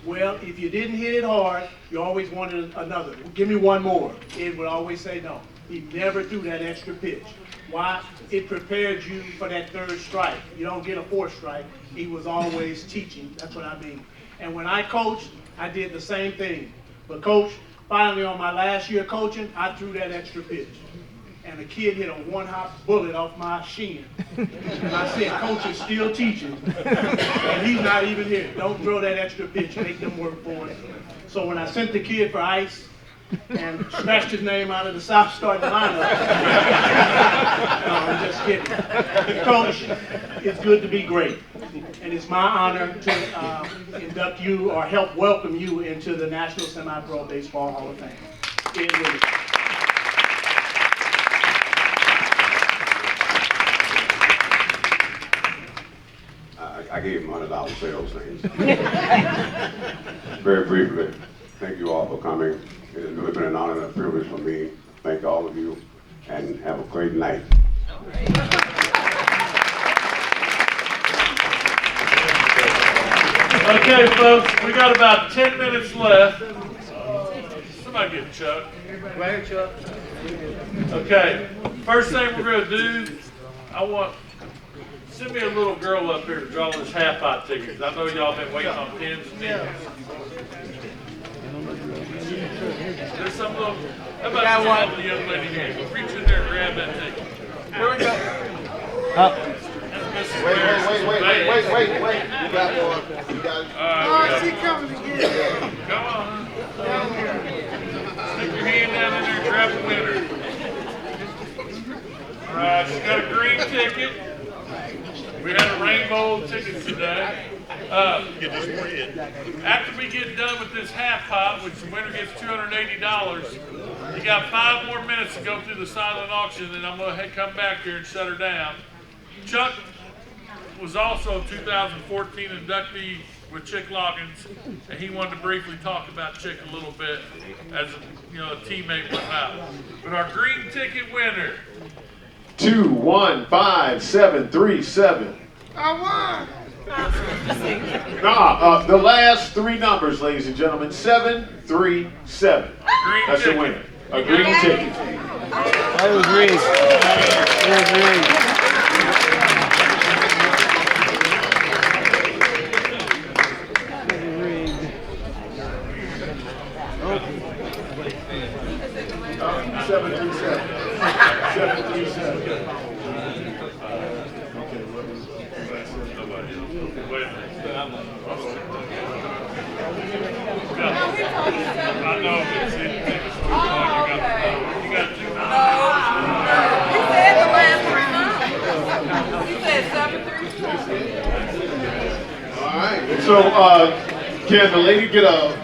Well, if you didn't hit it hard, you always wanted another. Give me one more. Ed would always say no. He never threw that extra pitch. Why? It prepared you for that 3rd strike. You don't get a 4th strike. He was always teaching. That's what I mean. And when I coached, I did the same thing. But Coach, finally on my last year coaching, I threw that extra pitch. And the kid hit a one-hop bullet off my shin. And I said, Coach is still teaching. And he's not even here. Don't throw that extra pitch. Make them work for it. So when I sent the kid for ice, and scratched his name out of the South starting lineup. No, I'm just kidding. Coach, it's good to be great. And it's my honor to induct you or help welcome you into the National Semi-Pro Baseball Hall of Fame. Ed Williams. I gave him $100 sales things. Very briefly, thank you all for coming. It has really been an honor and a privilege for me. Thank all of you, and have a great night. Okay, folks, we got about 10 minutes left. Somebody get Chuck. Right here, Chuck. Okay, first thing we're going to do, send me a little girl up here to draw this half-pot tickets. I know y'all been waiting on pins and needles. There's some little, how about the young lady here? Reach in there and grab that ticket. Here we go. Wait. You got one. You got Oh, she coming again. Come on. Stick your hand down in there and grab the winner. All right, she's got a green ticket. We had a rainbow of tickets today. After we get done with this half pot, which the winner gets $280, you got 5 more minutes to go through the silent auction, and I'm going to come back here and shut her down. Chuck was also a 2014 inductee with Chick Loggins, and he wanted to briefly talk about Chick a little bit as a teammate went out. But our green ticket winner, 215-737. I won. The last 3 numbers, ladies and gentlemen, 737. That's your winner. A green ticket. That was rigged. That was rigged. So, can the lady get a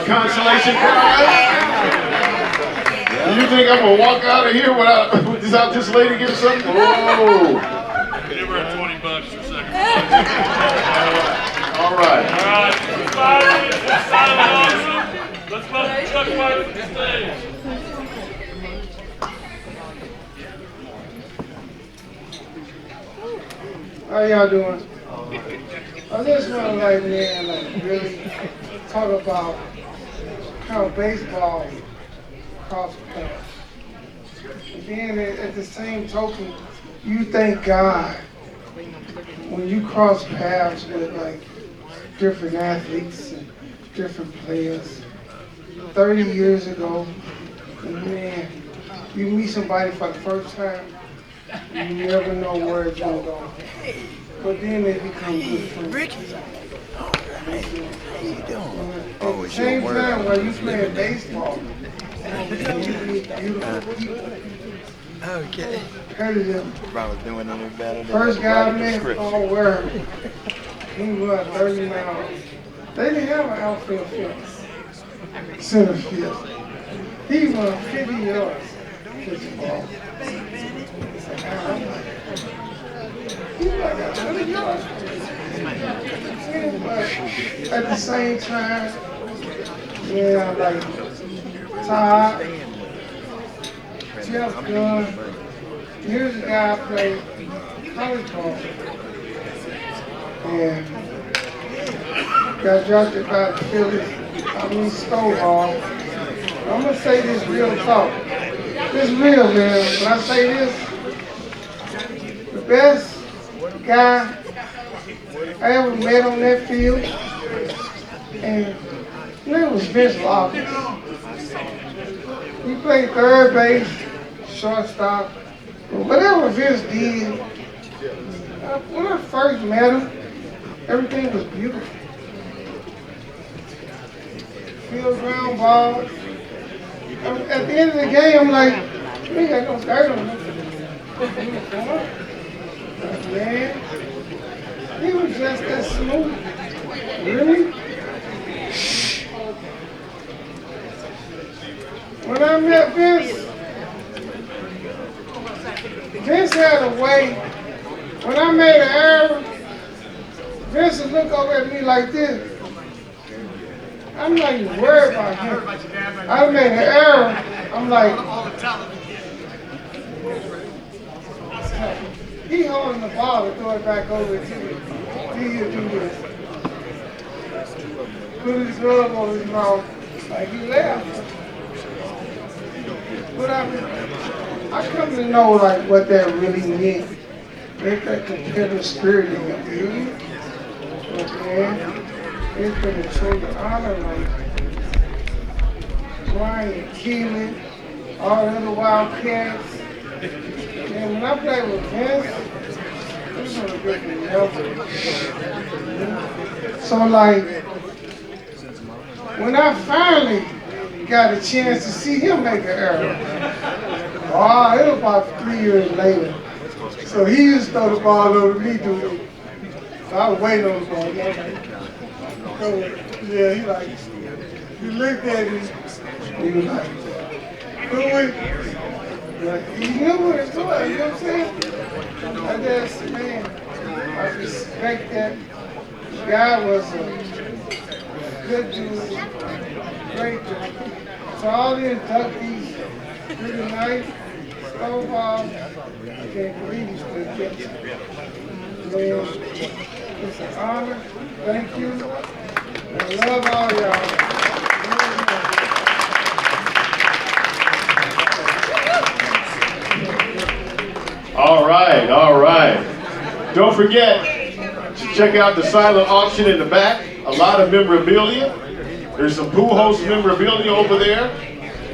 consolation prize? You think I'm gonna walk out of here without this lady getting something? Whoa! Give her $20 for second. All right. 5 minutes of silent auction. Let's welcome Chuck White to the stage. How y'all doing? I just want to really talk about how baseball costs points. And then at the same token, you thank God when you cross paths with like different athletes and different players, 30 years ago, and man, you meet somebody for the first time, you never know where it's gonna go. But then they become good friends. At the same time, while you playing baseball, you meet beautiful people. Okay. Heard of them? Bro, was doing any better than First guy I met, script. called Ware. He run 30 miles. They didn't have an outfield fence, center field. He run 50 yards, catch the ball. He like 100 yards. But at the same time, yeah, like Todd, Jeff Gunn. Here's a guy I played college ball and got drafted by the Phillies. Stovall. I'm gonna say this real talk. This real, man. When I say this, the best guy I ever met on that field, and his name was Vince Loggins. He played third base, shortstop, but whatever Vince did, when I first met him, everything was beautiful. Field ground balls. At the end of the game, I'm like, we ain't got no dirt on him. Man, he was just that smooth. Really? When I met Vince, Vince had a way. When I made an error, Vince would look over at me like this. I'm not even worried about him. I made an error. I'm like, he holding the ball to throw it back over to you. Do this. Put his glove over his mouth like he laughed. But I come to know like what that really meant. There's that competitive spirit in him, do you? But man, it's been a true honor, like Brian Keelan, all the other Wildcats. And when I played with Vince, it was on a different level. So like, when I finally got a chance to see him make an error, it was about 3 years later. So he used to throw the ball over me, dude. So I was waiting on the ball. Yeah, he looked at me, he was like, do it. He knew what it was, you know what I'm saying? I just, man, I respect that. The guy was a good dude, great dude. So all the inductees, really nice, Stovall, I can't believe he's still catching. Man, it's an honor, thank you. I love all y'all. All right. Don't forget to check out the silent auction in the back. A lot of memorabilia. There's some pool host memorabilia over there.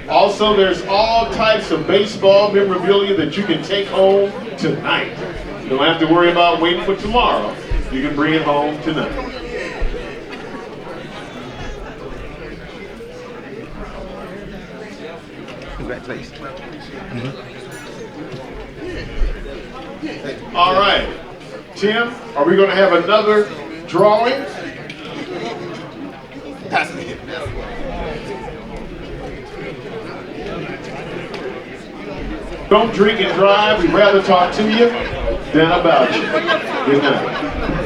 Also, there's all types of baseball memorabilia that you can take home tonight. You don't have to worry about waiting for tomorrow. You can bring it home tonight. Congratulations. All right. Tim, are we going to have another drawing? Pass me. Don't drink and drive. We'd rather talk to you than about you. Good night.